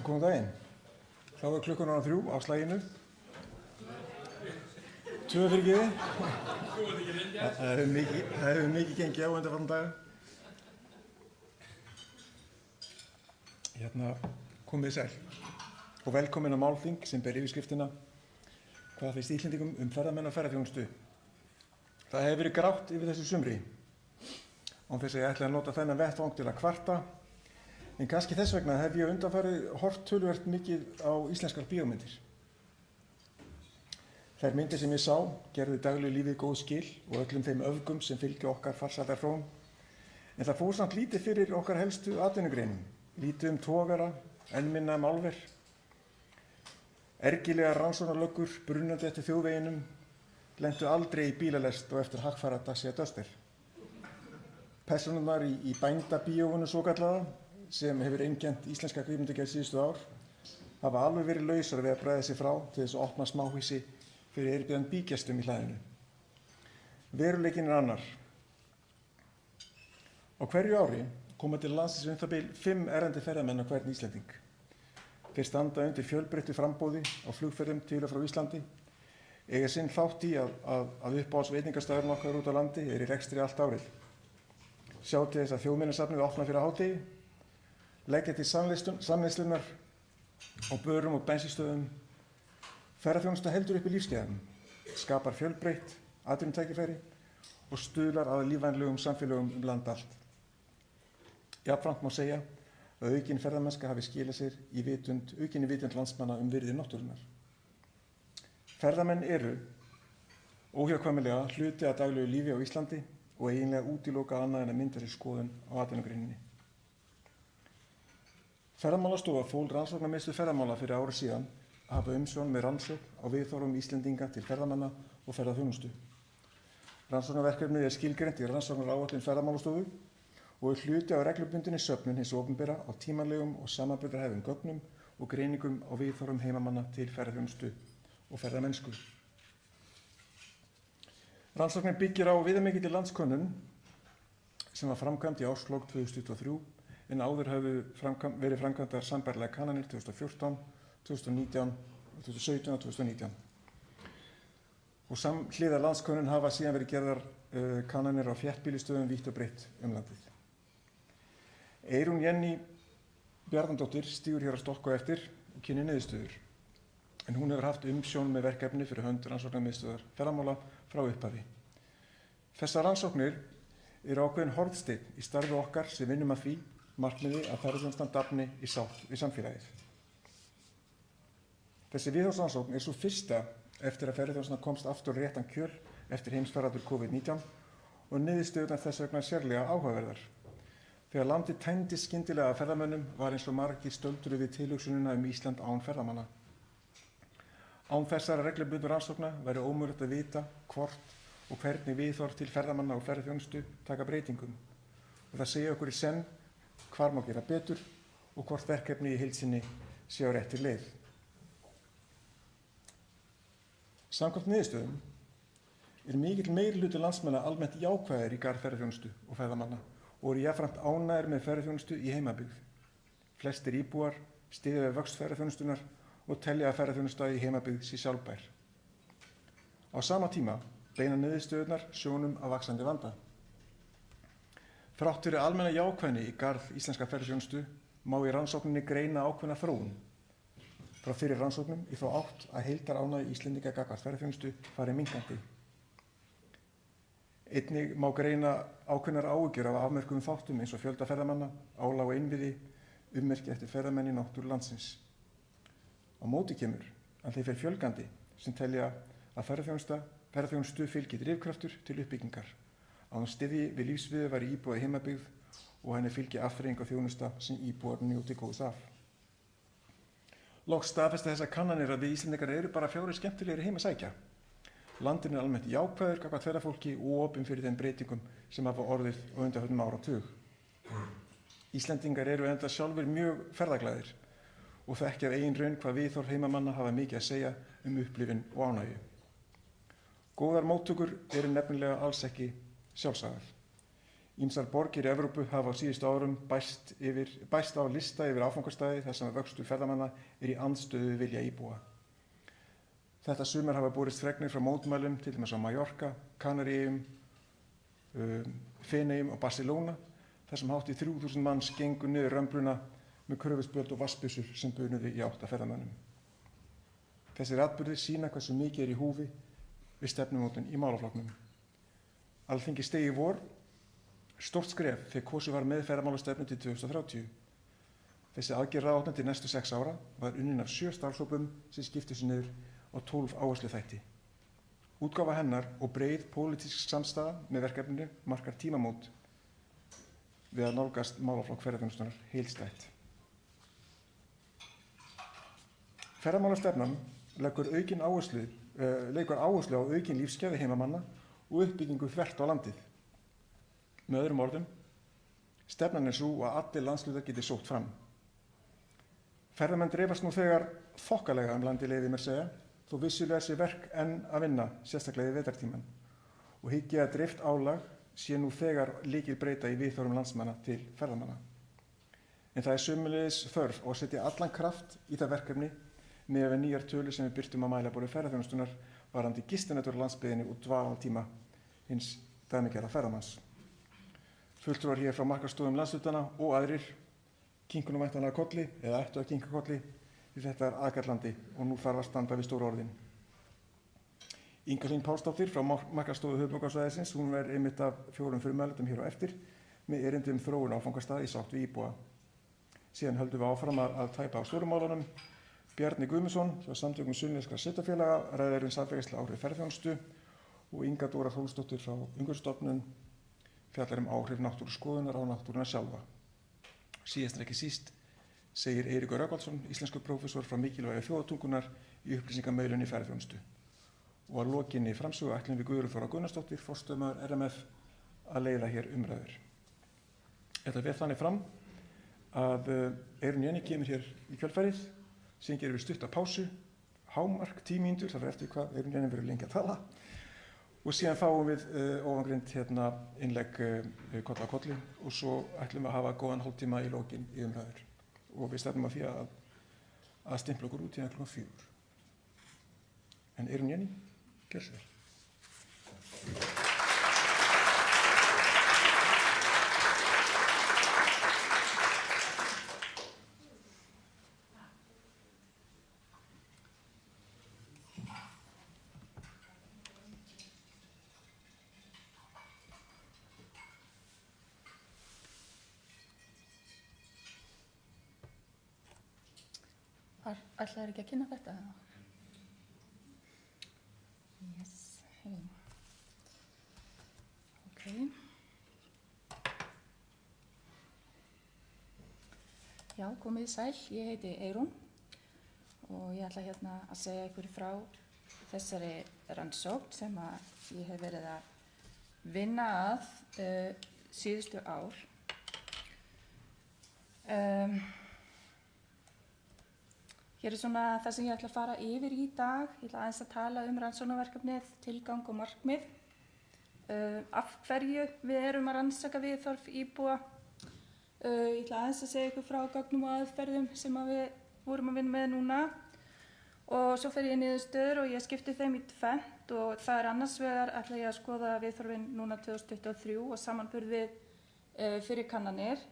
Góðan daginn. Þá klukkan orðin 3 á slaginu. 2 fyrirgefi. Það hefur mikið gengið á undanfarna daga. Komið sæl og velkomin á málþing sem ber yfirskriftina Hvað finnst Íslendingum ferðamenn og ferðaþjónustu? Það hefur verið grátt yfir þessu sumri. Án þess að ég ætla að nota þennan vettvang til að kvarta. En kannski þess vegna hef ég undanfarið horft töluvert mikið á íslenskar bíómyndir. Þær myndir sem ég sá gerðu daglegu lífið góð skil og öllum þeim öfgum sem fylgja okkar farsældarþróun. En það fór samt lítið fyrir okkar helstu atvinnugreinum. Lítið togara, enn minna álver. Ergilegar rannsóknarlöggur brunnandi eftir þjóðveginum lentu aldrei í bílalest og eftir haggfara Dacia Duster. Persónurnar í bændabíóinu svokallaða sem hefur einkennt íslenska kvikmyndagerð síðustu ár hafa alveg verið lausar við að bregða sig frá til þess að opna smáhýsi fyrir Airbnb-gestum í hlaðinu. Veruleikinn annar. Á hverju ári koma til landsins það bil 5 erlendi ferðamenn á hvern Íslending. Þeir standa undir fjölbreyttu framboði á flugferðum til og frá Íslandi, eiga sinn þátt í að uppáhalds veitingastaðurinn okkar út á landi í rekstri allt árið. Sjá til þess að Þjóðminjasafnið opna fyrir hádegi, leggja til samneyslunar á börum og bensínstöðum. Ferðaþjónusta heldur upp í lífsgæðum, skapar fjölbreytt atvinnutækifæri og stuðlar að lífvænlegum samfélögum land allt. Jafnframt má segja að aukin ferðamennska hafi skilað sér í aukinni vitund landsmanna virði náttúrunnar. Ferðamenn eru óhjákvæmilega hluti af daglegu lífi á Íslandi og eiginlega útilokað annað en að mynda sér skoðun á atvinnugreininni. Ferðamálastofa fól rannsóknarmiðstöð ferðamála fyrir ári síðan að hafa umsjón með rannsókn á viðhorfum Íslendinga til ferðamanna og ferðaþjónustu. Rannsóknarverkefnið skilgreint í rannsóknaráætlun Ferðamálastofu og hluti á reglubundinni söfnun hins opinbera á tímanlegum og samanburðarhæfum gögnum og greiningum á viðhorfum heimamanna til ferðaþjónustu og ferðamennsku. Rannsóknin byggir á viðamikilli landskönnun sem var framkvæmd í árslok 2023 en áður hafa verið framkvæmdar sambærilegar kannanir 2014, 2019, 2017 og 2019. Og samhliða landskönnun hafa síðan verið gerðar kannanir á þéttbýlisstöðum vítt og breitt landið. Eyrún Jenny Bjarnadóttir stígur hér að stokka á eftir og kynnir niðurstöður. En hún hefur haft umsjón með verkefni fyrir hönd rannsóknarmiðstöðvar ferðamála frá upphafi. Þessar rannsóknir eru ákveðin hornsteinn í starfi okkar sem vinnum að því markmiði að ferðaþjónustan dafni í sátt við samfélagið. Þessi viðhorfsrannsókn svo fyrsta eftir að ferðaþjónustan komst aftur réttan kjöl eftir heimsfaraldur COVID-19 og niðurstöðurnar þess vegna sérlega áhugaverðar. Þegar landið tæmdist skyndilega af ferðamönnum var eins og margir stöldruðu við tilhugsunina Ísland án ferðamanna. Án þessara reglubundnu rannsókna væri ómögulegt að vita hvort og hvernig viðhorf til ferðamanna og ferðaþjónustu taka breytingum. Og það segja okkur í senn hvar má gera betur og hvort verkefni í heild sinni sé á réttri leið. Samkvæmt niðurstöðum mikill meirihluti landsmanna almennt jákvæðir í garð ferðaþjónustu og ferðamanna og eru jafnframt ánægðir með ferðaþjónustu í heimabyggð. Flestir íbúar styðja við vöxt ferðaþjónustunnar og telja að ferðaþjónusta í heimabyggð sé sjálfbær. Á sama tíma beina niðurstöðurnar sjónum af vaxandi vanda. Þrátt fyrir almenna jákvæðni í garð íslenska ferðaþjónustu má í rannsókninni greina ákveðna þróun. Frá fyrir rannsóknum í þá átt að heildaránægju Íslendinga gagnvart ferðaþjónustu fari minnkandi. Einnig má greina ákveðnar áhyggjur af afmörkuðum þáttum eins og fjölda ferðamanna, álag og innviði, ummerki eftir ferðamenn í náttúru landsins. Á móti kemur að þeir fer fjölgandi sem telja að ferðaþjónustu fylgi drifkraftur til uppbyggingar, að hún styðji við lífsviðurværi íbúa í heimabyggð og henni fylgi afþreying og þjónusta sem íbúar njóti góðs af. Loks staðfesta þessar kannanir að við Íslendingar eru bara fjórir skemmtilegir heim að sækja. Landinu er almennt jákvæður gagnvart ferðafólki og opinn fyrir þeim breytingum sem hafa orðið á undanförnum áratug. Íslendingar eru enda sjálfur mjög ferðaglæðir og þekkja af eigin raun hvað viðhorf heimamanna hafa mikið að segja upplifun og ánægju. Góðar móttökur eru nefnilega alls ekki sjálfsagðar. Ýmsar borgir í Evrópu hafa á síðustu árum bæst á lista yfir áfangastaði þar sem vöxtur ferðamanna er í andstöðu við vilja íbúa. Þetta sumar hafa borist fregnir frá mótmælum til dæmis á Mallorca, Kanaríeyjum, Feneyjum og Barcelona þar sem hátt í 3000 manns gengu niður römbruna með körfuspjöld og vatnsbyssur sem bunuðu í átt að ferðamönnum. Þessir atburðir sýna hversu mikið er í húfi við stefnumótun í málaflokknum. Alþingi steig í vor stórt skref þegar kosið var með ferðamálastefnu til 2030. Þessi aðgerðaáætlun til næstu 6 ára var unnin af 7 starfshópum sem skiptu sig niður á 12 áhersluþætti. Útgáfa hennar og breið pólitísk samstaða með verkefninu markar tímamót við að nálgast málaflokk ferðaþjónustunnar heildstætt. Ferðamálastefnan leggur áherslu á aukin lífsgæði heimamanna og uppbyggingu þvert á landið. Með öðrum orðum, stefnan er sú að allir landshlutar geti sótt fram. Ferðamenn dreifast nú þegar þokkalega landið leyfi mér segja, þó vissulega sé verk enn að vinna, sérstaklega í vetrartímann, og hyggi að dreift álag sé nú þegar lykilbreyta í viðhorfum landsmanna til ferðamanna. En það er sömuleiðis þörf á að setja allan kraft í það verkefni miðað við nýjar tölur sem við birtum á mælaborði ferðaþjónustunnar varðandi gistinætur á landsbyggðinni og dvalartíma hins dæmigerða ferðamanns. Fulltrúar hér frá markaðsstofum landshlutana og aðrir kinka nú væntanlega kolli eða ættu að kinka kolli því þetta er aðkallandi og nú þarf að standa við stóru orðin. Inga Hlín Pálsdóttir frá markaðsstofu höfuðborgarsvæðisins, hún er einmitt af 4 frummeðlimum hér á eftir með erindi þróun áfangastaða í sátt við íbúa. Síðan höldum við áfram að tæpa á stórumálunum. Bjarni Guðmundsson frá samtökum sunnlenskra sveitarfélaga ræðir samfélagslega áhrif ferðaþjónustu og Inga Dóra Hrólfsdóttir frá Umhverfisstofnun fjallar áhrif náttúruskoðunar á náttúruna sjálfa. Síðast en ekki síst segir Eiríkur Rögnvaldsson, íslenskur prófessor frá mikilvægi þjóðatungunnar í upplýsingamiðlun í ferðaþjónustu. Og að lokinni framsögu ætlum við Guðrún Þóra Gunnarsdóttir, forstöðumaður RMF, að leiða hér umræður. Þetta fer þannig fram að Eyrún Jenny kemur hér í kjölfarið, síðan gerum við stutta pásu, hámark 10 mínútur, það fer eftir hvað Eyrún Jenny verður lengi að tala, og síðan fáum við ofangreind innlegg koll á kolli og svo ætlum við að hafa góðan hálftíma í lokin í umræður. Og við stefnum að því að stimpla okkur út í klukkan 4. En Eyrún Jenny, gjörðu svo vel. Ætlaðir ekki að kynna þetta? Yes, hey. Ok. Já, komið sæl, ég heiti Eyrún og ég ætla hérna að segja ykkur frá þessari rannsókn sem ég hef verið að vinna að síðustu ár. Hér er svona það sem ég ætla að fara yfir í dag. Ég ætla aðeins að tala rannsóknarverkefnið, tilgang og markmið, af hverju við erum að rannsaka viðhorf íbúa. Ég ætla aðeins að segja ykkur frá gögnum og aðferðum sem við vorum að vinna með núna. Og svo fer ég niðurstöður og ég skipti þeim í 2 og það er annars vegar ætla ég að skoða viðhorfin núna 2023 og samanburðið fyrir kannanir.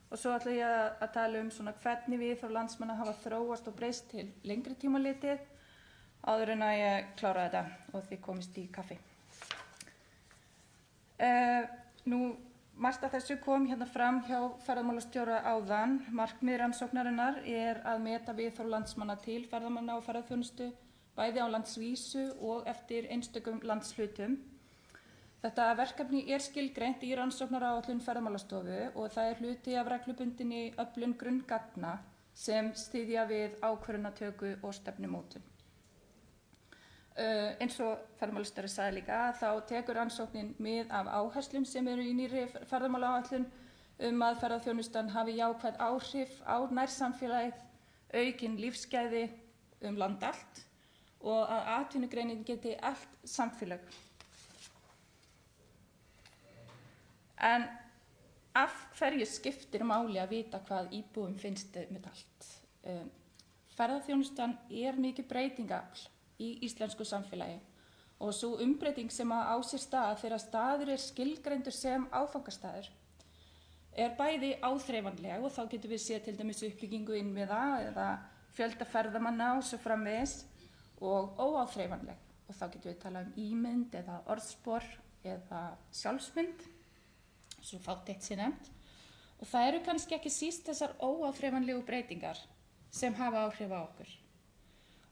Og svo ætla ég að tala svona hvernig viðhorf landsmanna hafa þróast og breyst til lengri tíma litið áður en að ég klára þetta og þið komist í kaffi. Nú, margt af þessu kom hérna fram hjá ferðamálastjóra áðan. Markmið rannsóknarinnar er að meta viðhorf landsmanna til ferðamanna og ferðaþjónustu bæði á landsvísu og eftir einstökum landshlutum. Þetta verkefni skilgreint í rannsóknaráætlun Ferðamálastofu og það hluti af reglubundinni öflun grunngagna sem styðja við ákvörðunartöku og stefnumótun. Eins og ferðamálastjóri sagði líka, þá tekur rannsóknin mið af áherslum sem eru í nýrri ferðamálaáætlun að ferðaþjónustan hafi jákvæð áhrif á nærsamfélagið, aukin lífsgæði land allt og að atvinnugreinin geti allt samfélag. En af hverju skiptir máli að vita hvað íbúum finnst með allt? Ferðaþjónustan mikið breytingaafl í íslensku samfélagi og sú umbreyting sem á sér stað þegar staður skilgreindur sem áfangastaður bæði áþreifanleg og þá getum við séð til dæmis uppbyggingu innviða eða fjölda ferðamanna og svo framvegis og óáþreifanleg og þá getum við talað ímynd eða orðspor eða sjálfsmynd, svo fátt eitt sé nefnt og það eru kannski ekki síst þessar óáþreifanlegu breytingar sem hafa áhrif á okkur.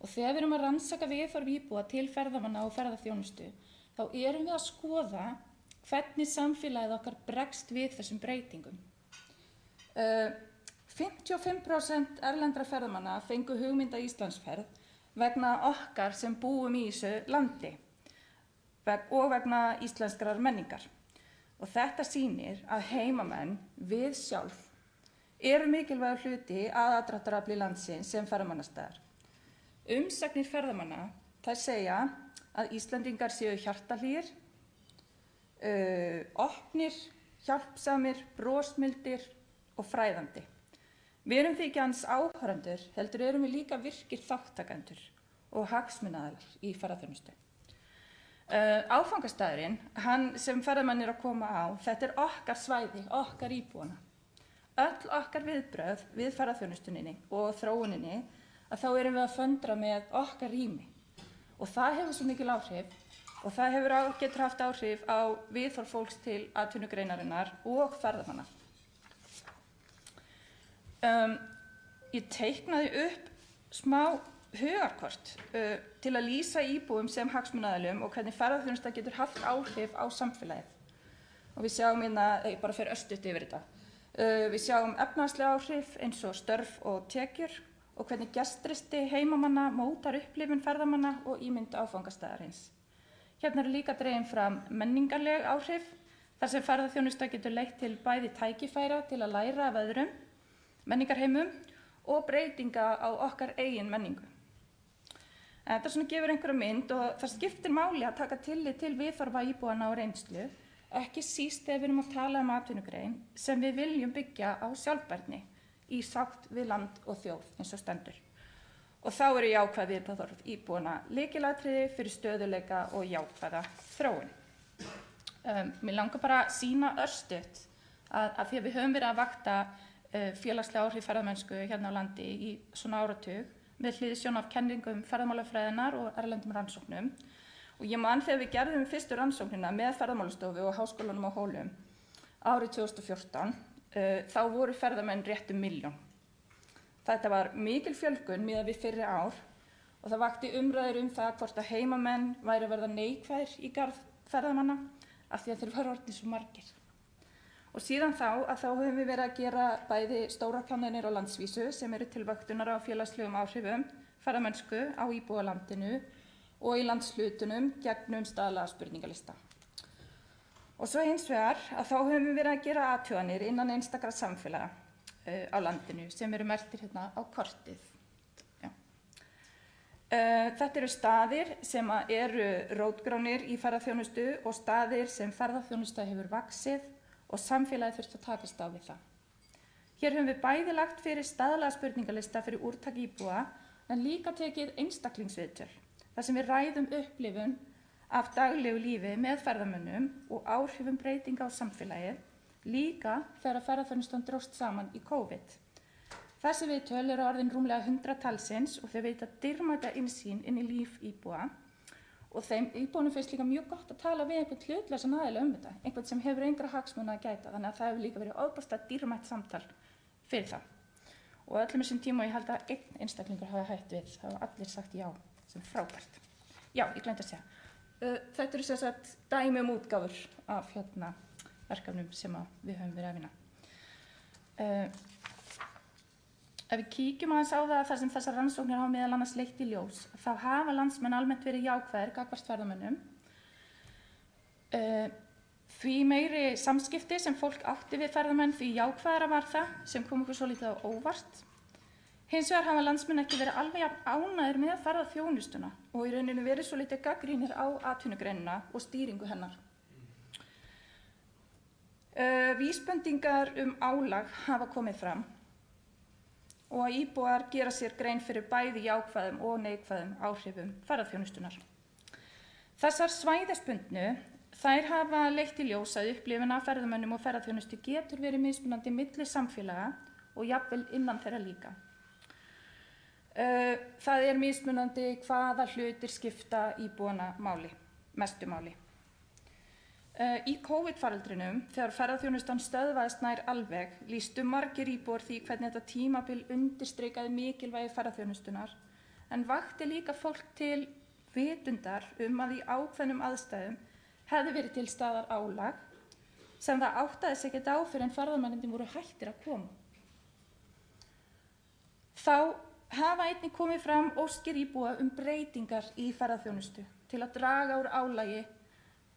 Og þegar við erum að rannsaka viðhorf íbúa til ferðamanna og ferðaþjónustu, þá erum við að skoða hvernig samfélagið okkar bregst við þessum breytingum. 55% erlendra ferðamanna fengu hugmynda Íslandsferð vegna okkar sem búum í þessu landi og vegna íslenskrar menningar. Og þetta sýnir að heimamenn við sjálf eru mikilvægur hluti að aðdráttarafli landsins sem ferðamannastaðar. Umsagnir ferðamanna, þær segja að Íslendingar séu hjartahlýir, opnir, hjálpsamir, brosmildir og fræðandi. Við erum því ekki aðeins áhorfendur, heldur erum við líka virkir þáttakendur og hagsmunaaðilar í ferðaþjónustu. Áfangastaðurinn, hann sem ferðamenn að koma á, þetta okkar svæði, okkar íbúana. Öll okkar viðbrögð við ferðaþjónustunni og þróuninni að þá erum við að föndra með okkar rými og það hefur svo mikil áhrif og það getur haft áhrif á viðhorf fólks til atvinnugreinarinnar og ferðamanna. Ég teiknaði upp smá hugarkort til að lýsa íbúum sem hagsmunaaðilum og hvernig ferðaþjónusta getur haft áhrif á samfélagið. Og við sjáum ég bara fer örstutt yfir þetta. Við sjáum efnahagsleg áhrif eins og störf og tekjur og hvernig gestristi heimamanna mótar upplifun ferðamanna og ímynd áfangastaðarins. Hérna líka dregin fram menningarleg áhrif, þar sem ferðaþjónusta getur leitt til bæði tækifæra til að læra af öðrum, menningarheimum og breytinga á okkar eigin menningu. Þetta gefur einhverja mynd og það skiptir máli að taka tillit til viðhorfa íbúanna og reynslu, ekki síst þegar við erum að tala atvinnugrein sem við viljum byggja á sjálfbærni í sátt við land og þjóð eins og stendur. Og þá jákvæð viðhorf íbúanna lykilatriði fyrir stöðugleika og jákvæða þróun. Mér langar bara að sýna örstutt að því að við höfum verið að vakta félagslega áhrif ferðamennsku hérna á landi í svona áratug með hliðsjón af kenningum ferðamálafræðinnar og erlendum rannsóknum. Og ég man þegar við gerðum fyrstu rannsóknina með Ferðamálastofu og Háskólanum á Hólum árið 2014, þá voru ferðamenn rétt 1 milljón. Þetta var mikil fjölgun miðað við fyrri ár og það vakti umræður það hvort að heimamenn væru að verða neikvæðir í garð ferðamanna af því að þeir voru orðnir svo margir. Og síðan þá höfum við verið að gera bæði stórar kannanir á landsvísu sem eru til vöktunar á félagslegum áhrifum ferðamennsku á íbúalandinu og í landshlutunum gegnum staðlaða spurningalista. Og svo hins vegar að þá höfum við verið að gera athuganir innan einstakra samfélaga á landinu sem eru merktir hérna á kortið. Já. Þetta eru staðir sem eru rótgrónir í ferðaþjónustu og staðir sem ferðaþjónusta hefur vaxið og samfélagið þurft að takast á við það. Hér höfum við bæði lagt fyrir staðlaða spurningalista fyrir úrtak íbúa en líka tekið einstaklingsviðtöl þar sem við ræðum upplifun af daglegu lífi með ferðamönnum og áhrifum breytinga á samfélagið, líka þegar ferðaþjónustan dróst saman í COVID. Þessi viðtöl eru orðin rúmlega 100 talsins og þau veita dýrmæta innsýn inn í líf íbúa og þeim íbúanum finnst líka mjög gott að tala við einhvern hlutlausan aðila þetta, einhvern sem hefur engra hagsmuna að gæta, þannig að það hefur líka verið ofboðslega dýrmætt samtal fyrir það. Og öllum þessum tíma ég held að einn einstaklingur hafi hætt við, það hafa allir sagt já sem frábært. Já, ég gleymdi að segja. Þetta eru sem sagt dæmi útgáfur af verkefnum sem við höfum verið að vinna. Ef við kíkjum aðeins á það sem þessar rannsóknir hafa meðal annars leitt í ljós, þá hafa landsmenn almennt verið jákvæðir gagnvart ferðamönnum. Því meiri samskipti sem fólk átti við ferðamenn, því jákvæðara var það, sem kom okkur svolítið á óvart. Hins vegar hafa landsmenn ekki verið alveg ánægðir með ferðaþjónustuna og í rauninni verið svolítið gagnrýnir á atvinnugreinina og stýringu hennar. Vísbendingar álag hafa komið fram og að íbúar gera sér grein fyrir bæði jákvæðum og neikvæðum áhrifum ferðaþjónustunar. Þessar svæðisbundnu, þær hafa leitt í ljós að upplifun af ferðamönnum og ferðaþjónustu getur verið mismunandi milli samfélaga og jafnvel innan þeirra líka. Það mismunandi hvaða hlutir skipta íbúana mestu máli. Í COVID-faraldrinum, þegar ferðaþjónustan stöðvaðist nær alveg, lýstu margir íbúar því hvernig þetta tímabil undirstrikaði mikilvægi ferðaþjónustunar, en vakti líka fólk til vitundar að í ákveðnum aðstæðum hefði verið til staðar álag sem það áttaði sig ekkert á fyrr en ferðamennirnir voru hættir að koma. Þá hafa einnig komið fram óskir íbúa breytingar í ferðaþjónustu til að draga úr álagi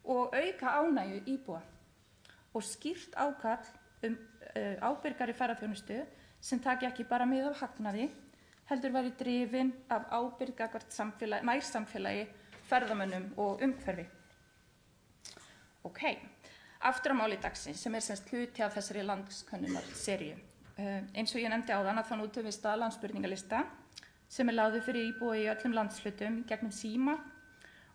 og auka ánægju íbúa og skýrt ákall ábyrgari ferðaþjónustu sem taki ekki bara mið af hagnaði, heldur væri drifin af ábyrgð gagnvart nærsamfélagi, ferðamönnum og umhverfi. Aftur á máli dagsins sem sem hluti af þessari landskönnunar-seríu. Eins og ég nefndi áðan þá notum við staðlandsspurningalista sem lagður fyrir íbúa í öllum landshlutum gegnum síma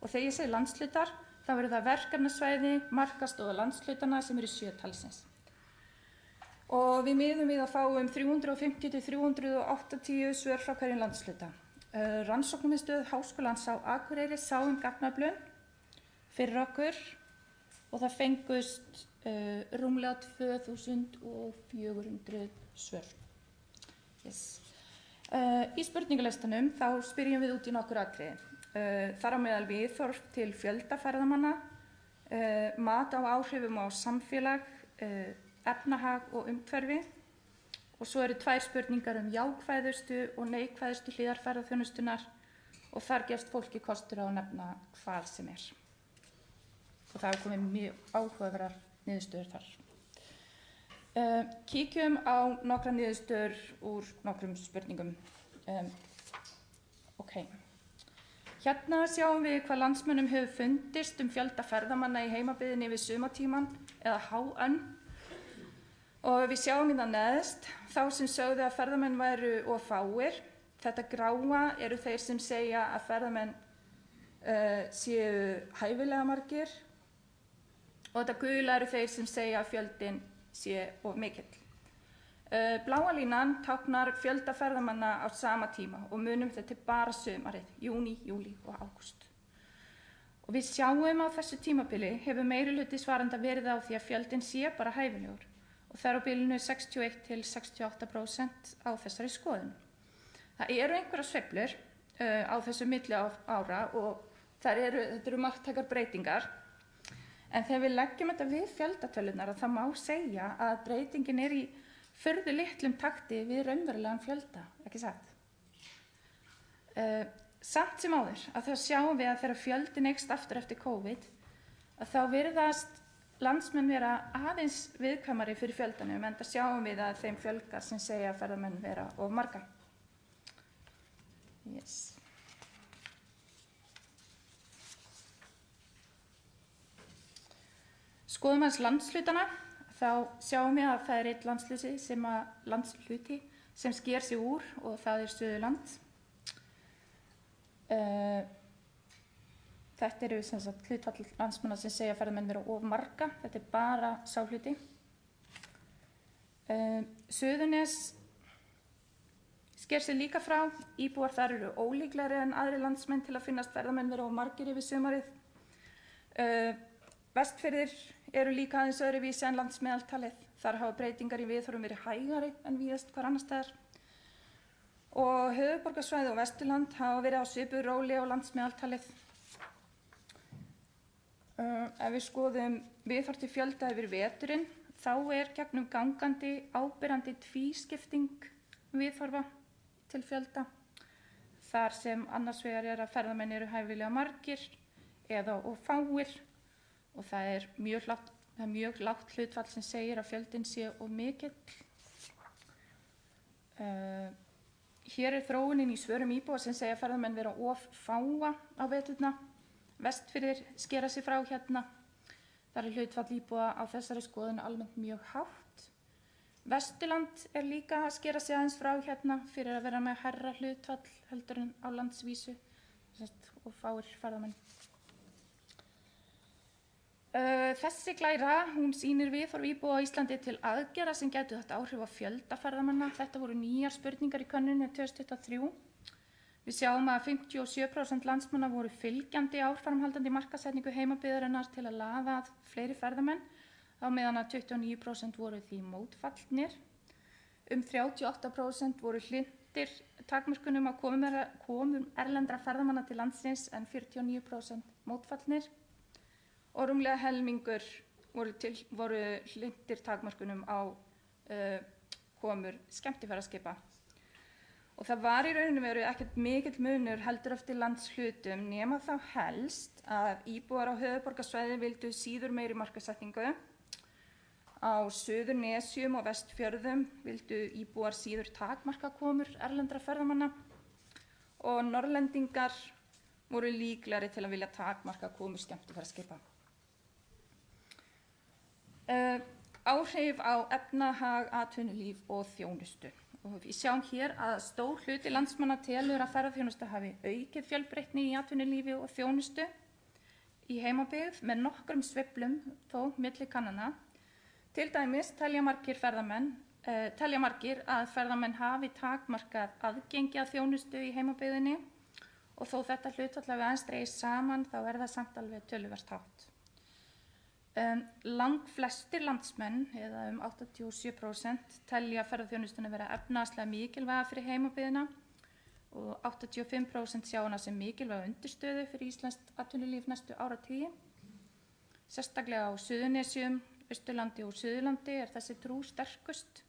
og þegar ég segi landshlutar þá eru það verkefnasvæði, markaðsstoða landshlutana sem eru 7 talsins. Og við miðum við að fá 350 til 380 svör frá hverjum landshluta. Rannsóknarmiðstöð Háskólans á Akureyri sá gagnaöflun fyrir okkur og það fengust rúmlega 2400 svör. Í spurningalistanum þá spyrjum við út í nokkur atriði. Þar á meðal viðhorf til fjölda ferðamanna, mat á áhrifum á samfélag, efnahag og umhverfi og svo eru 2 spurningar jákvæðustu og neikvæðustu hliðar ferðaþjónustunnar og þar gefst fólki kostur á að nefna hvað sem er. Og það hafa komið mjög áhugaverðar niðurstöður þar. Kíkjum á nokkrar niðurstöður úr nokkrum spurningum. Hérna sjáum við hvað landsmönnum hefur fundist fjölda ferðamanna í heimabyggðinni yfir sumartímann eða HN. Og við sjáum það neðst þá sem sögðu að ferðamenn væru of fáir. Þetta gráa eru þeir sem segja að ferðamenn séu hæfilega margir og þetta gula eru þeir sem segja að fjöldinn sé of mikill. Bláa línan táknar fjölda ferðamanna á sama tíma og munum þetta bara sumarið, júní, júlí og ágúst. Og við sjáum á þessu tímabili hefur meirihluti svarenda verið á því að fjöldinn sé bara hæfilegur og það á bilinu 61 til 68% á þessari skoðun. Það eru einhverjar sveiflur á þessu milli ára og þetta eru marktækar breytingar. En þegar við leggjum þetta við fjöldatölunar þá má segja að breytingin í furðu litlum takti við raunverulegan fjölda, ekki satt? Samt sem áður að þá sjáum við að þegar fjöldin eykst aftur eftir COVID að þá virðast landsmenn vera aðeins viðkvæmari fyrir fjöldanum enda sjáum við að þeim fjölgar sem segja að ferðamenn vera of marga. Skoðum aðeins landshlutana, þá sjáum við að það einn landshluti sem sker sig úr og það Suðurland. Þetta eru hlutfall landsmanna sem segja að ferðamenn vera of marga, þetta bara sá hluti. Suðurnes sker sig líka frá, íbúar þar eru ólíklegri en aðrir landsmenn til að finnast ferðamenn vera of margir yfir sumarið. Vestfirðir eru líka aðeins öðruvísi en landsmeðaltalið. Þar hafa breytingar í viðhorfum verið hægari en víðast hvar annars staðar. Og höfuðborgarsvæði og Vesturland hafa verið á svipuðu róli á landsmeðaltalið. Ef við skoðum viðhorf til fjölda yfir veturinn, þá gegnum gangandi áberandi tvískipting viðhorfa til fjölda, þar sem annars vegar að ferðamenn eru hæfilega margir eða of fáir, og það mjög lágt hlutfall sem segir að fjöldinn sé of mikill. Hér þróunin í svörum íbúa sem segja ferðamenn vera of fáa á veturna. Vestfirðir skera sig frá hérna. Þar hlutfall íbúa á þessari skoðun almennt mjög hátt. Vesturland líka að skera sig aðeins frá hérna fyrir að vera með hærra hlutfall heldur en á landsvísu og fáir ferðamenn. Þessi glæra, hún sýnir viðhorf íbúa á Íslandi til aðgerða sem gætu haft áhrif á fjölda ferðamanna. Þetta voru nýjar spurningar í könnunni 2023. Við sjáum að 57% landsmanna voru fylgjandi áframhaldandi markaðssetningu heimabyggðarinnar til að laða að fleiri ferðamenn, á meðan að 29% voru því mótfallnir. 38% voru hlynntir takmörkunum á komum erlendra ferðamanna til landsins en 49% mótfallnir. Og rúmlega helmingur voru hlynntir takmörkunum á komur skemmtiferðaskipa. Og það var í rauninu veru ekkert mikill munur heldur eftir landshlutum, nema þá helst að íbúar á höfuðborgarsvæði vildu síður meiri markaðssetningu. Á Suðurnesjum og Vestfjörðum vildu íbúar síður takmarka komur erlendra ferðamanna og Norðlendingar voru líklegri til að vilja takmarka komur skemmtiferðaskipa. Áhrif á efnahag, atvinnulíf og þjónustu. Og við sjáum hér að stór hluti landsmanna telur að ferðaþjónusta hafi aukið fjölbreytni í atvinnulífi og þjónustu í heimabyggð með nokkrum sveiflum þó milli kannana. Til dæmis telja margir að ferðamenn hafi takmarkað aðgengi að þjónustu í heimabyggðinni og þó þetta hlutfall hafi aðeins dregist saman þá það samt alveg töluvert hátt. Langflestir landsmenn, eða 87%, telja ferðaþjónustuna vera efnahagslega mikilvæga fyrir heimabyggðina og 85% sjá hana sem mikilvæga undirstöðu fyrir íslenskt atvinnulíf næstu áratugi. Sérstaklega á Suðurnesjum, Austurlandi og Suðurlandi þessi trú sterkust.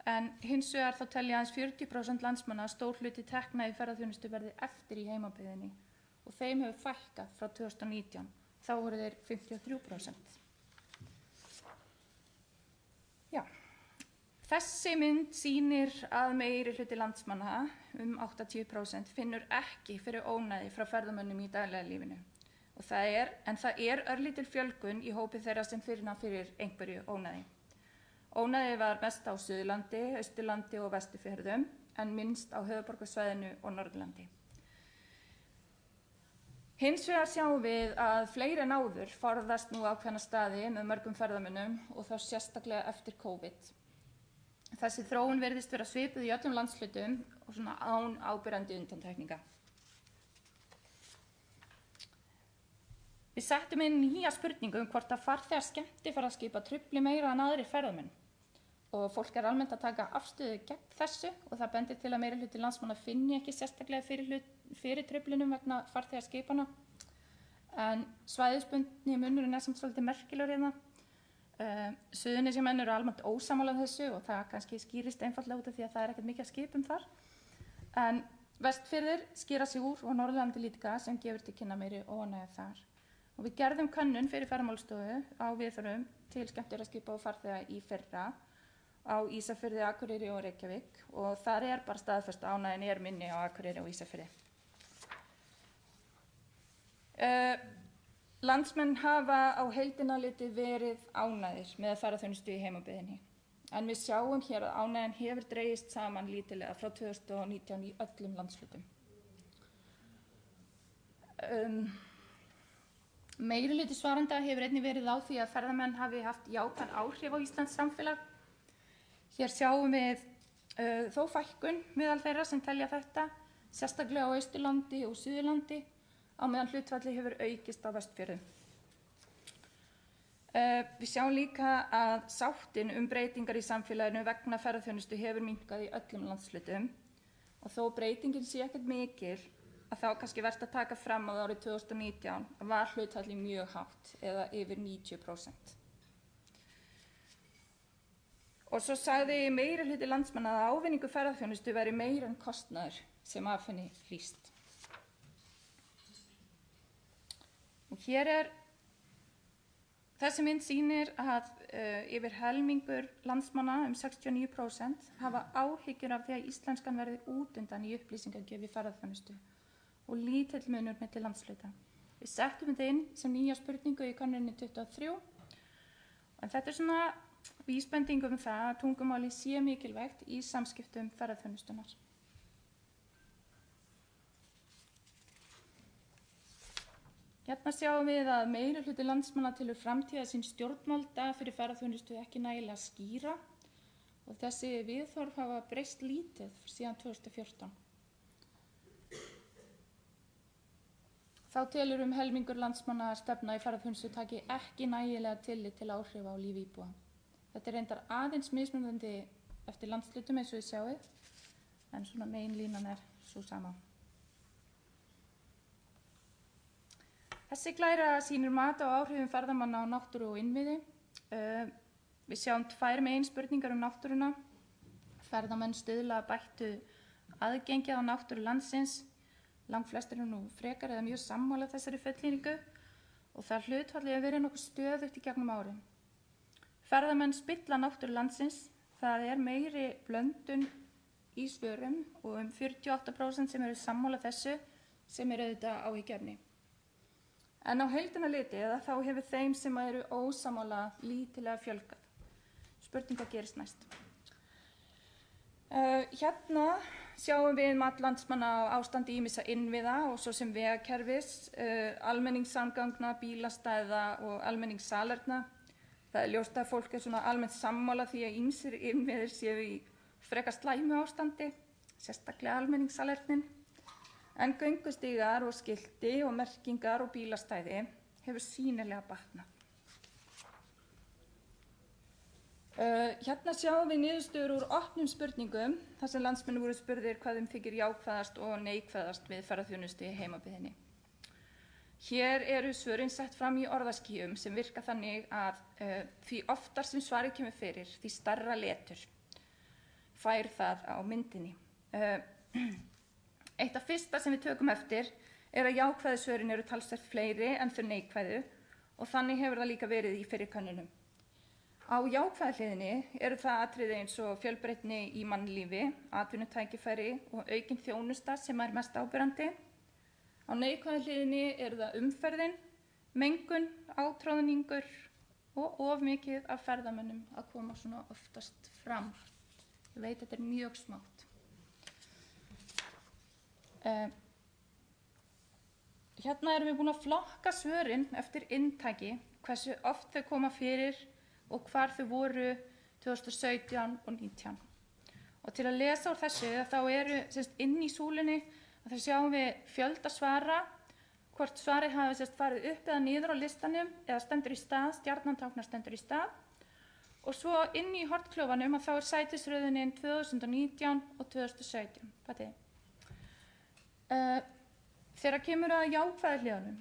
En hins vegar þá telja aðeins 40% landsmanna að stór hluti tekna í ferðaþjónustu verði eftir í heimabyggðinni og þeim hefur fækkað frá 2019. Þá voru þeir 53%. Já. Þessi mynd sýnir að meiri hluti landsmanna, 80%, finnur ekki fyrir ónæði frá ferðamönnum í daglega lífinu. En það örlítil fjölgun í hópi þeirra sem finna fyrir einhverju ónæði. Ónæði var mest á Suðurlandi, Austurlandi og Vestfjörðum, en minnst á höfuðborgarsvæðinu og Norðurlandi. Hins vegar sjáum við að fleiri en áður forðast nú ákveðna staði með mörgum ferðamönnum og þá sérstaklega eftir COVID. Þessi þróun virðist vera svipuð í öllum landshlutum og svona án áberandi undantekninga. Við settum inn nýja spurningu hvort að farþegar skemmtiferðaskipa trufli meira en aðrir ferðamenn. Og fólk almennt að taka afstöðu gegn þessu og það bendir til að meiri hluti landsmanna finni ekki sérstaklega fyrir truflunum vegna farþegarskipana. En svæðisbundni munurinn samt svolítið merkilegur hérna. Suðurnesjamenn eru almennt ósammála þessu og það kannski skýrist einfaldlega út af því að það ekkert mikið af skipum þar. En Vestfirðir skýra sig úr og Norðurlandi líka sem gefur til kynna meiri óánægju þar. Og við gerðum könnun fyrir Ferðamálastofu á viðhorfum til skemmtiferðaskipa og farþega í fyrra á Ísafirði, Akureyri og Reykjavík og þar bara staðfest að ánægjan minni á Akureyri og Ísafirði. Landsmenn hafa á heildina litið verið ánægðir með ferðaþjónustu í heimabyggðinni. En við sjáum hér að ánægjan hefur dregist saman lítillega frá 2019 í öllum landshlutum. Meirihluti svarenda hefur einnig verið á því að ferðamenn hafi haft jákvæð áhrif á Íslands samfélag. Hér sjáum við þó fækkun meðal þeirra sem telja þetta, sérstaklega á Austurlandi og Suðurlandi, á meðan hlutfalli hefur aukist á Vestfjörðum. Við sjáum líka að sáttin breytingar í samfélaginu vegna ferðaþjónustu hefur minnkað í öllum landshlutum og þó breytingin sé ekkert mikil, að þá kannski vert að taka fram að árið 2019 var hlutfallið mjög hátt eða yfir 90%. Og svo sagði meiri hluti landsmanna að ávinningur ferðaþjónustu væri meira en kostnaður sem af henni hlýst. Og hér þessi mynd sýnir að yfir helmingur landsmanna, 69%, hafa áhyggjur af því að íslenskan verði út undan í upplýsingagjöf í ferðaþjónustu og lítill munur milli landshluta. Við settum þetta inn sem nýja spurningu í könnuninni 23, en þetta svona vísbending það að tungumáli sé mikilvægt í samskiptum ferðaþjónustunnar. Hérna sjáum við að meiri hluti landsmanna telur framtíða sín stjórnvalda fyrir ferðaþjónustu ekki nægilega skýra og þessi viðhorf hafa breyst lítið síðan 2014. Þá telur helmingur landsmanna að stefna í ferðaþjónustu taki ekki nægilega tillit til áhrifa á líf íbúa. Þetta reyndar aðeins mismunandi eftir landshlutum eins og þið sjáið, en svona meginlínan svo sama. Þessi glæra sýnir mat á áhrifum ferðamanna á náttúru og innviði. Við sjáum tvær meginspurningar náttúruna. Ferðamenn stuðla að bættu aðgengi á náttúru landsins. Langflestir nú frekar eða mjög sammála þessari fullyrðingu og það hlutfallið hefur verið nokkuð stöðugt í gegnum árin. Ferðamenn spilla náttúru landsins. Það meiri blöndun í svörum og 48% sem eru sammála þessu sem auðvitað áhyggjuefni. En á heildina litið þá hefur þeim sem eru ósammála lítillega fjölgað. Spurning hvað gerist næst. Hérna sjáum við mat landsmanna á ástandi ýmissa innviða og svo sem vegakerfis, almenningssamgangna, bílastæða og almenningssalerna. Það ljóst að fólk svona almennt sammála því að ýmsir innviðir séu í frekar slæmu ástandi, sérstaklega almenningssalernin. En göngustígar og skilti og merkingar og bílastæði hefur sýnilega batnað. Hérna sjáum við niðurstöður úr opnum spurningum þar sem landsmenn voru spurðir hvað þeim þykir jákvæðast og neikvæðast við ferðaþjónustu í heimabyggðinni. Hér eru svörin sett fram í orðaskýjum sem virka þannig að því oftar sem svarið kemur fyrir, því stærra letur fær það á myndinni. Eitt af fyrsta sem við tökum eftir að jákvæðu svörin eru talsvert fleiri en þau neikvæðu og þannig hefur það líka verið í fyrri könnunum. Á jákvæðu hliðinni eru það atriði eins og fjölbreytni í mannlífi, atvinnutækifæri og aukin þjónusta sem mest áberandi. Á neikvæðu hliðinni eru það umferðin, mengun, átroðningur og of mikið af ferðamönnum að koma svona oftast fram. Ég veit þetta mjög smátt. Hérna erum við búin að flokka svörin eftir inntaki, hversu oft þau koma fyrir og hvar þau voru 2017 og 2019. Og til að lesa úr þessu þá eru inn í súlunni að það sjáum við fjölda svara, hvort svarið hafi farið upp eða niður á listanum eða stendur í stað, stjarnan táknar stendur í stað. Og svo inn í hornklófanum að þá sætisröðunin 2019 og 2017. Fatið? Þegar kemur að jákvæðu hliðunum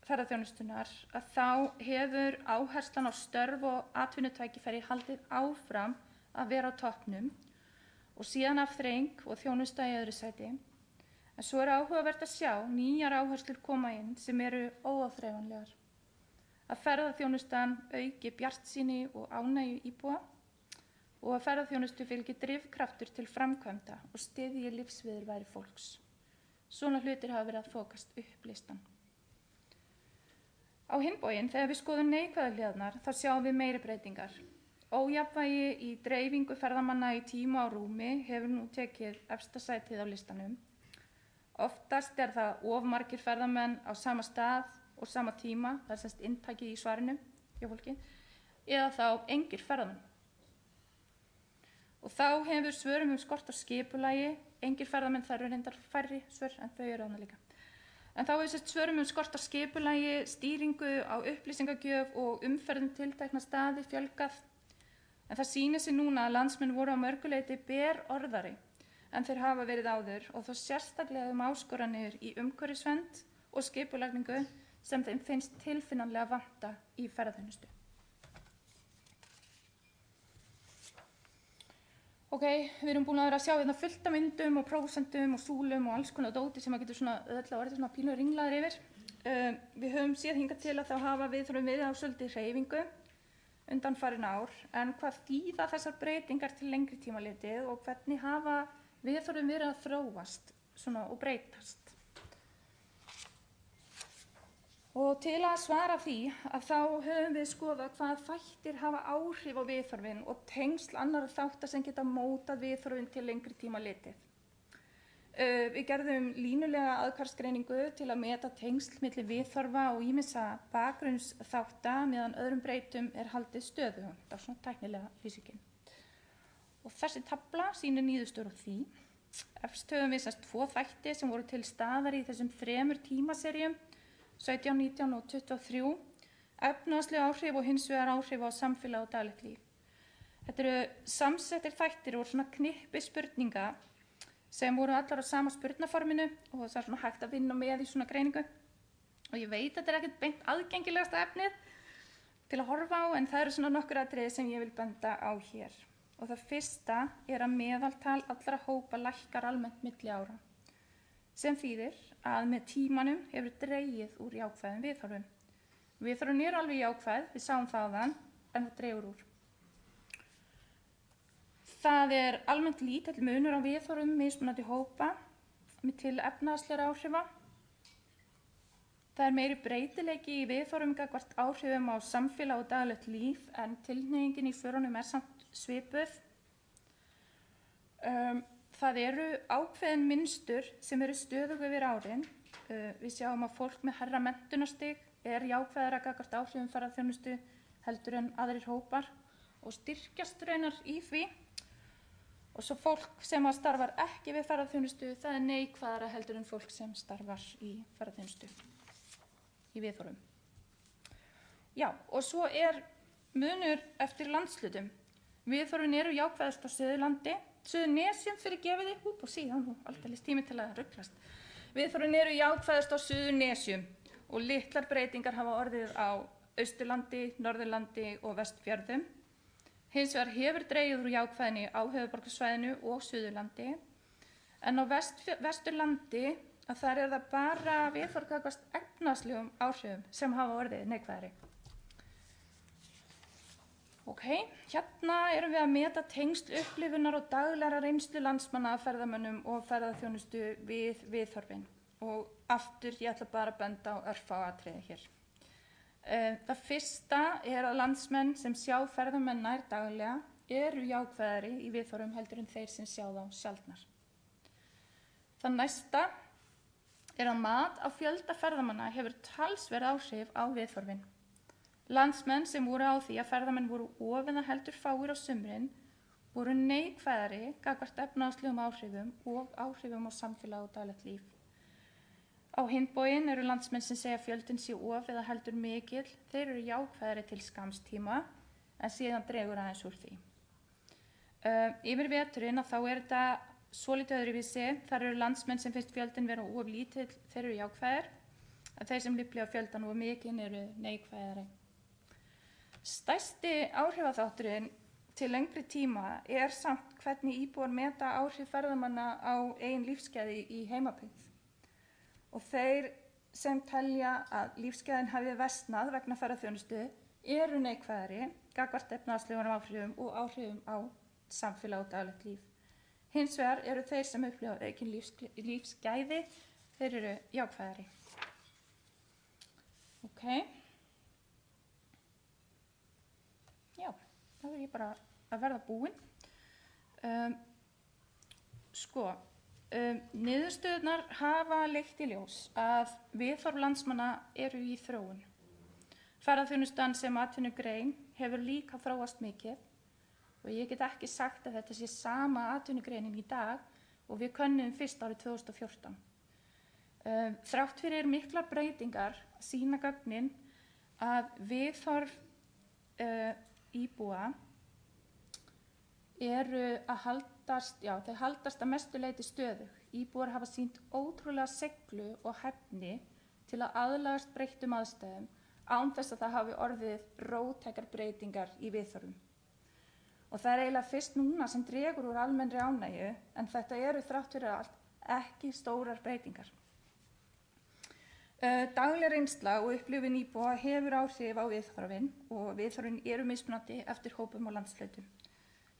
ferðaþjónustunnar að þá hefur áherslan á störf og atvinnutækifæri haldið áfram að vera á toppnum og síðan afþreying og þjónusta í öðru sæti. En svo áhugavert að sjá nýjar áherslur koma inn sem eru óáþreifanlegar. Að ferðaþjónustan auki bjartsýni og ánægju íbúa og að ferðaþjónustu fylgi drifkraftur til framkvæmda og styðji lífsviðurværi fólks. Svona hlutir hafa verið að fókast upp listan. Á hinn bóginn, þegar við skoðum neikvæðu hliðarnar, þá sjáum við meiri breytingar. Ójafnvægi í dreifingu ferðamanna í tíma og rúmi hefur nú tekið efsta sætið á listanum. Oftast það of margir ferðamenn á sama stað og sama tíma, það er inntakið í svarinu hjá fólki, eða þá engir ferðamenn. Og þá hefur svörum skort á skipulagi, engir ferðamenn þar eru reyndar færri svör en þau eru þarna líka. En þá hefur svörum skort á skipulagi, stýringu á upplýsingagjöf og umferðum tiltekna staði fjölgað. En það sýnir sig núna að landsmenn voru á mörgu leyti berorðari en þeir hafa verið áður og þó sérstaklega áskoranir í umhverfisvernd og skipulagningu sem þeim finnst tilfinnanlega vanta í ferðaþjónustu. Ok, við erum búin að vera að sjá hérna fullt af myndum og prósentum og súlum og alls konar dóti sem að getur svona öll orðið svona pínu ringlaðir yfir. Við höfum séð hingað til að þá hafa viðhorfin verið á svolítið hreyfingu undanfarin ár, en hvað þýða þessar breytingar til lengri tíma litið og hvernig hafa viðhorfin verið að þróast svona og breytast. Og til að svara því að þá höfum við skoðað hvað þættir hafa áhrif á viðhorfin og tengsl annarra þátta sem geta mótað viðhorfin til lengri tíma litið. Við gerðum línulega aðhvarfsgreiningu til að meta tengsl milli viðhorfa og ýmissa bakgrunnsþátta meðan öðrum breytum haldið stöðugum. Það er svona tæknilega lýsingin. Og þessi tafla sýnir niðurstöður á því. Efst höfum við semst 2 þætti sem voru til staðar í þessum 3 tímaseríum, 17, 19 og 23, efnahagsleg áhrif og hins vegar áhrif á samfélag og daglegt líf. Þetta eru samsettir þættir og svona knippi spurninga sem voru allar á sama spurnaforminu og það er svona hægt að vinna með í svona greiningu. Og ég veit að þetta ekkert beint aðgengilegasta efnið til að horfa á, en það eru svona nokkur atriði sem ég vil benda á hér. Og það fyrsta að meðaltal allra hópa lækkar almennt milli ára, sem þýðir að með tímanum hefur dregið úr jákvæðum viðhorfum. Viðhorfin eru alveg jákvæð, við sáum það áðan, en það dregur úr. Það er almennt lítill munur á viðhorfum mismunandi hópa til efnahagslegra áhrifa. Það er meiri breytileiki í viðhorfum gagnvart áhrifum á samfélag og daglegt líf en tilhneigingin í förunum samt svipuð. Það eru ákveðin mynstur sem eru stöðug yfir árin. Við sjáum að fólk með hærra menntunarstig jákvæðara gagnvart áhrifum ferðaþjónustu heldur en aðrir hópar og styrkjast raunar í því. Og svo fólk sem starfar ekki við ferðaþjónustu, það er neikvæðara heldur en fólk sem starfar í ferðaþjónustu í viðhorfum. Já, og svo munur eftir landshlutum. Viðhorfin eru jákvæðast á Suðurlandi, Suðurnesjum fyrir gefið upp og síðan aldeilis tími til að ruglast. Viðhorfin eru jákvæðast á Suðurnesjum og litlar breytingar hafa orðið á Austurlandi, Norðurlandi og Vestfjörðum. Hins vegar hefur dregið úr jákvæðinni á höfuðborgarsvæðinu og Suðurlandi, en á Vesturlandi þar það bara viðhorf gagnvart efnahagslegum áhrifum sem hafa orðið neikvæðari. Ok, hérna erum við að meta tengsl upplifunar og daglegra reynslu landsmanna af ferðamönnum og ferðaþjónustu við viðhorfin. Og aftur, ég ætla bara að benda á örfá atriði hér. Það fyrsta að landsmenn sem sjá ferðamenn nær daglega eru jákvæðari í viðhorfum heldur en þeir sem sjá þá sjaldnar. Það næsta að mat á fjölda ferðamanna hefur talsverð áhrif á viðhorfin. Landsmenn sem voru á því að ferðamenn voru of eða heldur fáir á sumrin voru neikvæðari gagnvart efnahagslegum áhrifum og áhrifum á samfélag og daglegt líf. Á hinn bóginn eru landsmenn sem segja fjöldinn sé of eða heldur mikill, þeir eru jákvæðari til skamms tíma en síðan dregur aðeins úr því. Yfir veturinn þá þetta svolítið öðruvísi, þar eru landsmenn sem finnst fjöldinn vera of lítill, þeir eru jákvæðir, en þeir sem upplifa fjöldan of mikinn eru neikvæðari. Stærsti áhrifaþátturinn til lengri tíma samt hvernig íbúar meta áhrif ferðamanna á eigin lífsgæði í heimabyggð. Og þeir sem telja að lífsgæðin hafi versnað vegna ferðaþjónustu eru neikvæðari gagnvart efnahagslegum áhrifum og áhrifum á samfélag og daglegt líf. Hins vegar eru þeir sem upplifa aukin lífsgæði, þeir eru jákvæðari. Ok. Já, þá er ég bara að verða búin. Niðurstöðurnar hafa leitt í ljós að viðhorf landsmanna eru í þróun. Ferðaþjónustan sem atvinnugrein hefur líka þróast mikið og ég get ekki sagt að þetta sé sama atvinnugreinin í dag og við könnuðum fyrst árið 2014. Þrátt fyrir miklar breytingar sýna gögnin að viðhorf íbúa eru að haldast að mestu leyti stöðug. Íbúar hafa sýnt ótrúlega seiglu og hæfni til að aðlagast breyttum aðstæðum án þess að það hafi orðið róttækar breytingar í viðhorfum. Og það eiginlega fyrst núna sem dregur úr almennri ánægju, en þetta eru þrátt fyrir allt ekki stórar breytingar. Dagleg reynsla og upplifun íbúa hefur áhrif á viðhorfin og viðhorfin eru mismunandi eftir hópum og landshlutum.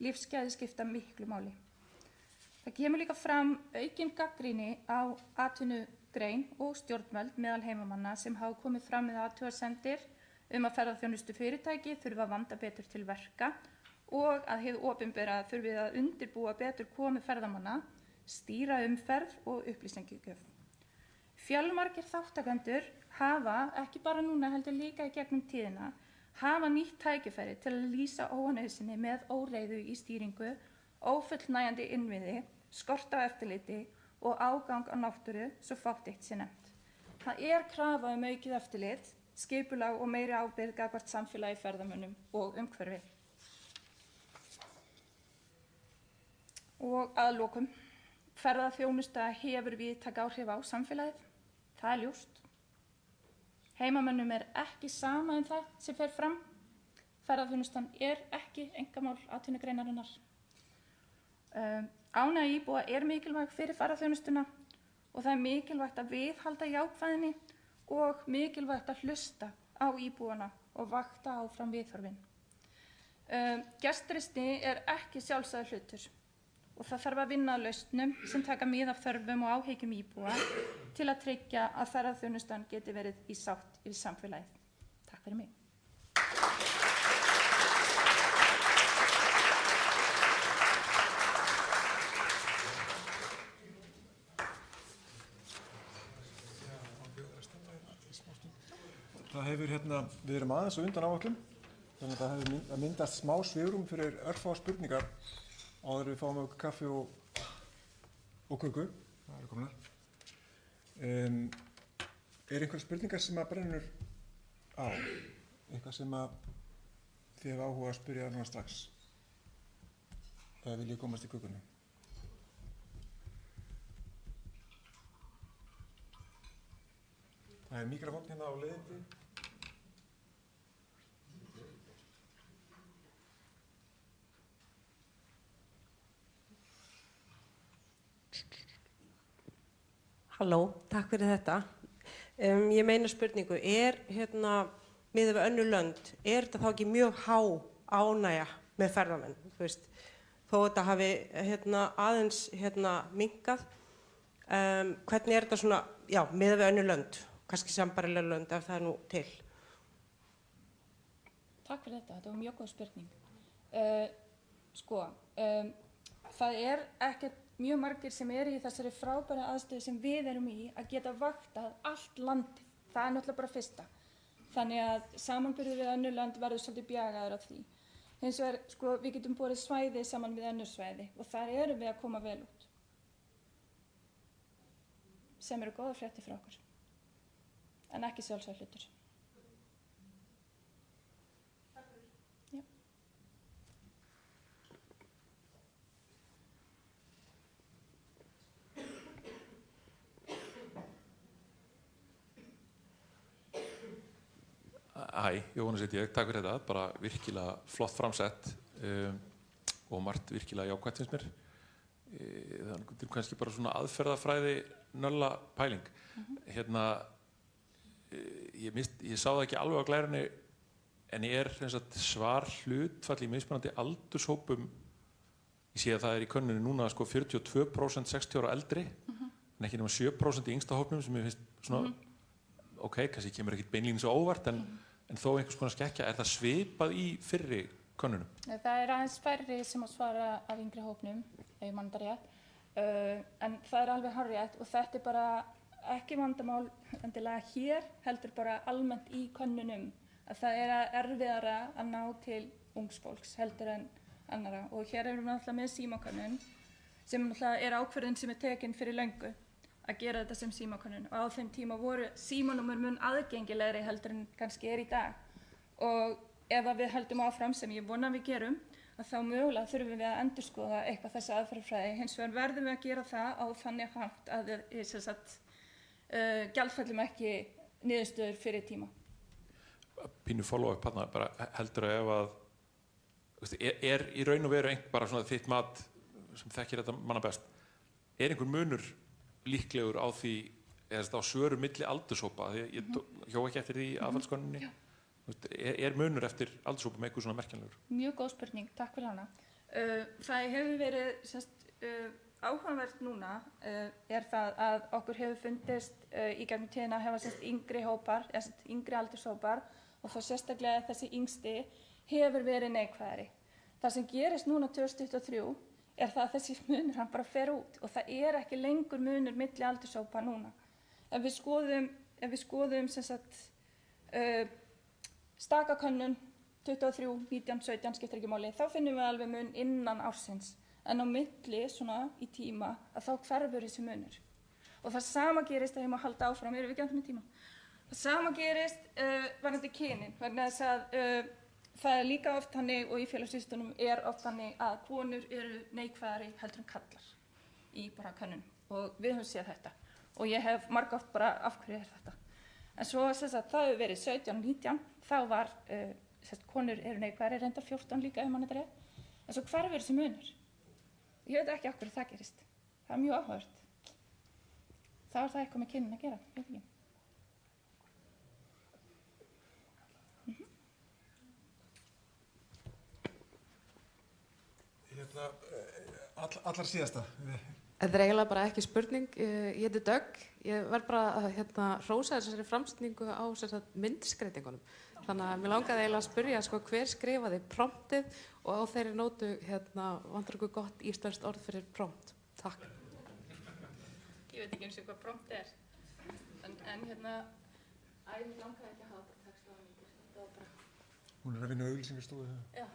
Lífsgæði skipta miklu máli. Það kemur líka fram aukin gagnrýni á atvinnugrein og stjórnvöld meðal heimamanna sem hafa komið fram með athugasemdir að ferðaþjónustu fyrirtæki þurfa að vanda betur til verka og að hið opinbera þurfi að undirbúa betur komu ferðamanna, stýra umferð og upplýsingagjöf. Fjölmargir þáttakendur hafa, ekki bara núna heldur líka í gegnum tíðina, hafa nýtt tækifæri til að lýsa óánægju sinni með óreiðu í stýringu, ófullnægjandi innviði, skort á eftirliti og ágang á náttúru, svo fátt eitt sé nefnt. Það krafa aukið eftirlit, skipulag og meiri ábyrgð gagnvart samfélagi, ferðamönnum og umhverfi. Og að lokum, ferðaþjónusta hefur víðtæk áhrif á samfélagið. Það ljóst. Heimamönnum ekki sama það sem fer fram. Ferðaþjónustan ekki einkamál atvinnugreinarinnar. Ánægja íbúa mikilvæg fyrir ferðaþjónustuna og það mikilvægt að viðhalda jákvæðni og mikilvægt að hlusta á íbúana og vakta áfram viðhorfin. Gestrisni ekki sjálfsagður hlutur og það þarf að vinna að lausnum sem taka mið af þörfum og áhyggjum íbúa til að tryggja að ferðaþjónustan geti verið í sátt yfir samfélagið. Takk fyrir mig. Það hefur við erum aðeins á undan áætlun, þannig að það hefur myndast smá svigrúm fyrir örfá spurningar áður við fáum okkur kaffi og köku. Það eru komnar. Einhverjar spurningar sem að brennur á? Eitthvað sem að þið hefur áhuga að spyrja núna strax? Eða vil ég komast í kökunni? Það mikrofón á leiðindi. Halló, takk fyrir þetta. Ég meina spurningu, miðað við önnur lönd, þetta þá ekki mjög há ánægja með ferðamenn? Þú veist, þó þetta hafi aðeins minnkað. Hvernig þetta svona, miðað við önnur lönd, kannski sambærileg lönd ef það nú til? Takk fyrir þetta var mjög góð spurning. Það ekkert mjög margir sem í þessari frábæru aðstöðu sem við erum í að geta vaktað allt landið. Það náttúrulega bara fyrsta. Þannig að samanburður við önnur land verður svolítið bjagaður af því. Hins vegar, við getum borið svæði saman við önnur svæði og þar erum við að koma vel út. Sem eru góðar fréttir fyrir okkur. En ekki sjálfsagður hlutur. Hæ, Jóhannes heiti ég, takk fyrir þetta, bara virkilega flott framsett og margt virkilega jákvætt finnst mér. Það er kannski bara svona aðferðafræði nölla pæling. Ég sá það ekki alveg á glærunni en ég svar hlutfall í mismunandi aldurshópum. Ég sé að það í könnuninni núna 42% 60 ára eldri en ekki nema 7% í yngsta hópnum sem ég finnst svona kannski kemur ekkert beinlínis á óvart en þó einhvers konar skekkja. Það svipað í fyrri könnunum? Það aðeins færri sem að svara af yngri hópnum, ef ég man það rétt. En það alveg hárrétt og þetta bara ekki vandamál endilega hér, heldur bara almennt í könnunum. Að það erfiðara að ná til ungs fólks heldur en annara. Og hér erum við náttúrulega með símakönnun sem náttúrulega ákvörðun sem tekin fyrir löngu. Að gera þetta sem símakönnun og á þeim tíma voru símanúmer mun aðgengilegri heldur en kannski í dag og ef við höldum áfram sem ég vona við gerum að þá mögulega þurfum við að endurskoða eitthvað þessi aðferðafræði. Hins vegar verðum við að gera það á þannig hátt að við gjaldfellum ekki niðurstöður fyrir tíma. Pínu follow-up þarna, bara heldur ef að í raun og veru bara svona þitt mat sem þekkir þetta manna best, einhver munur líklegur á því eða á svöru milli aldurshópa? Því ég hjó ekki eftir því aðfallskönninni. Munur eftir aldurshópum eitthvað svona merkjanlegur? Mjög góð spurning, takk fyrir hana. Það hefur verið áhugavert núna það að okkur hefur fundist í gegnum tíðina að hefa yngri hópar, yngri aldurshópar og þá sérstaklega þessi yngsti hefur verið neikvæðari. Það sem gerist núna 2023 það að þessi munur hann bara fer út og það ekki lengur munur milli aldurshópa núna. Ef við skoðum stakakönnun 23, 19, 17 skiptir ekki máli, þá finnum við alveg mun innan ársins. En á milli svona í tíma að þá hverfur þessi munur. Og það sama gerist að ég má halda áfram, erum við ekki með tíma? Það sama gerist varðandi kynin, vegna þess að það líka oft þannig og í félagsvísindunum oft þannig að konur eru neikvæðari heldur en kallar í bara könnun og við höfum séð þetta og ég hef margoft bara af hverju þetta. En svo það hefur verið 17 og 19, þá var konur eru neikvæðari, reyndar 14 líka ef mann þetta rétt, en svo hverfur þessi munur. Ég veit ekki af hverju það gerist. Það mjög áhugavert. Þá það eitthvað með kynin að gera, ég veit ekki. Allar síðasta. Þetta eiginlega bara ekki spurning. Ég heiti Dögg. Ég verð bara að hrósa þessari framsetningu á myndskreitingunum. Þannig að mér langaði eiginlega að spyrja hver skrifaði promptið og á þeirri nótu vantar okkur gott íslenskt orð fyrir prompt. Takk. Ég veit ekki eins og hvað prompt er. En mér langaði ekki að hafa bara texta á myndir. Þetta var bara... Hún að vinna auglýsingarstofu. Já.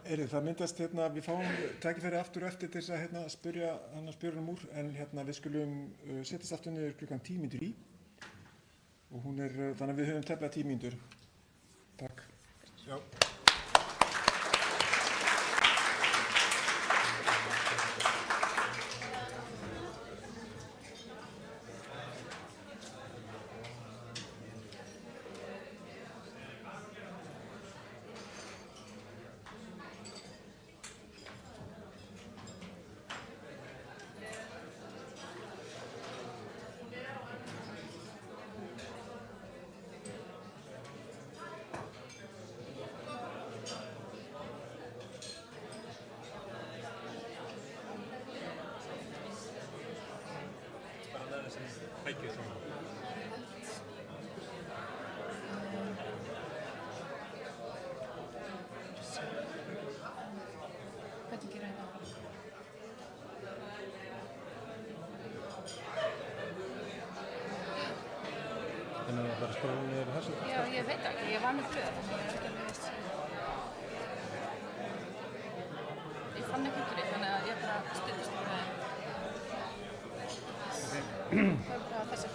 Það myndast, við fáum tækifæri aftur og eftir til þess að spyrja spjörunum úr, en við skulum setjast aftur niður klukkan 10:10 og hún þannig að við höfum tæplega 10 mínútur. Takk. Já. Þannig að bara skróla niður þessu? Já, ég veit ekki, ég var með blöð, þannig að ég ekki alveg veist. Ég fann ekki út úr því, þannig að ég bara studdist með það. Það bara þessi.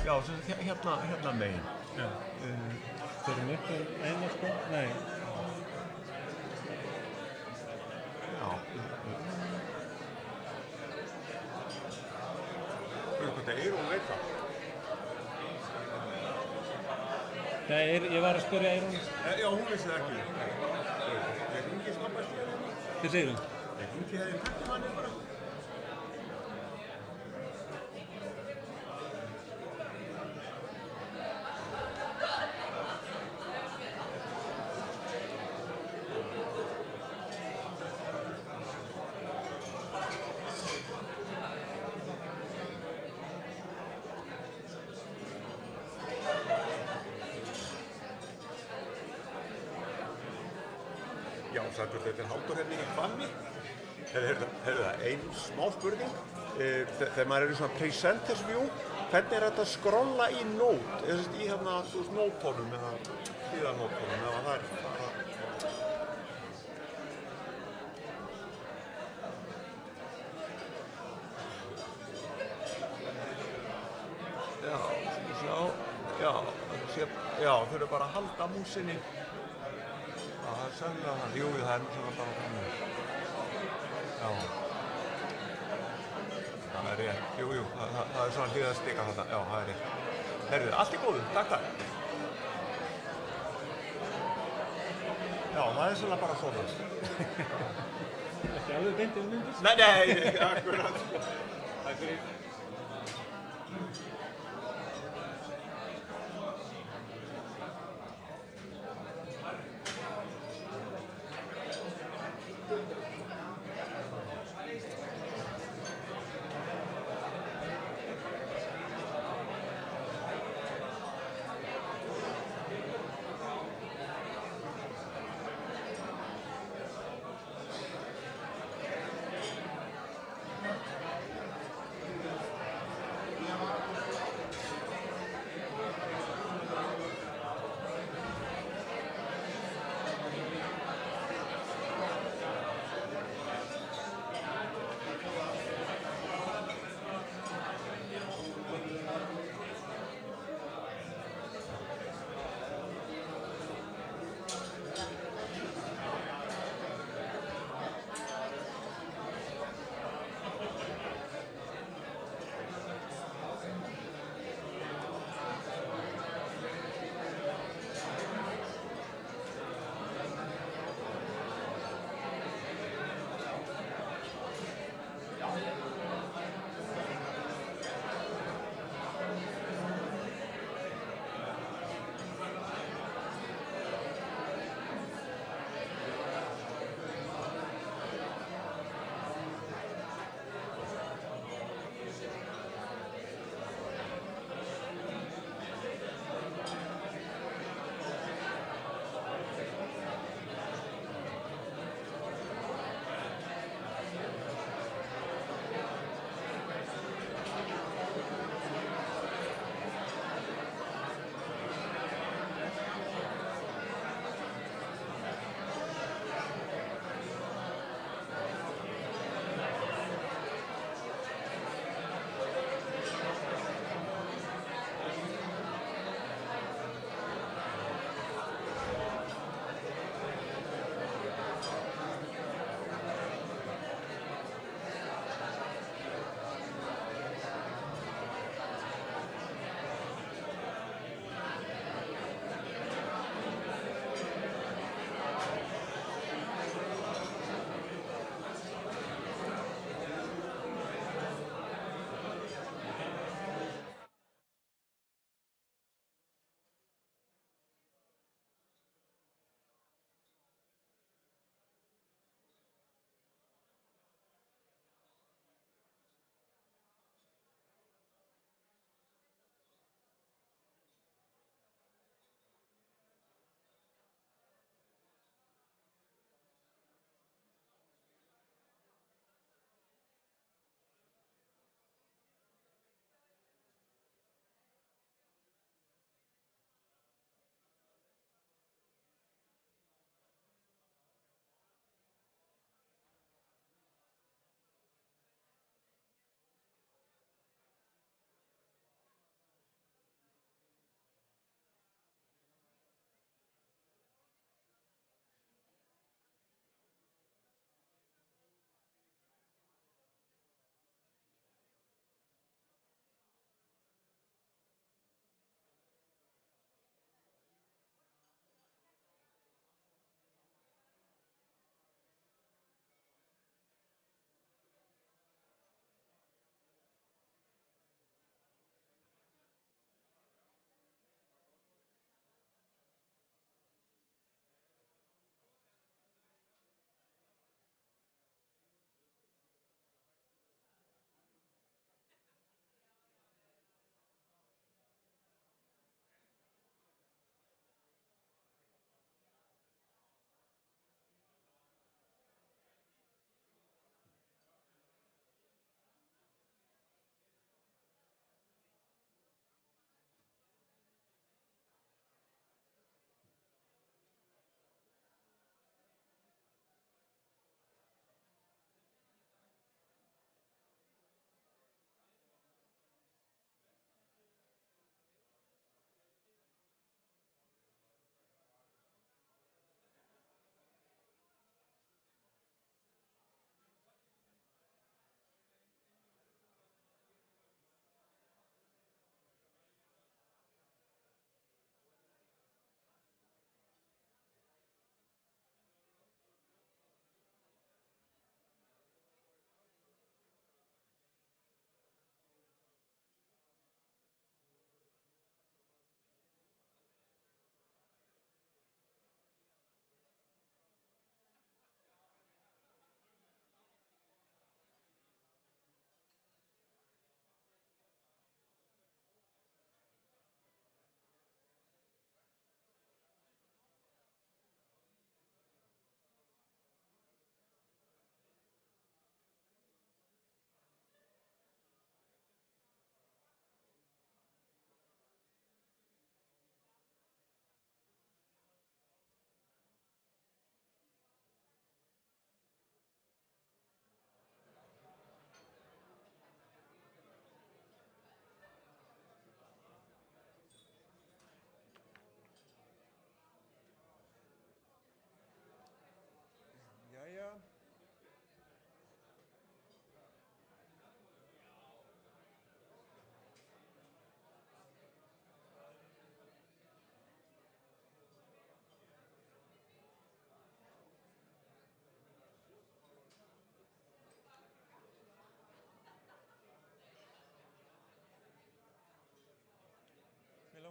Já, hérna megin. Já. Þeir eru upp eina sko? Nei. Já. Þetta Eyrún veit það. Nei, ég var að spyrja Eyrún. Já, hún vissi það ekki. Ég hringi snabbast í henni. Þið segir hún? Ég hringi það í takkimanni bara. Já, sættur, þetta er Halldór hérna í Hvammi. Heyrðu það, ein smá spurning. Þegar maður er í svona presenters view, hvernig er þetta að skrolla í nót? Eða í hérna, þú veist, nótónum eða hliðarnótónum eða það er bara... Já, þau eru bara að halda músinni. Já, það er sannlega það. Jú, það er svona bara þannig. Já. Það er rétt. Jú, það er svona hliðarstika þarna. Já, það er rétt. Heyrðu, allt í góðu. Takk. Já, það er svona bara svona. Ekki alveg beint innmyndist? Nei, akkurat. Takk fyrir.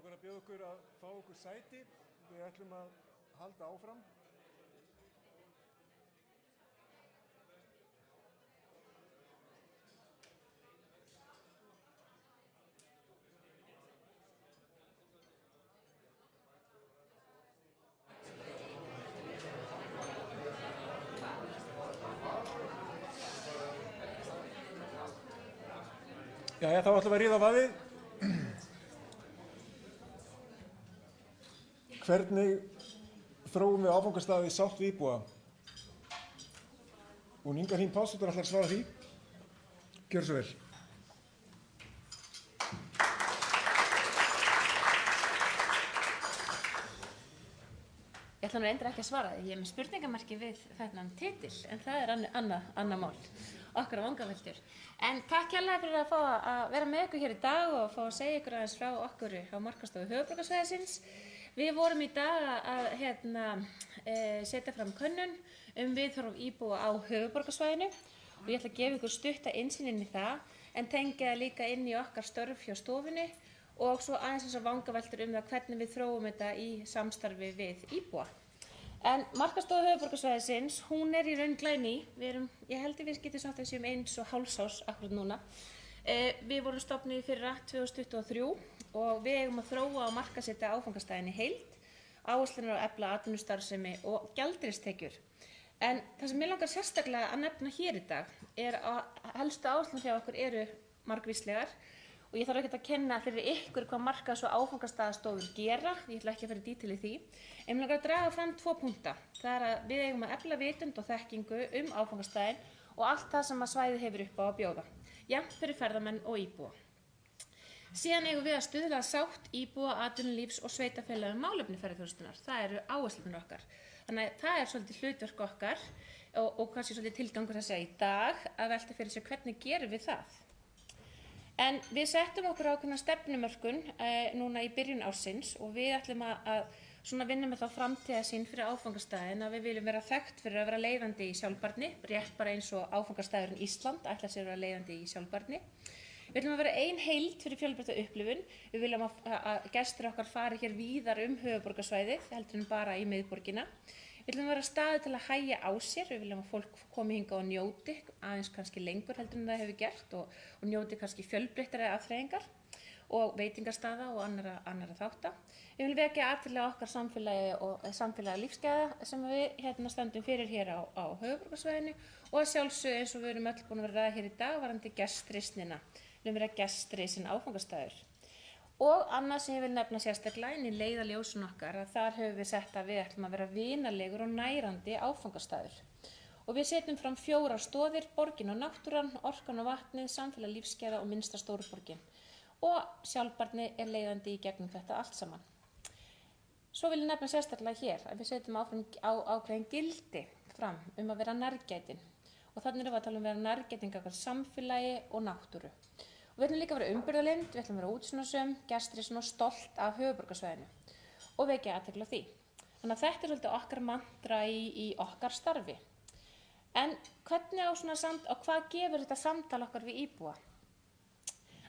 langar að bjóða okkur að fá okkur sæti. Við ætlum að halda áfram. Jæja, þá ætlum við að ríða af vaðið. Hvernig þróum við áfangastaði í sátt við íbúa? Og Inga Hlín Pálsdóttir ætlar að svara því. Gjörðu svo vel. Ég ætla nú reyndar ekki að svara því, ég er með spurningamarki við þennan titil, en það er annað mál, okkar á vangaveltur. En takk hérlega fyrir að fá að vera með ykkur hér í dag og fá að segja ykkur aðeins frá okkur á markastofu höfuðborgarsvæðisins. Við vorum í dag að setja fram könnun viðhorf íbúa á höfuðborgarsvæðinu og ég ætla að gefa ykkur stutta innsýn inn í það, en tengja það líka inn í okkar störf hjá stofunni og svo aðeins þessar vangaveltur það hvernig við þróum þetta í samstarfi við íbúa. En markastofa höfuðborgarsvæðisins, hún í raun glæný. Ég held að við getum sagt að við séum 1,5 árs akkurat núna. Við vorum stofnuð í fyrra 2023 og við eigum að þróa og markaðssetja áfangastaðinn í heild, áherslunar á efla atvinnustarfsemi og gjaldeyristekjur. En það sem mig langar sérstaklega að nefna hér í dag að helstu áherslurnar hjá okkur eru margvíslegar. Og ég þarf ekkert að kenna fyrir ykkur hvað markaðs- og áfangastaðastofur gera, ég ætla ekki að fara í dítil í því. En mig langar að draga fram 2 punkta. Það að við eigum að efla vitund og þekkingu áfangastaðinn og allt það sem að svæðið hefur upp á að bjóða, jafnt fyrir ferðamenn og íbúa. Síðan eigum við að stuðla að sátt íbúa, atvinnulífs og sveitarfélaga málefni ferðaþjónustunnar. Það eru áherslurnar okkar. Þannig að það svolítið hlutverk okkar og kannski svolítið tilgangur þess að í dag að velta fyrir sér hvernig gerum við það. En við settum okkur ákveðna stefnumörkun núna í byrjun ársins og við ætlum að vinna með þá framtíðarsýn fyrir áfangastaðinn að við viljum vera þekkt fyrir að vera leiðandi í sjálfbærni, rétt bara eins og áfangastaðurinn Ísland ætlar sér að vera leiðandi í sjálfbærni. Við viljum að vera ein heild fyrir fjölbreytta upplifun. Við viljum að gestir okkar fari hér víðar höfuðborgarsvæðið heldur en bara í miðborgina. Við viljum vera staður til að hægja á sér, við viljum að fólk komi hingað og njóti aðeins kannski lengur heldur en það hefur gert og njóti kannski fjölbreyttari afþreyingar og veitingastaða og annarra þátta. Við viljum vekja athygli á okkar samfélagi og samfélagi lífsgæða sem við stöndum fyrir hér á höfuðborgarsvæðinu og að sjálfsögðu eins og við erum öll búin að vera ræða hér í dag varðandi gestrisnina. Við viljum vera gestrisin áfangastaður. Og annað sem ég vil nefna sérstaklega inn í leiðarljósun okkar að þar höfum við sett að við ætlum að vera vinalegur og nærandi áfangastaður. Og við setjum fram 4 stoðir, borgin og náttúran, orkan og vatnið, samfélag lífsgæða og minnsta stórborgin. Og sjálfbærni leiðandi í gegnum þetta allt saman. Svo vil ég nefna sérstaklega hér að við setjum ákveðin gildi fram að vera nærgætin. Og þannig erum við að tala um að vera nærgætin gagnvart samfélagi og náttúru. Og við ætlum líka að vera umburðarlynd, við ætlum að vera útsjónarsöm, gestrisin og stolt af höfuðborgarsvæðinu og vekja athygli á því. Þannig að þetta svolítið okkar mantra í okkar starfi. En hvernig og hvað gefur þetta samtal okkar við íbúa?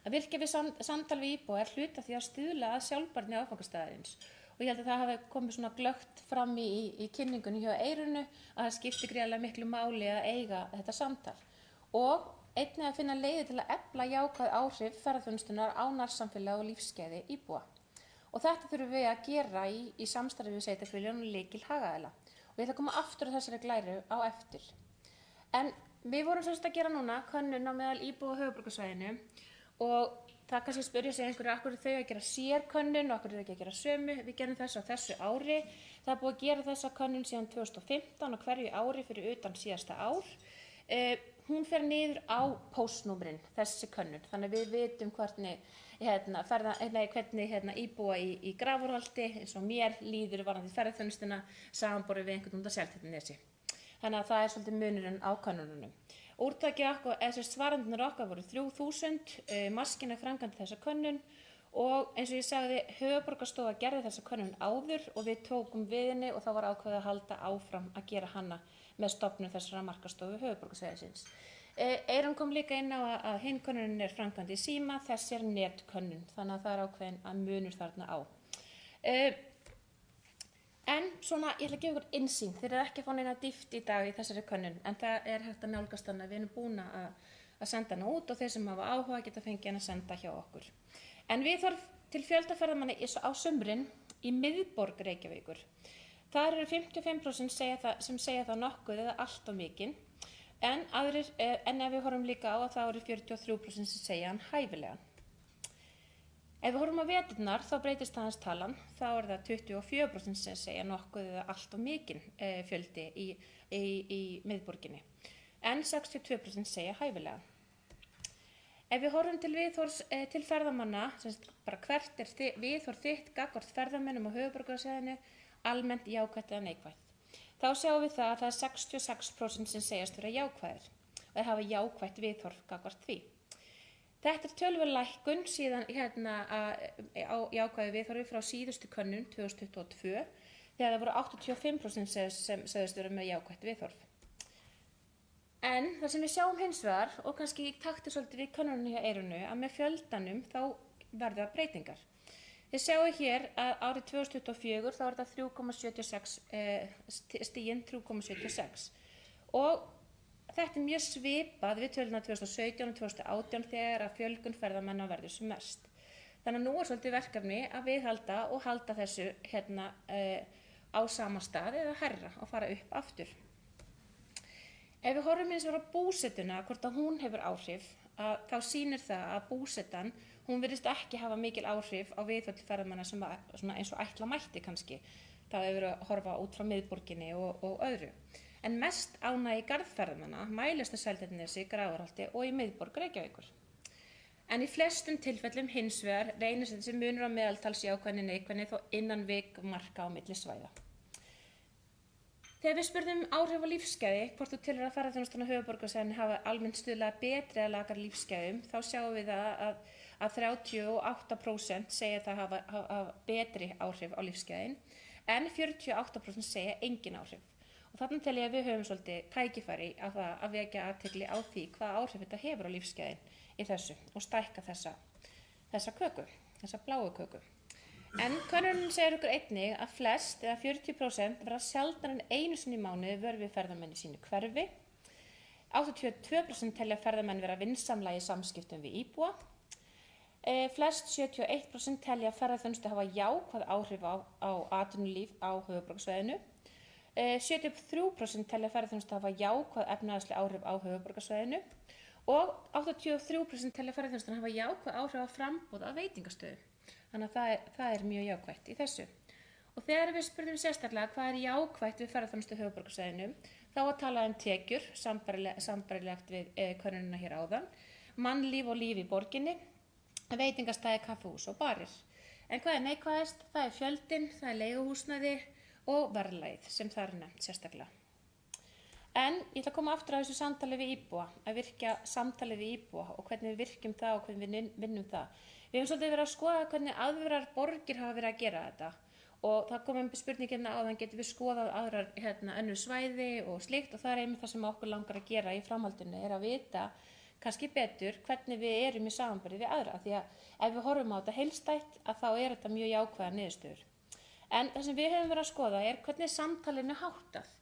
Að virka við samtal við íbúa hluti því að stuðla að sjálfbærni áfangastaðarins. Og ég held að það hafi komið glöggt fram í kynningunni hjá Eyrunu að það skipti gríðarlega miklu máli að eiga þetta samtal. Og einnig að finna leiðir til að efla jákvæð áhrif ferðaþjónustunnar á nærsamfélagi og lífsgæði íbúa. Og þetta þurfum við að gera í samstarfi við sveitarfélögin og lykilhagaðila. Og ég ætla að koma aftur á þessari glæru á eftir. En við vorum að gera núna könnun á meðal íbúa á höfuðborgarsvæðinu og það kannski spyrja sig einhverju af hverju þau að gera sérkönnun og af hverju þau ekki að gera sömu. Við gerum þessu á þessu ári. Það er búið að gera þessa könnun síðan 2015 og hverju ári fyrir utan síðasta ár. Hún fer niður á póstnúmerin, þessi könnun. Þannig að við vitum hvernig íbúa í Grafarholti, eins og mér líður varðandi ferðaþjónustuna, samanborið við einhvern út af Seltjarnarnesi. Þannig að það svolítið munurinn á könnununum. Úrtakið svarendunar okkar voru 3000, Maskína framkvæmdi þessa könnun og eins og ég sagði, höfuðborgarstofa gerði þessa könnun áður og við tókum við henni og þá var ákveðið að halda áfram að gera hana með stofnun þessara markastofu höfuðborgarsvæðisins. Eyrún kom líka inn á að hinn könnunin er framkvæmd í síma, þessi er netkönnun, þannig að það er ákveðin að munur þarna á. En svona, ég ætla að gefa ykkur innsýn, þeir eru ekki að fá neina dýpt í dag í þessari könnun, en það er hægt að nálgast þannig að við erum búin að senda hana út og þeir sem hafa áhuga geta fengið hana að senda hjá okkur. En viðhorf til fjöldaferðamanna á sumrin í miðborg Reykjavíkur. Þar eru 55% sem segja það nokkuð eða allt of mikinn, en ef við horfum líka á að það eru 43% sem segja hann hæfilegan. Ef við horfum á veturnar þá breytist aðeins talan, þá er það 24% sem segja nokkuð eða allt of mikinn fjöldi í miðborginni, en 62% segja hæfilega. Ef við horfum til viðhorfs til ferðamanna, bara hvert er viðhorf þitt gagnvart ferðamönnum á höfuðborgarsvæðinu, almennt jákvætt eða neikvætt, þá sjáum við það að það er 66% sem segjast vera jákvæðir og þeir hafa jákvætt viðhorf gagnvart því. Þetta er töluverð lækkun síðan á jákvæðu viðhorfi frá síðustu könnun 2022 þegar það voru 85% sem segðust vera með jákvætt viðhorf. En það sem við sjáum hins vegar, og kannski í takti svolítið við könnunum hjá Eyrúnu, að með fjöldanum þá verða breytingar. Þið sjáu hér að árið 2024 þá er þetta 3,76 stiginn 3,76 og þetta er mjög svipað við töluna 2017 og 2018 þegar að fjölgun ferðamanna verður sem mest. Þannig að nú er svolítið verkefni að viðhalda og halda þessu á sama stað eða hærra og fara upp aftur. Ef við horfum eins og á búsetuna, hvort að hún hefur áhrif, þá sýnir það að búsetan, hún virðist ekki hafa mikil áhrif á viðhorf til ferðamanna sem eins og ætla mætti kannski. Það hefur verið að horfa út frá miðborginni og öðru. En mest ánægja garðferðamanna mælist á Seltjarnarnesi, Grafarholti og í miðborg Reykjavíkur. En í flestum tilfellum hins vegar reynist þessi munur á meðaltals jákvæðni neikvæðni þó innan vikmarka á milli svæða. Þegar við spurðum áhrif á lífsgæði, hvort þú telur að ferðaþjónustan á höfuðborgarsvæðinu hafa almennt stuðlað betri eða lakari lífsgæðum, þá sjáum við að 38% segja það hafa betri áhrif á lífsgæðin, en 48% segja engin áhrif. Og þarna tel ég að við höfum svolítið tækifæri að vekja athygli á því hvað áhrif þetta hefur á lífsgæðin í þessu og stækka þessa köku, þessa bláu köku. En könnunin segir okkur einnig að flest eða 40% verða sjaldan en einu sinni í mánuði vör við ferðamenn í sínu hverfi. 82% telja ferðamenn vera vinsamlega í samskiptum við íbúa. Flest 71% telja ferðaþjónustu hafa jákvæð áhrif á atvinnulíf á höfuðborgarsvæðinu. 73% telja ferðaþjónustu hafa jákvæð efnahagsleg áhrif á höfuðborgarsvæðinu og 83% telja ferðaþjónustu hafa jákvæð áhrif á framboð af veitingastöðum. Þannig að það er mjög jákvætt í þessu. Og þegar við spurðum sérstaklega hvað er jákvætt við ferðaþjónustu á höfuðborgarsvæðinu, þá að tala tiltekjur, sambærilegt við könnunina hér áðan, mannlíf og líf í borginni, veitingastæði, kaffihús og barir. En hvað er neikvæðast? Það er fjöldin, það er leiguhúsnæði og verðlagið sem það er nefnt sérstaklega. En ég ætla að koma aftur á þessu samtali við íbúa, að virkja samtali við íbúa og hvernig við virkjum það og hvernig við vinnum það. Við höfum svolítið verið að skoða hvernig aðrar borgir hafa verið að gera þetta og það kom spurningina áðan, getum við skoðað aðrar önnur svæði og slíkt og það er einmitt það sem okkur langar að gera í framhaldinu er að vita kannski betur hvernig við erum í samanburði við aðra því að ef við horfum á þetta heildstætt að þá er þetta mjög jákvæðar niðurstöður. En það sem við höfum verið að skoða er hvernig samtalinu háttað.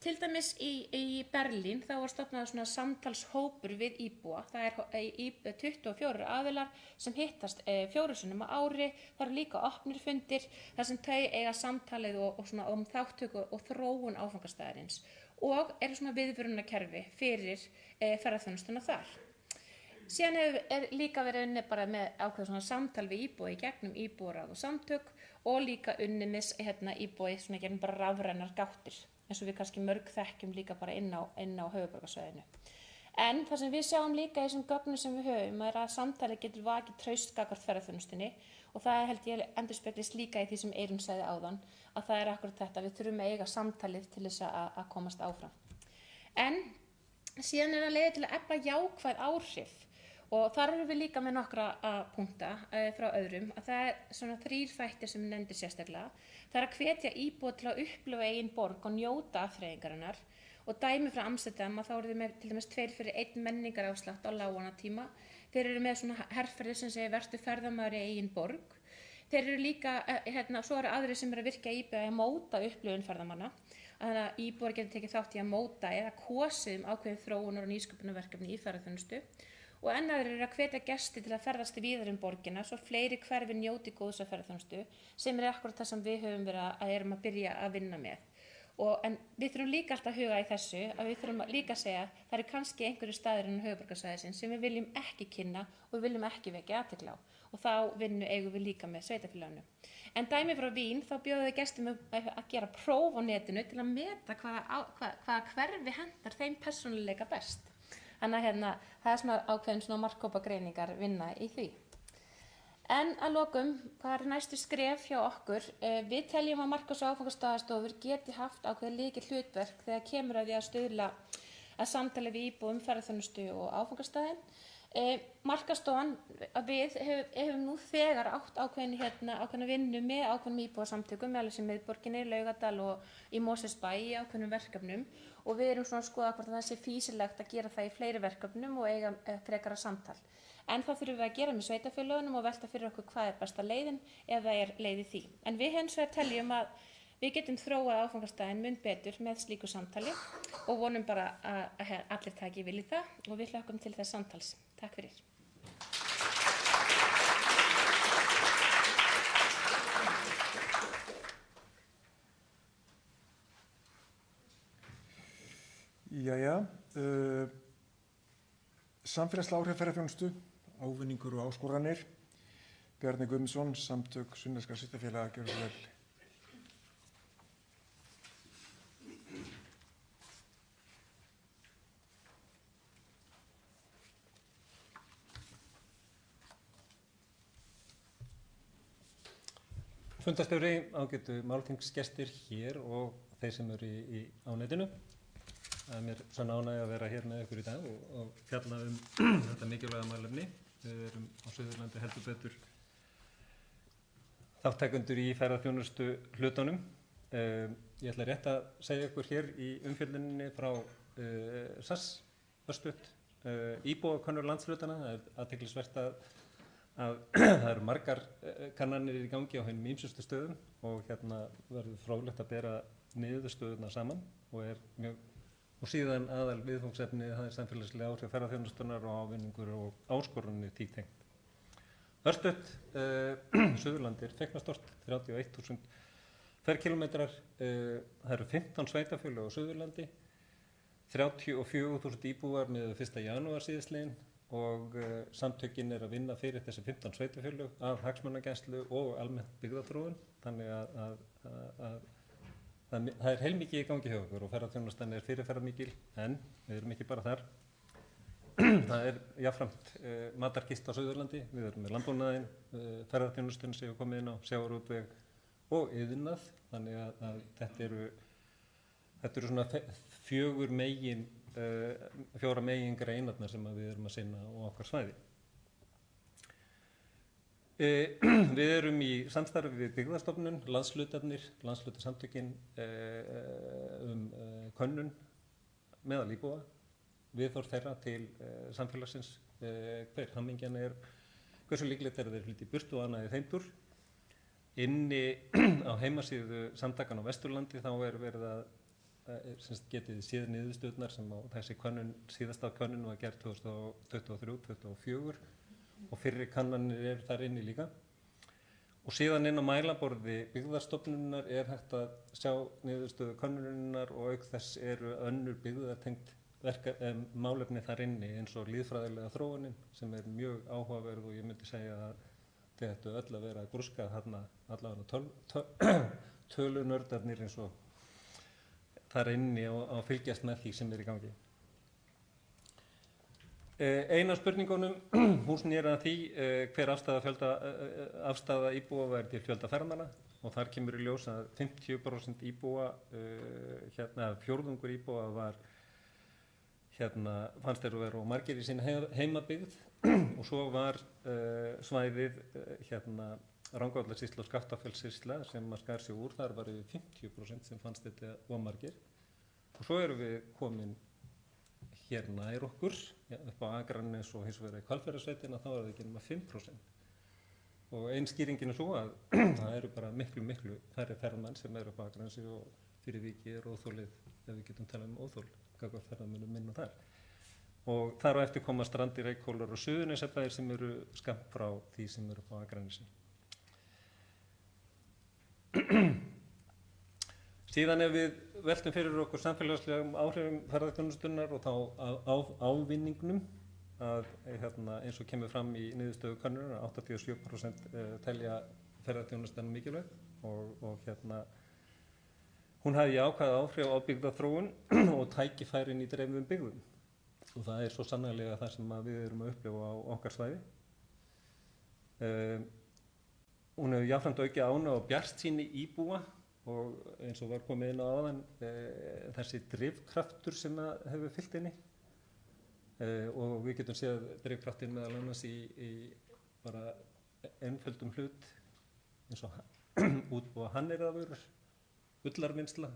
Til dæmis í Berlín þá var stofnaður svona samtalshópur við íbúa. Það er 24 aðilar sem hittast 4 sinnum á ári. Það eru líka opnir fundir þar sem þau eiga samtalið og svona þátttöku og þróun áfangastæðarins og eru svona viðvörunarkerfi fyrir ferðaþjónustuna þar. Síðan er líka verið unnið bara með ákveð svona samtal við íbúi í gegnum íbúaráð og samtök og líka unnið með íbúi svona gegnum bara rafrænar gáttir eins og við kannski mörg þekkjum líka bara inn á höfuðborgarsvæðinu. En það sem við sjáum líka í þessum gögnum sem við höfum er að samtali getur vakið traust gagnvart ferðaþjónustunni og það held ég endurspeglist líka í því sem Eyrún sagði áðan að það er akkurat þetta, við þurfum að eiga samtalið til þess að komast áfram. En síðan er að leiða til að efla jákvæð áhrif og þar erum við líka með nokkra punkta frá öðrum að það er svona 3 þættir sem við nefndir sérstaklega. Það er að hvetja íbúa til að upplifa eigin borg og njóta afþreyingarinnar og Og dæmi frá Amsterdam að þá eru þið með til dæmis 2 fyrir 1 menningarafslátt á lágvanatíma. Þeir eru með svona herferðir sem segir vertu ferðamaður í eigin borg. Þeir eru líka, svo eru aðrir sem eru að virka íbúa að móta upplifun ferðamanna. Þannig að íbúar getur tekið þátt í að móta eða kosið ákveðin þróunar og nýsköpunarverkefni í ferðaþjónustu. Og enn aðrir eru að hvetja gesti til að ferðast víðar borgina svo fleiri hverfi njóti góðs af ferðaþjónustu sem akkurat það sem við höfum erum að byrja að vinna með. En við þurfum líka alltaf að huga í þessu að við þurfum líka að segja það eru kannski einhverju staðir innan höfuðborgarsvæðisins sem við viljum ekki kynna og við viljum ekki vekja athygli á og þá vinnu eigum við líka með sveitarfélaginu. En dæmi frá Vín þá bjóðum við gestum að gera próf á netinu til að meta hvaða hverfi hentar þeim persónuleika best. Þannig að það er svona ákveðin svona markhópagreiningar vinna í því. En að lokum, hvað er næstu skref hjá okkur? Við teljum að markaðs- og áfangastaðastofur geti haft ákveðið lykil hlutverk þegar kemur að því að stuðla að samtali við íbúa ferðaþjónustu og áfangastaðinn. Markaðsstofan við hefum nú þegar átt ákveðna vinnu með ákveðnum íbúasamtökum, meðal sem miðborginni, Laugardal og í Mosfellsbæ í ákveðnum verkefnum og við erum svona að skoða hvort það sé fýsilegt að gera það í fleiri verkefnum og eiga frekara samtal. En það þurfum við að gera með sveitarfélögunum og velta fyrir okkur hvað er besta leiðin eða er leið í því. En við hins vegar teljum að við getum þróað áfangastaðinn mun betur með slíku samtali og vonum bara að allir taki vilji það og við hlökkum til þess samtals. Takk fyrir. Jæja, samfélagslega áhrif ferðaþjónustu, ávinningur og áskoranir. Bjarni Guðmundsson, Samtök sunnlenskra sveitarfélaga, gjörðu svo vel. Fundarstjóri, ágætu málþingsgestir hér og þeir sem eru á netinu. Það er mér svona ánægja að vera hér með ykkur í dag og fjalla þetta mikilvæga málefni. Við erum á Suðurlandi heldur betur þátttakendur í ferðaþjónustu hlutunum. Ég ætla rétt að segja ykkur hér í umfjölluninni frá SAS, örstutt, íbúakönnur landshlutanna. Það er athyglisvert að það eru margar kannanir í gangi á hinum ýmsustu stöðum og verður fróðlegt að bera niðurstöðuna saman og síðan aðal viðfangsefnið það er samfélagslega áhrif ferðaþjónustunnar og ávinningur og áskorunni tíktengt. Örstutt, Suðurlandi er fegnastort, 31.000 ferkilometrar, það eru 15 sveitarfélög á Suðurlandi, 34.000 íbúar með 1. janúar síðastliðinn og samtökin er að vinna fyrir þessi 15 sveitarfélög af hagsmunagæslu og almennt byggðaþróun, þannig að það er heilmikið í gangi hjá okkur og ferðaþjónustan er fyrirferðarmikil en við erum ekki bara þar. Það er jafnframt matarkist á Suðurlandi, við erum með landbúnaðinn, ferðaþjónustun sem við komum inn á, sjávarútveg og iðnað, þannig að þetta eru svona fjóra megin greinarnar sem við erum að sinna á okkar svæði. Við erum í samstarfi við Byggðastofnun, landshlutarsamtökin könnun meðal íbúa, viðhorf þeirra til samfélagsins, hver hammingjan er, hversu líklegt þeir flytja í burtu og annað í þeim túr. Inni á heimasíðu samtakanna á Vesturlandi þá er verið að getið séð niðurstöðnar sem á þessi síðasta könnun var gerð 2023-2024 og fyrri kannanir þar inni líka. Og síðan inn á mælaborði Byggðastofnunar er hægt að sjá niðurstöðu könnunarinnar og auk þess eru önnur byggðartengt málefni þar inni eins og lýðfræðilega þróunin sem er mjög áhugaverð og ég myndi segja að þið ættu öll að vera að grúska þarna allavega tölunördarnir eins og þar inni og fylgjast með því sem er í gangi. Ein af spurningunum, hún snýr að því hver afstaða íbúa væri til fjölda ferðamanna og þar kemur í ljós að 50% íbúa, fjórðungur íbúa fannst þeir vera og margir í sinni heimabyggð og svo var svæðið Rangárvallasýsla og Skaftafellssýsla sem að skar sig úr, þar var yfir 50% sem fannst þetta of margir. Og svo erum við komin hér nær okkur, upp á Akranes og hins vegar í Hvalfjarðarsveitina, þá er það ekki nema 5%. Og ein skýringin er svo að það eru bara miklu færri ferðamenn sem eru upp á Akranesi og fyrir Víki er óþólið, ef við getum talað óþól, gagnvart ferðamönnum minna þar. Og þar á eftir koma Strandir, Reykhólar og Suðurnesjabæir sem eru skammt frá því sem eru upp á Akranesi. Síðan ef við veltum fyrir okkur samfélagslegum áhrifum ferðaþjónustunnar og þá ávinningnum, að eins og kemur fram í niðurstöðu könnunar að 87% telja ferðaþjónustan mikilvæg og hún hafi jákvæð áhrif á byggðaþróun og tækifærin í dreifðum byggðum. Og það er svo sannarlega það sem við erum að upplifa á okkar svæði. Hún hefur jafnframt aukið ánægju og bjartsýni íbúa og eins og var komið inn á áðan þessi drifkraftur sem hefur fylgt henni. Og við getum séð drifkraftinn meðal annars í bara einföldum hlut eins og útbúa hannyrðavörur, ullarvinnsla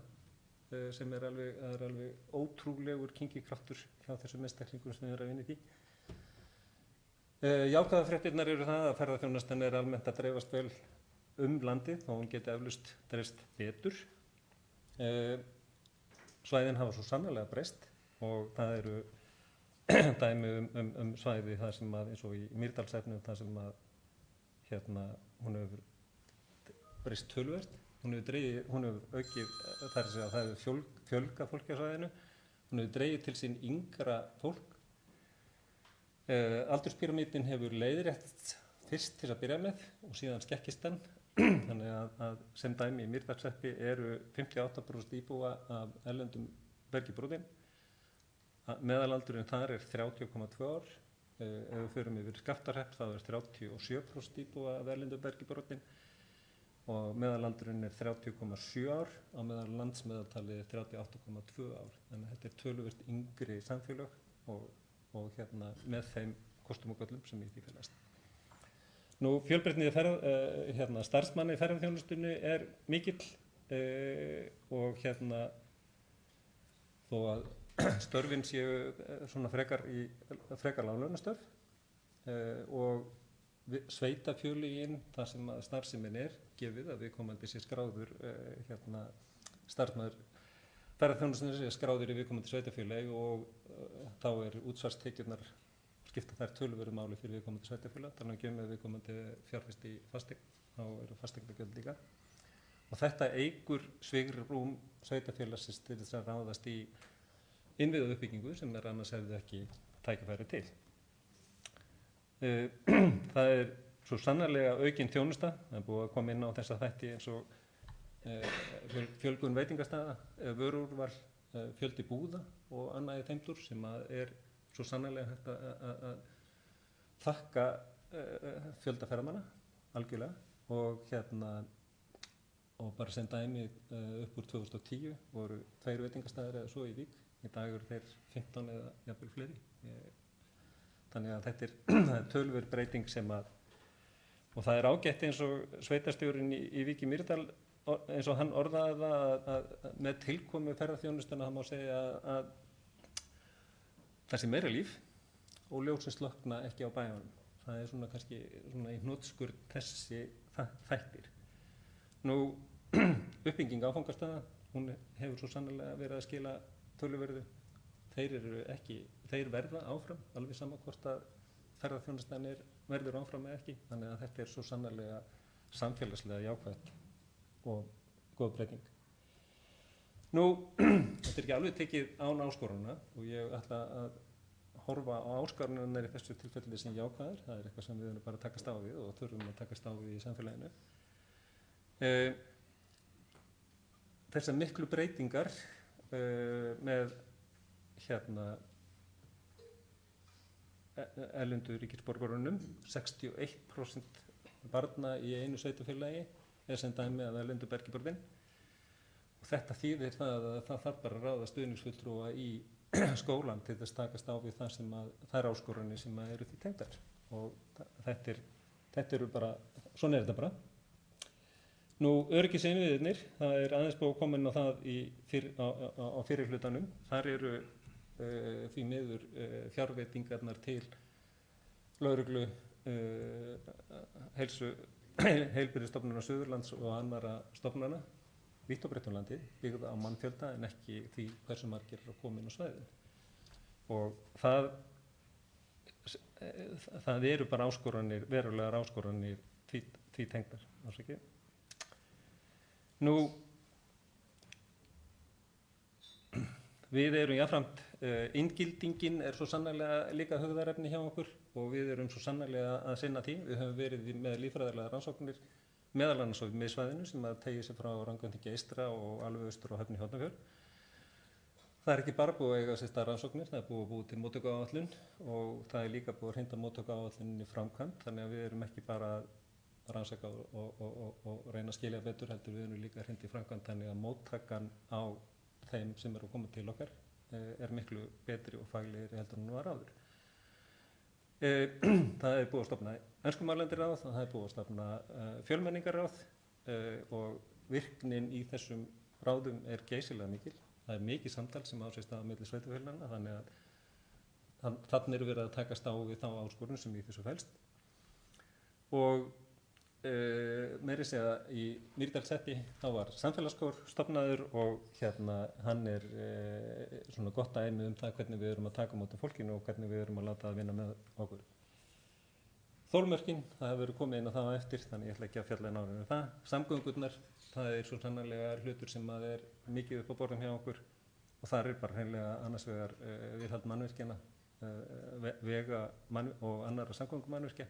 sem er alveg ótrúlegur kingikraftur hjá þessum einstaklingum sem við erum að vinna í því. Jákvæða fréttirnar eru það að ferðaþjónustan er almennt að dreifast vel landið og hún geti eflaust dreifst betur. Svæðin hafa svo sannarlega breyst og það eru dæmi svæði það sem eins og í Mýrdalsefnum það sem hún hefur breyst töluvert. Hún hefur aukið, það hefur fjölgað fólki á svæðinu, hún hefur dregið til sín yngra fólk. Aldurspíramídinn hefur leiðrétt fyrst til að byrja með og síðan skekkist hann. Þannig að sem dæmi í Mýrdalshreppi eru 58% íbúa af erlendum bergibrotum. Meðalaldurinn þar er 30,2 ár. Ef við förum yfir Skaftárhrepp þá er 37% íbúa af erlendum bergibrotum og meðalaldurinn er 30,7 ár á meðal landsmeðaltalið er 38,2 ár. Þannig að þetta er töluvert yngri samfélag og með þeim kostum og göllum sem í því felast. Nú, fjölbreytni starfsmanna í ferðaþjónustunni er mikill og þó að störfin séu svona frekar láglaunastörf og sveitafjölugin þar sem að starfsemin er gefið að viðkomandi sé skráður starfsmaður ferðaþjónustunnar sé skráður í viðkomandi sveitafélagi og þá er útsvarstekjurnar skipta þær töluverðu máli fyrir viðkomandi sveitafélag, þannig að með viðkomandi fjárfest í fasteign, þá eru fasteignagjöld líka. Og þetta eykur svigrúm sveitafélagsins til þess að ráðast í innviðauppbyggingu sem annars hefði ekki tækifæri til. Það er svo sannarlega aukin þjónusta, það er búið að koma inn á þessa þætti eins og fjölgun veitingastaða, vörúrval, fjöldi búða og annað í þeim dúr sem er svo sannarlega hægt að þakka fjölda ferðamanna algjörlega og bara sem dæmi upp úr 2010 voru 2 veitingastaðir eða svo í Vík. Í dag eru þeir 15 eða jafnvel fleiri. Þannig að þetta er töluverð breyting og það er ágætt eins og sveitarstjórinn í Vík í Mýrdal eins og hann orðaði það að með tilkomu ferðaþjónustuna það má segja að það sé meira líf og ljósin slokkna ekki á bæjunum. Það er svona kannski svona í hnotskurn þessi þættir. Nú, uppbygging áfangastaða, hún hefur svo sannarlega verið að skila töluverðu. Þeir verða áfram, alveg sama hvort að ferðaþjónustan verður áfram eða ekki. Þannig að þetta er svo sannarlega samfélagslega jákvætt og góð breyting. Nú, þetta er ekki alveg tekið án áskoruna og ég ætla að horfa á áskoranirnar í þessu tilfelli sem jákvæðar. Það er eitthvað sem við erum bara að takast á við og þurfum að takast á við í samfélaginu. Þessar miklu breytingar með erlendu ríkisborgurunum, 61% barna í einu sveitafélagi sem dæmi af erlendu bergibörðin. Þetta þýðir það að það þarf bara að ráða stuðningsfulltrúa í skólan til þess að takast á við það sem þær áskoranir sem eru því tengdar og þetta eru bara, svona er þetta bara. Öryggisinnviðirnir, það aðeins búið að koma inn á það á fyrri hlutanum. Þar eru því miður fjárveitingarnar til lögreglu, heilbrigðisstofnunar Suðurlands og annarra stofnana vítt og breitt um landið, byggða á mannfjölda en ekki því hversu margir eru að koma inn á svæðin. Og það eru bara áskoranir, verulegar áskoranir því tengdar. Við erum jafnframt, inngildingin svo sannarlega líka hugðarefni hjá okkur og við erum svo sannarlega að sinna því. Við höfum verið með líffræðilegar rannsóknir meðal annars á miðsvæðinu sem að tegi sig frá Rangárþingi eystra og alveg austur á Höfn í Hornafjörð. Það er ekki bara búið að eiga sér stað rannsóknir, það er búið til móttökuáætlun og það er líka búið að hrinda móttökuáætluninni framkvæmd, þannig að við erum ekki bara að rannsaka og reyna að skilja betur, heldur við erum líka að hrinda í framkvæmd, þannig að móttakan á þeim sem eru að koma til okkar er miklu betri og faglegri heldur en nú var áður. Það er búið að stofna enskumállendiráð, það er búið að stofna fjölmenningarráð og virknin í þessum ráðum er geysilega mikil. Það er mikið samtal sem á sér stað á milli sveitarfélaganna, þannig að þarna eru verið að takast á við þá áskorun sem í þessu felst. Og meiri segja í Mýrdalshreppi þá var samfélagsskór stofnaður og hann er svona gott dæmi um það hvernig við erum að taka á móti fólkinu og hvernig við erum að láta það vinna með okkur. Þolmörkin, það hefur verið komið inn á það á eftir, þannig ég ætla ekki að fjalla nánar um það. Samgöngurnar, það er svo sannarlega hlutur sem að er mikið upp á borðum hjá okkur og það er bara hreinlega annars vegar viðhald mannvirkjana, vega og annarra samgöngumannvirkja,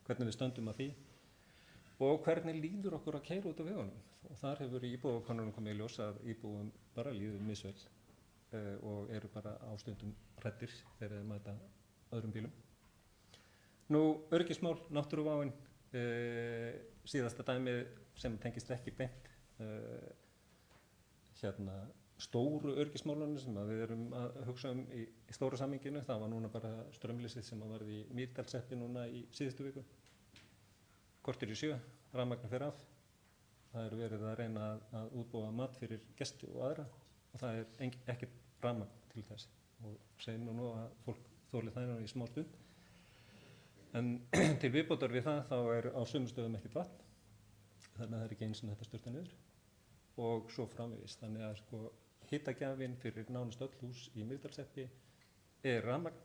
hvernig við stöndum að því og hvernig líður okkur að keyra út á vegunum. Og þar hefur íbúakönnunum komið í ljós að íbúum bara líður misvel og eru bara á stundum hræddir þegar þeir mæta öðrum bílum. Öryggismál, náttúruváin, síðasta dæmið sem tengist ekki beint, stóru öryggismálunum sem við erum að hugsa um í stóra samhenginu, það var núna bara straumleysið sem var í Mýrdalshreppi núna í síðustu viku. Korter í 7, rafmagnið fer af, það er verið að reyna að útbúa mat fyrir gesti og aðra og það er ekkert rafmagn til þess og segjum nú að fólk þolir það í smá stund. En til viðbótar við það þá er á sumum stöðum ekkert vatn, þannig að það er ekki eins og þetta sturta niður og svo framvegis. Þannig að hitagjafinn fyrir nánast öll hús í Mýrdalshreppi er rafmagn,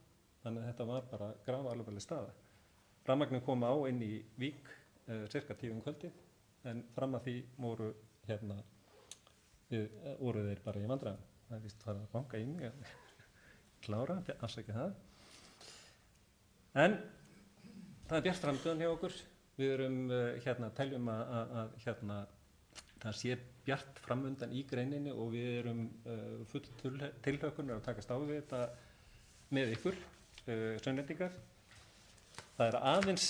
þannig að þetta var bara grafalvarleg staða. Rafmagnin kom á inn í Vík cirka 10 kvöldi, en fram að því voru þeir bara í vandræðum. Það er víst farið að banka í mig að klára, afsækja það. En það er bjart framtíðan hjá okkur. Við erum teljum að það sé bjart framundan í greininni og við erum full tilhlökkunar að takast á við þetta með ykkur, Sunnlendingar. Það er aðeins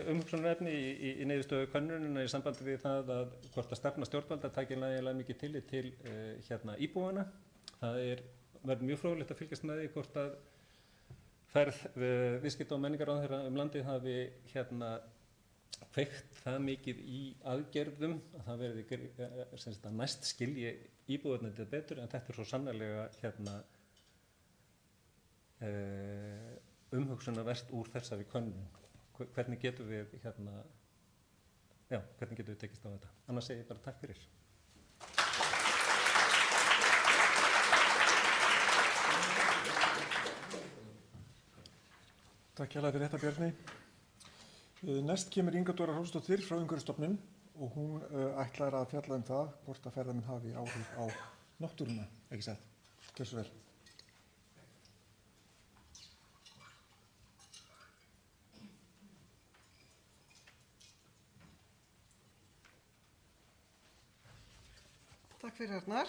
umhugsunarefni í niðurstöðu könnunina í sambandi við það að hvort að stefna stjórnvalda takir nægilega mikið tillit til íbúana. Það verður mjög fróðlegt að fylgjast með því hvort að ferð viðskipta- og menningarráðherra landið hafi kveikt það mikið í aðgerðum að það verði að næst skilji íbúarnir betur, en þetta er svo sannarlega umhugsunarvert úr þessari könnun. Hvernig getum við hvernig getum við tekist á þetta? Annars segi ég bara takk fyrir. Takk hérlega fyrir þetta, Bjarni. Næst kemur Inga Dóra Hrólfsdóttir frá Umhverfisstofnun og hún ætlar að fjalla um það hvort að ferðamenn hafi áhrif á náttúruna, ekki satt? Gjörðu svo vel. Takk fyrir Arnar.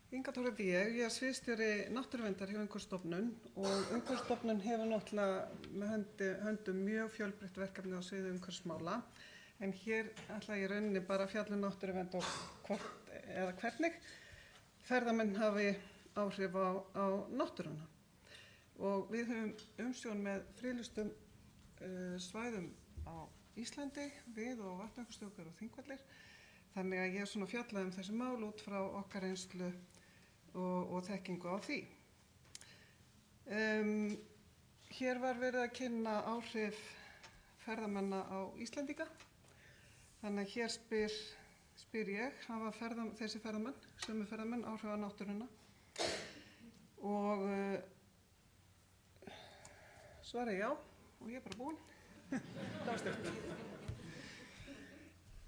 Inga Dóra ég er sviðsstjóri náttúruverndar hjá Umhverfisstofnun og Umhverfisstofnun hefur náttúrulega með höndum mjög fjölbreytt verkefni á sviði umhverfismála, en hér ætla ég rauninni bara að fjalla um náttúruvernd og hvernig ferðamenn hafi áhrif á náttúruna. og við höfum umsjón með friðlýstum svæðum á Íslandi, við og Vatnajökulsþjóðgarður og Þingvellir. Þannig að ég er svona fjallað þessi mál út frá okkar reynslu og þekkingu á því. Hér var verið að kynna áhrif ferðamanna á Íslendinga. Þannig að hér spyr ég, hafa þessi ferðamenn, sömu ferðamenn, áhrif á náttúruna? Og svara já, og ég er bara búin. Það var stjórn.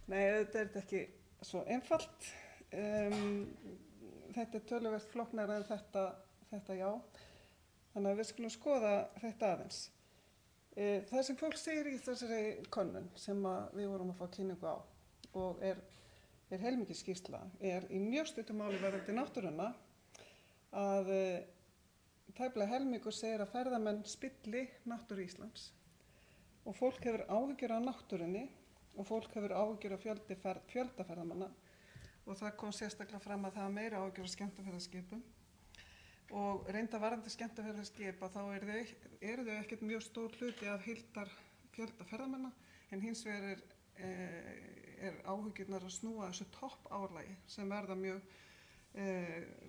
Nei, þetta er ekki svo einfalt. Þetta er töluvert flóknara en þetta já. Þannig að við skulum skoða þetta aðeins. Það sem fólk segir í þessari könnun sem við vorum að fá kynningu á og er heilmikil skýrsla er í mjög stuttu máli varðandi náttúruna að tæplega helmingur segir að ferðamenn spilli náttúru Íslands og fólk hefur áhyggjur af náttúrunni og fólk hefur áhyggjur af fjölda ferðamanna og það kom sérstaklega fram að það er meira áhyggjur af skemmtiferðaskipum og reynda varðandi skemmtiferðaskip að þá eru þau ekkert mjög stór hluti af heildar fjölda ferðamanna en hins vegar er áhyggjurnar að snúa þessu topp árlagi sem verða mjög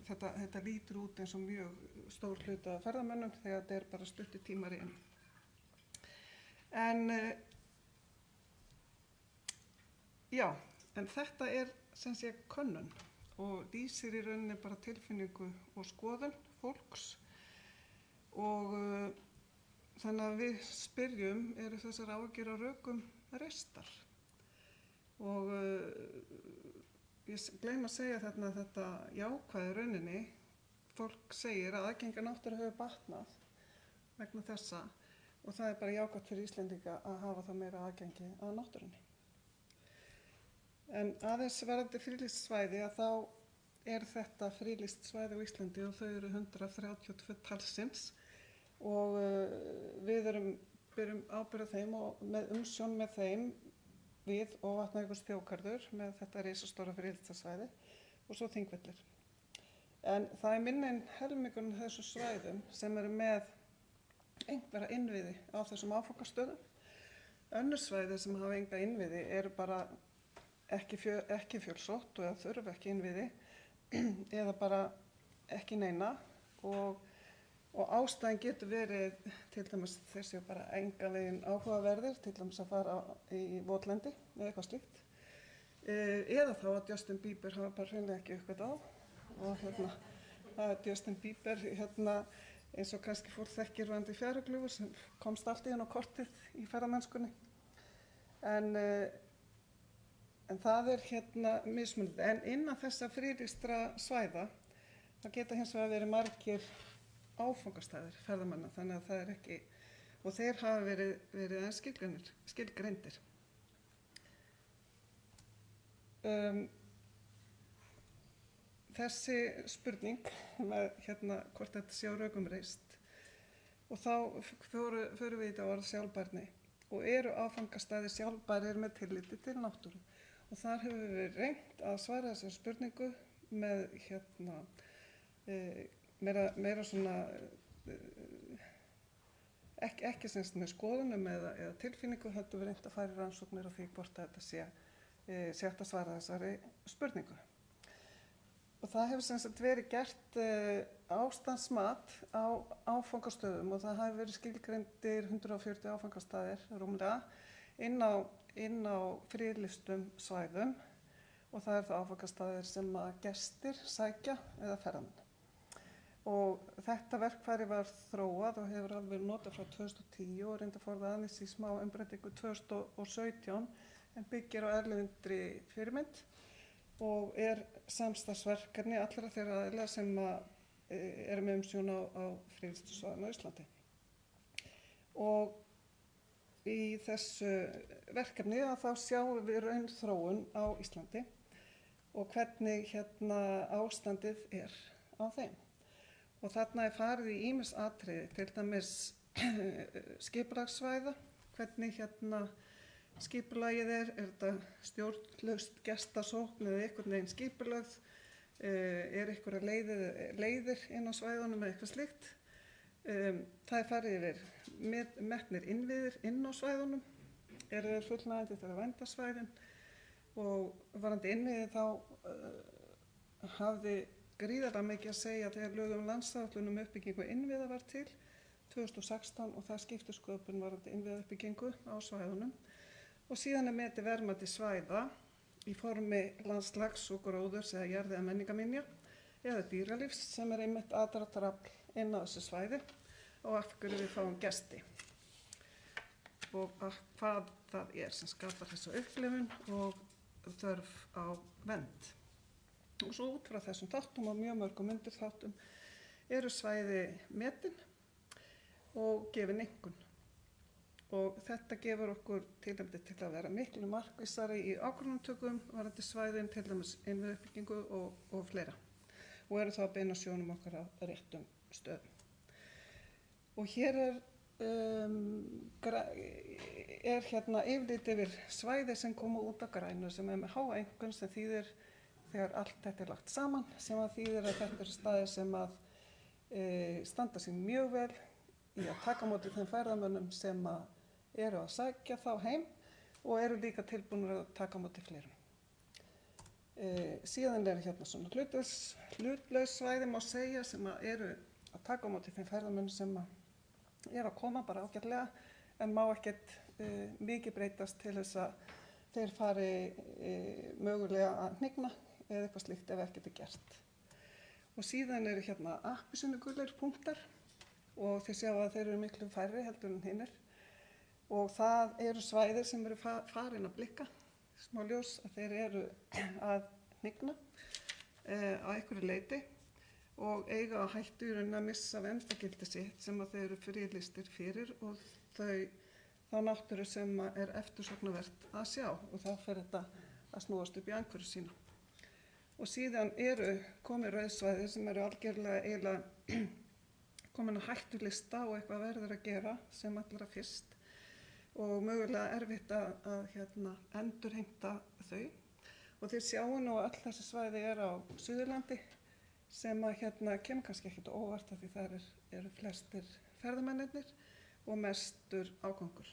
þetta lítur út eins og mjög stór hluti af ferðamönnum þegar þetta er bara stuttir tímar inn. En þetta er sem sé könnun og lýsir í rauninni bara tilfinningu og skoðun fólks og þannig að við spyrjum eru þessar áhyggjur á rökum reistar og ég gleymi að segja þarna þetta jákvæði rauninni fólk segir að aðgengi að náttúru hefur batnað vegna þessa og það er bara jákvætt fyrir Íslendinga að hafa það meira aðgengi að náttúrunni. En aðeins varðandi friðlýst svæði að þá er þetta friðlýst svæði á Íslandi og þau eru 132 talsins og við berum ábyrgð á þeim og með umsjón með þeim við og Vatnajökulsþjóðgarður með þetta risastóra friðlýsta svæði og svo Þingvellir. En það er minni en helmingurinn þessu svæðum sem eru með einhverja innviði á þessum áfangastöðum. Önnur svæði sem hafa enga innviði eru bara ekki fjölsótt og þurfa ekki innviði eða bara ekki neina og ástæðan getur verið til dæmis þessi bara engan veginn áhugaverðir, til dæmis að fara í votlendi eða eitthvað slíkt. Eða þá að Justin Bieber hafa bara hreinlega ekki uppgötvað á og það er Justin Bieber eins og kannski fólk þekkir varðandi fjærugljúfur sem komst allt í hann á kortið í ferðamennskunni. En það er mismunandi. En innan þessa friðlýstra svæða það geta hins vegar verið margir áfangastæðir ferðamanna þannig að það er ekki og þeir hafa verið aðeins skilgreindir. Þessi spurning með hvort þetta sé á rökum reist og þá förum við í þetta orð sjálfbærni og eru áfangastæðir sjálfbærir með tilliti til náttúru og þar hefur við reynt að svara þessari spurningu með meira svona ekki semst með skoðunum eða tilfinningu heldur við reynt að fara í rannsóknir á því hvort þetta sé hægt að svara þessari spurningu. Og það hefur semst verið gert ástandsmat á áfangastöðum og það hafi verið skilgreindir 140 áfangastaðir rúmlega inn á friðlýstum svæðum og það það áfangastaðir sem að gestir sækja eða ferðamenn. Og þetta verkfæri var þróað og hefur alveg notað frá 2010 og reyndar fór það aðeins í smá umbreytingu 2017 en byggir á erlendri fyrirmynd og er samstarfsverkefni allra þeirra aðila sem eru með umsjón á friðlýstu svæðum á Íslandi. Og í þessu verkefni að þá sjáum við raunþróun á Íslandi og hvernig ástandið er á þeim. Og þarna er farið í ýmis atriði, til dæmis skipulagssvæða, hvernig skipulagið er þetta stjórnlaust gestasókn eða einhvern veginn skipulagð, er einhverjar leiðir inn á svæðunum eða eitthvað slíkt. Það er farið yfir metnir innviðir inn á svæðunum, eru þeir fullnægjandi þegar vernda svæðin og varðandi innviði þá hafði gríðarlega mikið að segja þegar lög um landsáætlun um uppbyggingu innviða var til 2016 og það skipti sköpun varðandi innviðauppbyggingu á svæðunum og síðan metið verðmæti svæða í formi landslags og gróðurs eða jarð- eða menningarminja eða dýralífs sem einmitt aðdráttarafl inn á þessu svæði og af hverju við fáum gesti og hvað það er sem skapar þessa upplifun og þörf á vernd. Og svo út frá þessum þáttum og mjög mörgum undirþáttum eru svæði metin og gefin einkunn. Og þetta gefur okkur tilefni til að vera miklu markvissari í ákvörðunartökum varðandi svæðin, til dæmis innviðauppbyggingu og fleira. Og eru þá að beina sjónum okkar á réttum stöðum. Og hér er hérna yfirlit yfir svæði sem koma út af grænu sem með háa einkunn sem þýðir þegar allt þetta lagt saman, sem að þýðir að þetta eru staðir sem að standa sig mjög vel í að taka á móti þeim ferðamönnum sem að eru að sækja þá heim og eru líka tilbúinir að taka á móti fleirum. Síðan eru hérna svona hlutlaus svæði má segja sem að eru að taka á móti þeim ferðamönnum sem að eru að koma bara ágætlega en má ekkert mikið breytast til þess að þeir fari mögulega að hnigna eða eitthvað slíkt ef ekkert er gert. Og síðan eru hérna appelsínugulir punktar og þið sjá að þeir eru miklu færri heldur en hinnir og það eru svæðir sem eru farin að blikka, smá ljós að þeir eru að hnigna á einhverju leyti og eiga að hættu í rauninni að missa verndargildi sitt sem að þeir eru friðlýstir fyrir og þá náttúru sem er eftirsóknarvert að sjá og þá fer þetta að snúast upp í andhverfu sína. Og síðan eru komið rauðsvæði sem eru algjörlega eiginlega komin að hættulista og eitthvað verður að gera sem allra fyrst og mögulega erfitt að endurheimta þau. Og þið sjáu nú að öll þessi svæði er á Suðurlandi sem að kemur kannski ekkert óvart af því þar eru flestir ferðamennirnir og mestur ágangur.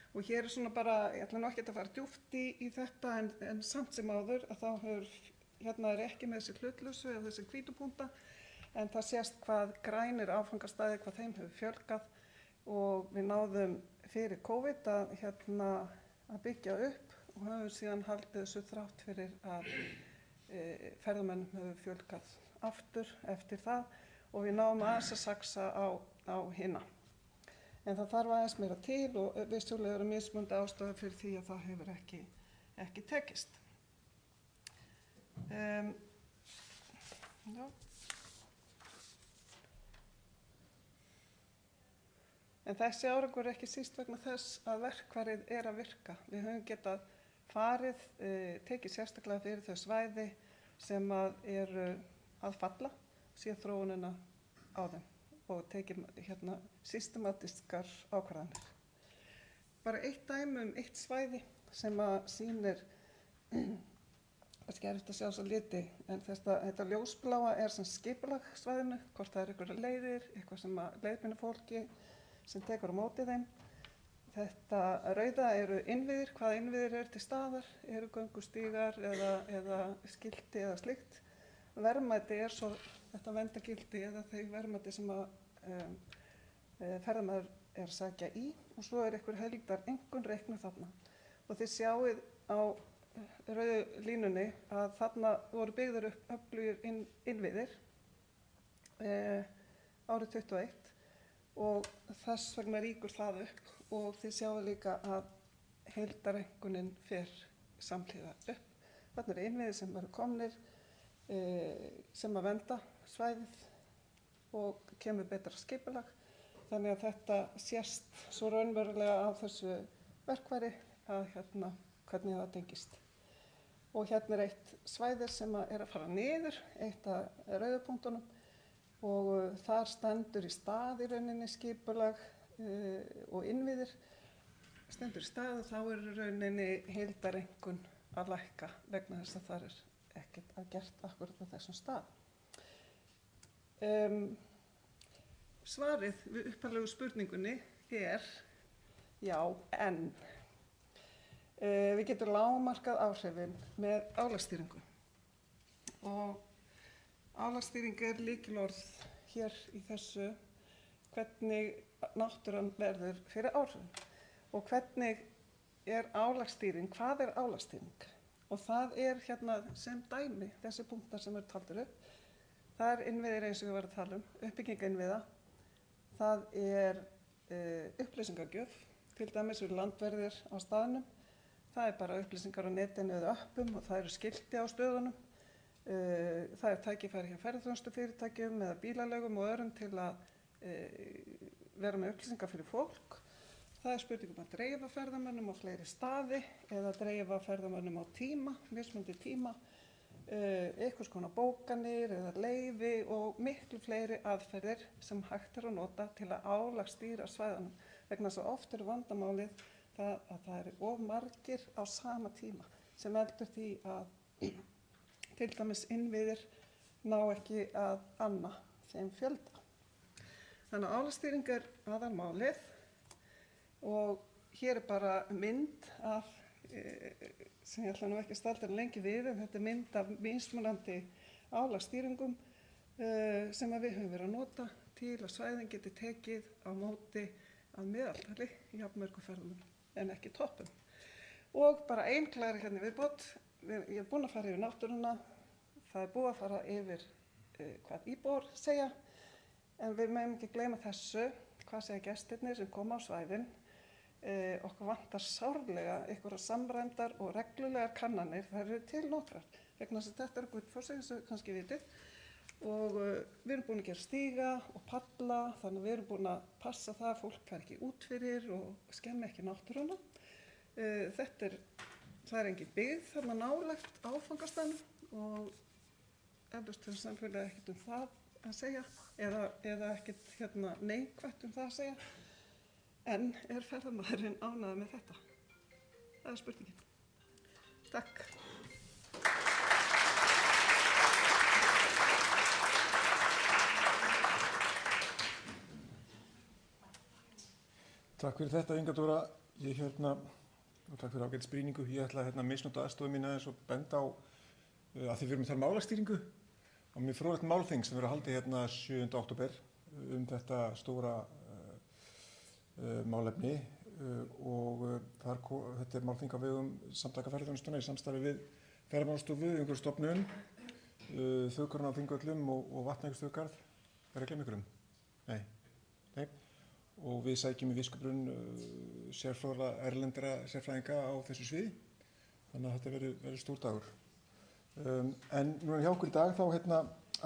Og hér er svona bara, ég ætla nú ekki að fara djúpt í þetta en samt sem áður að þá er ekki með þessi hlutlausu eða þessi hvítupúnta en það sést hvað grænir áfangastæði, hvað þeim hefur fjölgað og við náðum fyrir COVID að byggja upp og höfum síðan haldið þessu þrátt fyrir að ferðamönnum hefur fjölgað aftur eftir það og við náum aðeins að saxa á hina. En það þarf aðeins meira til og vissulega eru mismunandi ástæður fyrir því að það hefur ekki tekist. En þessi árangur er ekki síst vegna þess að verkfærið er að virka. Við höfum getað farið, tekið sérstaklega fyrir þau svæði sem að eru að falla, séð þróunina á þeim og tekið systematískar ákvarðanir. Bara eitt dæmi eitt svæði sem að sýnir, kannski erfitt að sjá svo liti, en þetta ljósbláa er sem skipulag svæðinu, hvort það er einhverjar leiðir, eitthvað sem að leiðbeina fólki sem tekur á móti þeim. Þetta rauða eru innviðir, hvaða innviðir eru til staðar, eru göngustígar eða skilti eða slíkt. Verðmæti er svo þetta verndargildi eða þau verðmæti sem að ferðamaður er að sækja í og svo er einhver heildareinkunn reiknuð þarna. Og þið sjáið á rauðu línunni að þarna voru byggðir upp öflugir innviðir árið 21 og þess vegna rýkur það upp og þið sjáu líka að heildareinkunnin fer samhliða upp. Þarna eru innviðir sem eru komnir sem að vernda svæðið og kemur betra skipulag. Þannig að þetta sést svo raunverulega á þessu verkfæri að hvernig það tengist. Og hérna er eitt svæði sem er að fara niður, eitt af rauðupunktunum og þar stendur í stað í rauninni skipulag og innviðir. Stendur í stað og þá er í rauninni heildareinkunn að lækka vegna þess að það er ekkert að gert akkurat á þessum stað. Svarið við upphaflegu spurningunni er já, en. Við getum lágmarkað áhrifin með álagsstýringu og álagsstýring er lykilorð hér í þessu hvernig náttúran verður fyrir áhrifin og hvernig er álagsstýring, hvað er álagsstýring? Og það er hérna sem dæmi þessi punktar sem eru taldir upp. Það er innviðir eins og við varum að tala um, uppbygging innviða, það er upplýsingagjöf, til dæmis eru landverðir á staðnum. Það er bara upplýsingar á netinu eða appum og það eru skilti á stöðunum. Það er tækifæri hjá ferðaþjónustufyrirtækjum eða bílaleigum og öðrum til að vera með upplýsingar fyrir fólk. Það er spurningum að dreifa ferðamönnum á fleiri staði eða dreifa ferðamönnum á tíma, mismunandi tíma, einhvers konar bókanir eða leyfi og miklu fleiri aðferðir sem hægt er að nota til að álagsstýra svæðunum. Vegna þess að oft er vandamálið að það eru of margir á sama tíma sem veldur því að til dæmis innviðir ná ekki að anna þeim fjölda. Þannig að álagsstýring er aðalmálið og hér er bara mynd af, sem ég ætla nú ekki að staldra lengi við, en þetta er mynd af mismunandi álagsstýringum sem við höfum verið að nota til að svæðin geti tekið á móti að meðaltali í jafnmörgum ferðamönnum en ekki toppum. Og bara einklæri hérna viðbót, ég er búin að fara yfir náttúruna, það er búið að fara yfir hvað íbúar segja, en við megum ekki gleyma þessu, hvað segja gestirnir sem koma á svæðin. Okkur vantar sárlega einhverjar samræmdar og reglulegar kannanir, það eru til nokkrar, vegna þess að þetta er Gullfoss eins og kannski vitið. Og við erum búin að gera stíga og palla, þannig að við erum búin að passa það að fólk fær ekki út fyrir og skemmi ekki náttúruna. Það er engin byggð þarna nálægt áfangastaðnum og eflaust hefur samfélagið ekkert það að segja eða ekkert neikvætt það að segja. En er ferðamaðurinn ánægður með þetta? Það er spurningin. Takk. Takk fyrir þetta, Inga Dóra. Og takk fyrir ágætis brýningu. Ég ætla að misnota aðstofu mína eins og benda á að þið fyrir að tala um álagstýringu og mér fróðlegt málþing sem verður haldið 7. október þetta stóra málefni og þetta er málþing á vegum Samtaka ferðaþjónustunnar í samstarfi við Ferðamálastofu, Umhverfisstofnun, Þjóðgarðinn á Þingvöllum og Vatnajökulsþjóðgarð. Er að gleyma einhverjum? Nei. Og við sækjum í viskubrunn sérfróðra erlendra sérfræðinga á þessu sviði, þannig að þetta verður stór dagur. En núna hjá okkur í dag þá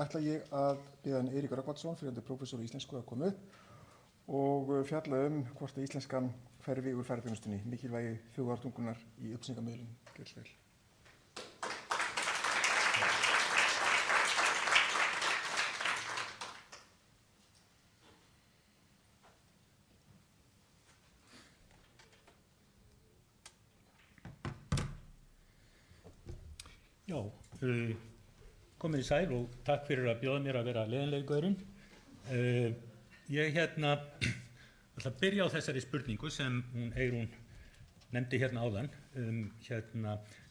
ætla ég að biðja Eirík Rögnvaldsson, fyrrverandi prófessor í íslensku, að koma upp og fjalla hvort að íslenskan hverfi úr ferðaþjónustunni, mikilvægi þjóðartungunnar í upplýsingamiðlun. Gjörðu svo vel. Já, komið í sæl og takk fyrir að bjóða mér að vera leiðinlegur. Ég ætla að byrja á þessari spurningu sem Eyrún nefndi áðan,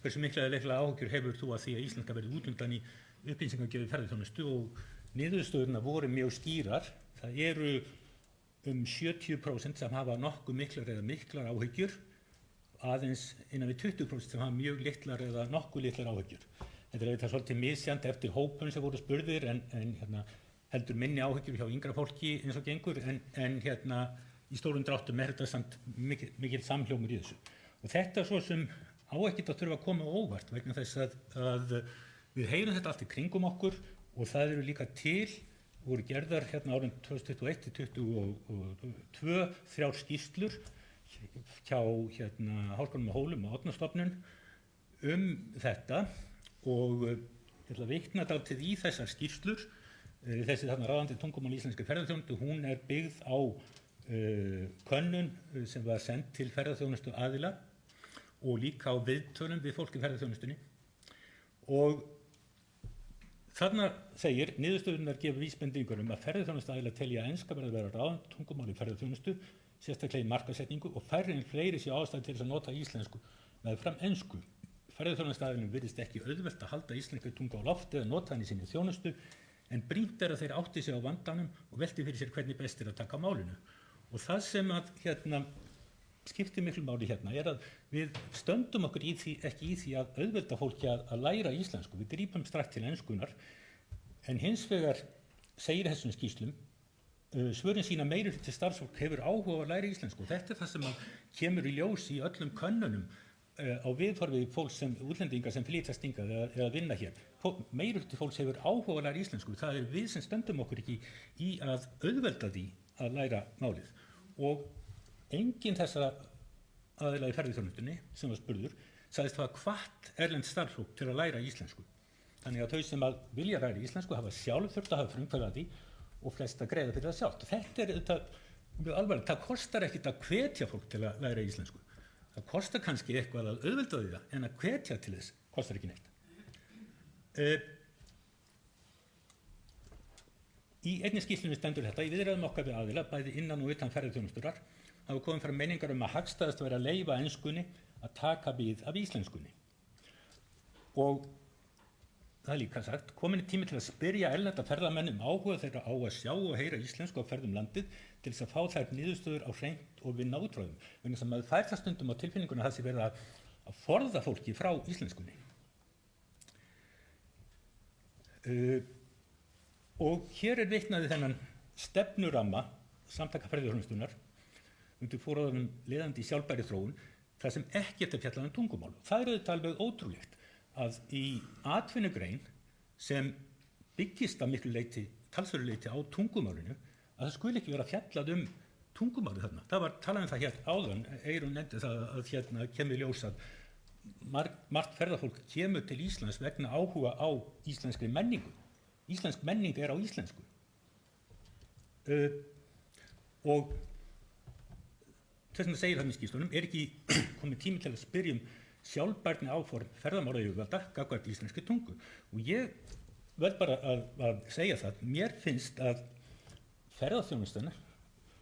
hversu mikla áhyggjur hefur þú af því að íslenska verði útundan í upplýsingagjöf ferðaþjónustu, og niðurstöðurnar voru mjög skýrar. Það eru 70% sem hafa nokkuð miklar áhyggjur, aðeins innan við 20% sem hafa mjög litlar eða nokkuð litlar áhyggjur. Þetta er auðvitað svolítið misjant eftir hópum sem voru spurðir, en heldur minni áhyggjur hjá yngra fólki eins og gengur, en í stórum dráttum er þetta samt mikil samhljómur í þessu. Og þetta svo sem á ekkert að þurfa að koma á óvart, vegna þess að við heyrum þetta allt í kringum okkur, og það eru líka voru gerðar árin 2021-2022 3 skýrslur hjá Háskólanum á Hólum og Árnastofnun þetta, og ég ætla að vitna dálítið í þessar skýrslur. Þessi ráðandi tungumál íslenskri ferðaþjónustu, hún er byggð á könnun sem var send til ferðaþjónustu aðila og líka á viðtölum við fólk í ferðaþjónustunni. Og Þarna segir, niðurstöðurnar gefa vísbendingar að ferðaþjónustuaðilar telja að enska verði að vera ráðandi tungumál í ferðaþjónustu, sérstaklega í markaðssetningu og færri en fleiri séu ástæður til þess að nota íslensku meðfram ensku. Ferðaþjónustuaðilum virðist ekki auðvelt að halda íslenskri tungu á lofti eða nota hann í sinni þjónustu, en brýnt að þeir átti sig á vandanum og velti fyrir sér hvernig best að taka á málinu. Og það sem að skiptir miklu máli að við stöndum okkur ekki í því að auðvelda fólki að læra íslensku. Við grípum strax til enskunnar, en hins vegar segir þessum skýrslum, svörin sína meirihluti starfsfólk hefur áhuga að læra íslensku. Og þetta það sem kemur í ljós í öllum könnunum á viðhorfi fólks útlendingar sem flytjast hingað eða vinna hér. Meirihluti fólks hefur áhuga að læra íslensku. Það við sem stöndum okkur ekki í að auðvelda því að læra málið. Og enginn þessara aðila í ferðaþjónustunni sem var spurður sagðist hafa hvatt erlend starfsfólk til að læra íslensku. Þannig að þau sem vilja læra íslensku hafa sjálf þurft að hafa frumkvæði að því og flest að greiða fyrir það sjálft. Þetta mjög alvarlegt. Það kostar ekkert að hvetja fólk til að læra íslensku. Það kostar kannski eitthvað að auðvelda því það, en að hvetja til þess kostar ekki neitt. Í einni skýrslunni stendur þetta, í viðræðum okkar við aðila, bæði innan og utan ferðaþjónusturar, hafa komið fram meiningar að hagstæðast væri að leyfa enskunni að taka við af íslenskunni. Og það líka sagt, komin tími til að spyrja erlenda ferðamenn áhuga þeirra á að sjá og heyra íslensku á ferðum landið til þess að fá þær niðurstöður á hreint og vinna útráðum. Vegna sem maður fær það stundum á tilfinninguna það sé verið að forða fólki frá íslenskunni. Og hér vitnaði þennan stefnuramma samtaka ferðaþjónustunnar undir forráðum leiðandi í sjálfbærri þróun, það sem ekkert fjallað tungumál. Það auðvitað alveg ótrúlegt að í atvinnugrein sem byggist að miklu leyti, talsverðu leyti á tungumálinu, að það skuli ekki vera fjallað tungumálið þarna. Það var talað það hér áðan, Eyrún nefndi það að kemur ljós að margt ferðafólk kemur til Íslands vegna áhuga á íslenskri menningu. Íslensk menning á íslensku. Og þess vegna segir það í skýrslunum, ekki komið tími til að spyrja sjálfbærni áform ferðamálayfirvalda gagnvart íslenskri tungu. Og ég verð bara að segja það, mér finnst að ferðaþjónustan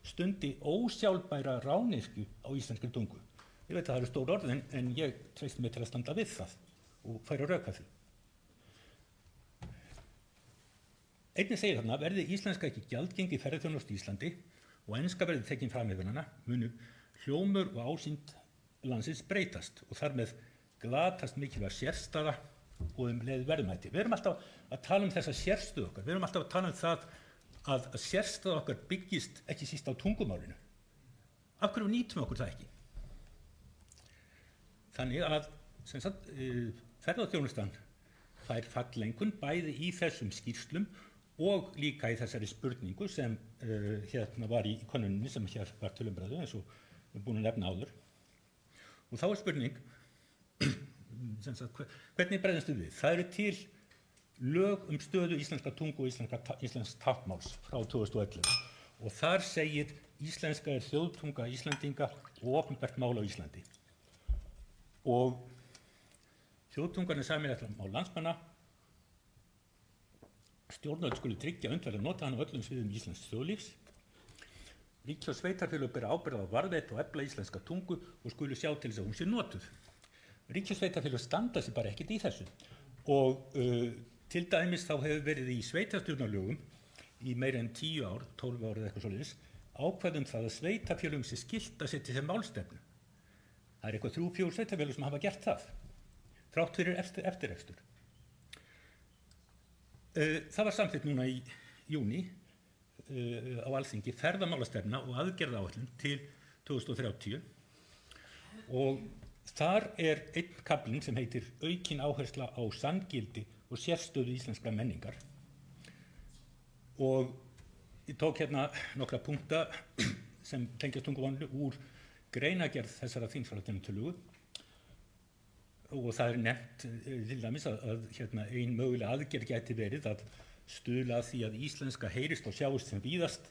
stundi ósjálfbæra rányrkju á íslenskri tungu. Ég veit að það eru stór orð, en ég treysti mig til að standa við það og færa að röka því. Einnig segir þarna, verði íslenska ekki gjaldgengi í ferðaþjónustu í Íslandi og enska verði tekin fram yfir hana, munu hljómur og ásýnd landsins breytast og þar með glatast mikilvæg sérstaða og leið verðmæti. Við erum alltaf að tala þessa sérstöðu okkar, við erum alltaf að tala það að sérstaða okkar byggist ekki síst á tungumálinu. Af hverju nýtum okkur það ekki? Þannig að ferðaþjónustan fær fallengun bæði í þessum skýrslum og líka í þessari spurningu sem var í könnuninni sem hér var til umræðu eins og við erum búin að nefna áður. Og þá spurning, hvernig bregðumst við? Það eru til lög stöðu íslenska tungu og íslensks táknmáls frá 2011 og þar segir íslenska þjóðtunga Íslendinga og opinbert mál á Íslandi. Og þjóðtungan sameiginlegt mál landsmanna. Stjórnvöld skulu tryggja unnt verði að nota hana á öllum sviðum íslensks þjóðlífs. Ríki og sveitarfélög bera ábyrgð á varðveita og efla íslenska tungu og skulu sjá til þess að hún sé notuð. Ríki og sveitarfélög standa sig bara ekkert í þessu. Og til dæmis þá hefur verið í sveitarstjórnarlögum í meira en 10 ár, 12 ár eða eitthvað svoleiðis, ákvæði það að sveitarfélögum sé skylt að setja sem málstefnu. Það er eitthvað 3-4 sveitarfélög sem hafa gert það, þrátt fyrir eftirrekstur. Það var samþykkt núna í júní á Alþingi ferðamálastefna og aðgerðaáætlun til 2030 og þar er einn kaflinn sem heitir aukin áhersla á sanngildi og sérstöðu íslenskra menningar og ég tók hérna nokkra punkta sem tengjast tungumálinu úr greinargerð þessara þingsályktunartillögu og það nefnt til dæmis að ein möguleg aðgerð gæti verið að stuðla að því að íslenska heyrist og sjáist sem víðast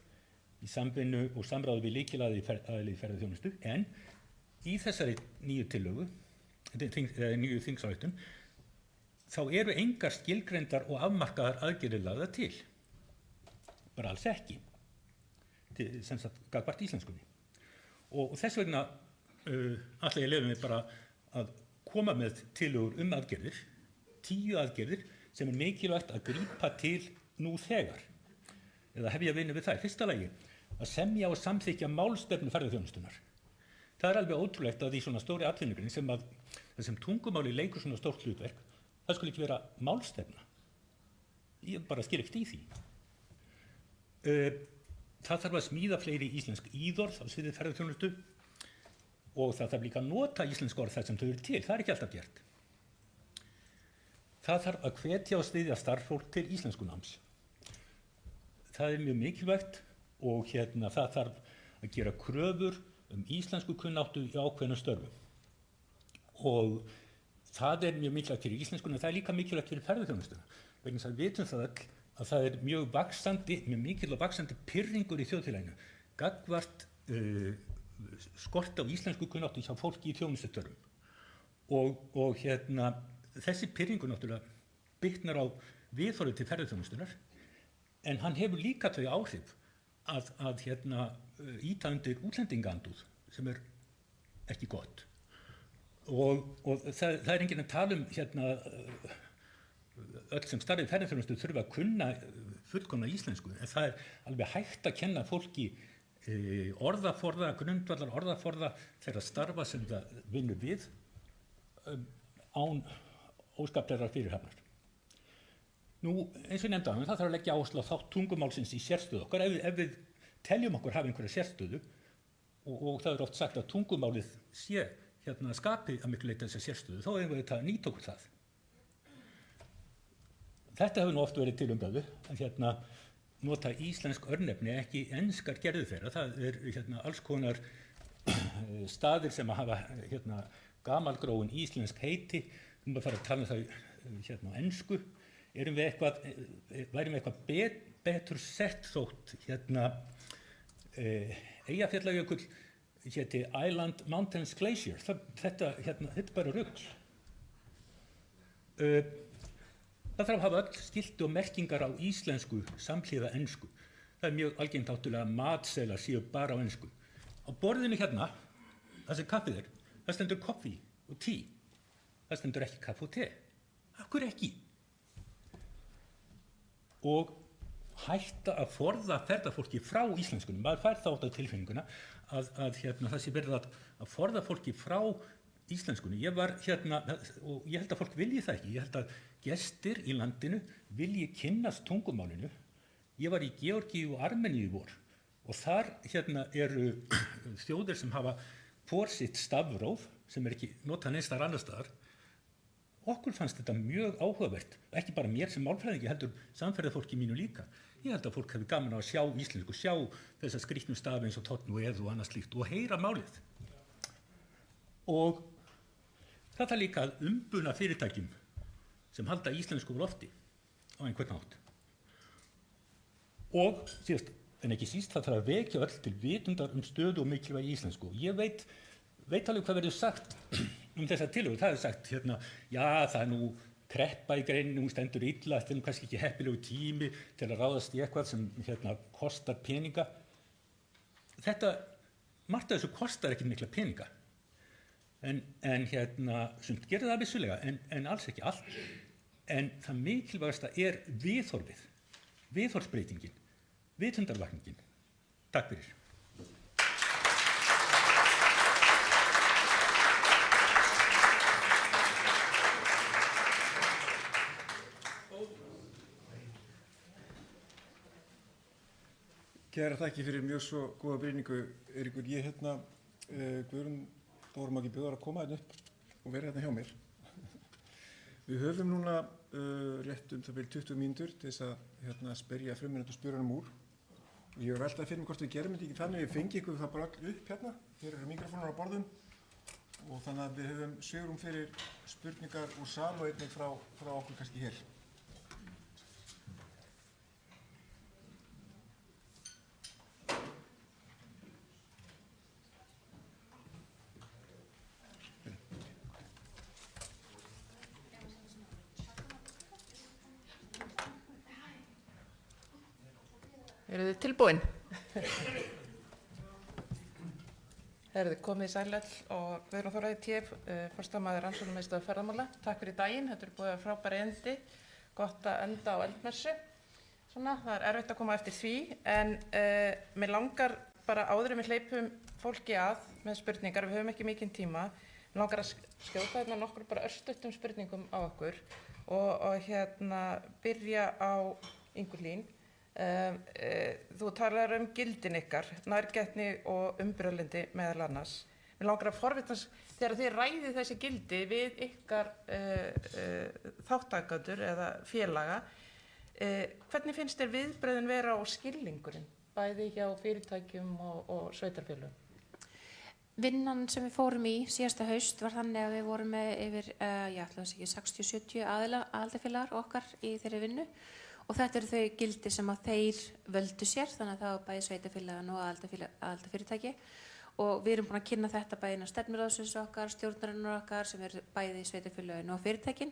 í samvinnu og samráði við lykilaðili í ferðaþjónustu, en í þessari nýju tillögu, nýju þingsályktun, þá eru engar skilgreindar og afmarkaðar aðgerðir lagðar til. Bara alls ekki. Sem sagt, gagnvart íslenskunni. Og þess vegna ætla ég að leyfa mig bara að koma með tillögur aðgerðir, 10 aðgerðir sem er mikilvægt að grípa til nú þegar. Eða hefja vinnu við það. Í fyrsta lagi að semja og samþykkja málstefnu ferðaþjónustunnar. Það er alveg ótrúlegt að í svona stóri atvinnugrein sem tungumáli leikur svona stórt hlutverk, það skulle ekki vera málstefna. Ég bara skil ekkert í því. Það þarf að smíða fleiri íslensk íðorð á sviði ferðaþjónustu og það þarf líka að nota íslensk orð þar sem þau eru til. Það er ekki alltaf gert. Það þarf að hvetja og styðja starfsfólk til íslenskunáms. Það er mjög mikilvægt og það þarf að gera kröfur íslensku kunnáttu í ákveðnum störfum. Og það er mjög mikilvægt fyrir íslenskuna, það er líka mikilvægt fyrir ferðaþjónustuna. Vegna þess að við vitum það öll að það er mjög mikil og vaxandi pirringur í þjóðfélaginu gagnvart skort á íslensku kunnáttu hjá fólki í þjónustustörfum. Og þessi pirringur náttúrulega bitnar á viðhorfi til ferðaþjónustunar, en hann hefur líka þau áhrif að ýta undir útlendingaandúð sem er ekki gott. Og það er enginn að tala öll sem starfi í ferðaþjónustu þurfa að kunna fullkomna íslensku, en það er alveg hægt að kenna fólki orðaforða, grundvallar orðaforða þeirra starfa sem það vinnur við án óskaplegrar fyrirhafnar. Nú, eins og ég nefndi áðan, það þarf að leggja áherslu á þátt tungumálsins í sérstöðu okkar. Ef við teljum okkur hafa einhverja sérstöðu, og það er oft sagt að tungumálið sé skapi að miklu leyti þessa sérstöðu, þá eigum við að nýta okkur það. Þetta hefur nú oft verið til umræðu, að nota íslensk örnefni, ekki enskar gerðir þeirra. Það er alls konar staðir sem að hafa gamalgróin íslensk heiti, að fara að tala um það á ensku. Værum við eitthvað betur sett þótt Eyjafjallajökull héti Island Mountains Glacier. Þetta er bara rugl. Það þarf að hafa öll skilti og merkingar á íslensku samhliða ensku. Það er mjög algengt náttúrulega að matseðlar séu bara á ensku. Á borðinu það sem kaffið er, það stendur coffee og tea. Það stendur ekki kaffi og te. Af hverju ekki? Og hætta að forða ferðafólki frá íslenskunum. Maður fær þá á tilfinninguna að það sé verið að forða fólki frá íslenskunni. Ég var og ég held að fólk vilji það ekki. Ég held að gestir í landinu vilji kynnast tungumálinu. Ég var í Georgíu og Armeníu í vor og þar eru þjóðir sem hafa hvor sitt stafróf sem er ekki notað neins staðar annars staðar. Okkur fannst þetta mjög áhugavert, ekki bara mér sem málfræðingi, heldur samferðafólki mínu líka. Ég held að fólk hefði gaman á að sjá íslensku, sjá þessa skrýtnu stafi eins og tónn og eð og annað slíkt og heyra málið. Og það þarf líka að umbuna fyrirtækjum sem halda íslensku á lofti á einhvern hátt. Og síðast, en ekki síst, það þarf að vekja öll til vitundar stöðu og mikilvægi íslensku. Ég veit alveg hvað verður sagt þessa tillögu. Það er sagt, já, það er nú kreppa í greininni, hún stendur illa, þetta er nú kannski ekki heppilegu tími til að ráðast í eitthvað sem kostar peninga. Margt af þessu kostar ekki mikla peninga. En sumt gerir það vissulega, en alls ekki allt. En það mikilvægasta er viðhorfið, viðhorfsbreytingin, vitundarvakningin. Takk fyrir. Kæra þakki fyrir mjög svo góða brýningu, Eiríkur. Ég Guðrún Dóra ekki bjóðar að koma upp og vera hjá mér. Við höfum núna rétt það bil 20 mínútur til þess að spyrja frumminendur spyrjunum úr. Ég var veltað fyrir mig hvort við gerum þetta ekki þannig, við fengi ykkur það bara upp hérna. Hér eru mikrofónar á borðum og þannig að við höfum svigrúm fyrir spurningar úr sal og einnig frá okkur kannski hér. Eru þið tilbúin? Herðu, komið sælell og Guðrún Þóraði T. Forstöðumaður Rannsóknarmiðstöðvar ferðamála. Takk fyrir daginn, þetta er búið að frábæri endi, gott að enda á eldmessu. Svona, það er erfitt að koma eftir því, en mér langar bara áður en við hleypum fólki að með spurningar, við höfum ekki mikinn tíma, mér langar að skjóta hérna nokkur bara örstuttum spurningum á okkur og byrja á Ingu Hlín. Þú talar gildin ykkar, nærgætni og umburðarlyndi meðal annars. Mér langar að forvitnast þegar þið ræðið þessi gildi við ykkar þáttakendur eða félaga. Hvernig finnst þér viðbrögðin vera og skilningurinn, bæði hjá fyrirtækjum og sveitarfélögum? Vinnan sem við fórum í síðasta haust var þannig að við vorum með yfir 60-70 aðildarfélagar okkar í þeirri vinnu. Og þetta eru þau gildi sem að þeir völdu sér, þannig að það var bæði sveitarfélagin og aðildarfyrirtæki. Og við erum búin að kynna þetta bæði innan stefnuráðsins okkar, stjórnarinnar okkar, sem eru bæði sveitarfélagin og fyrirtækin.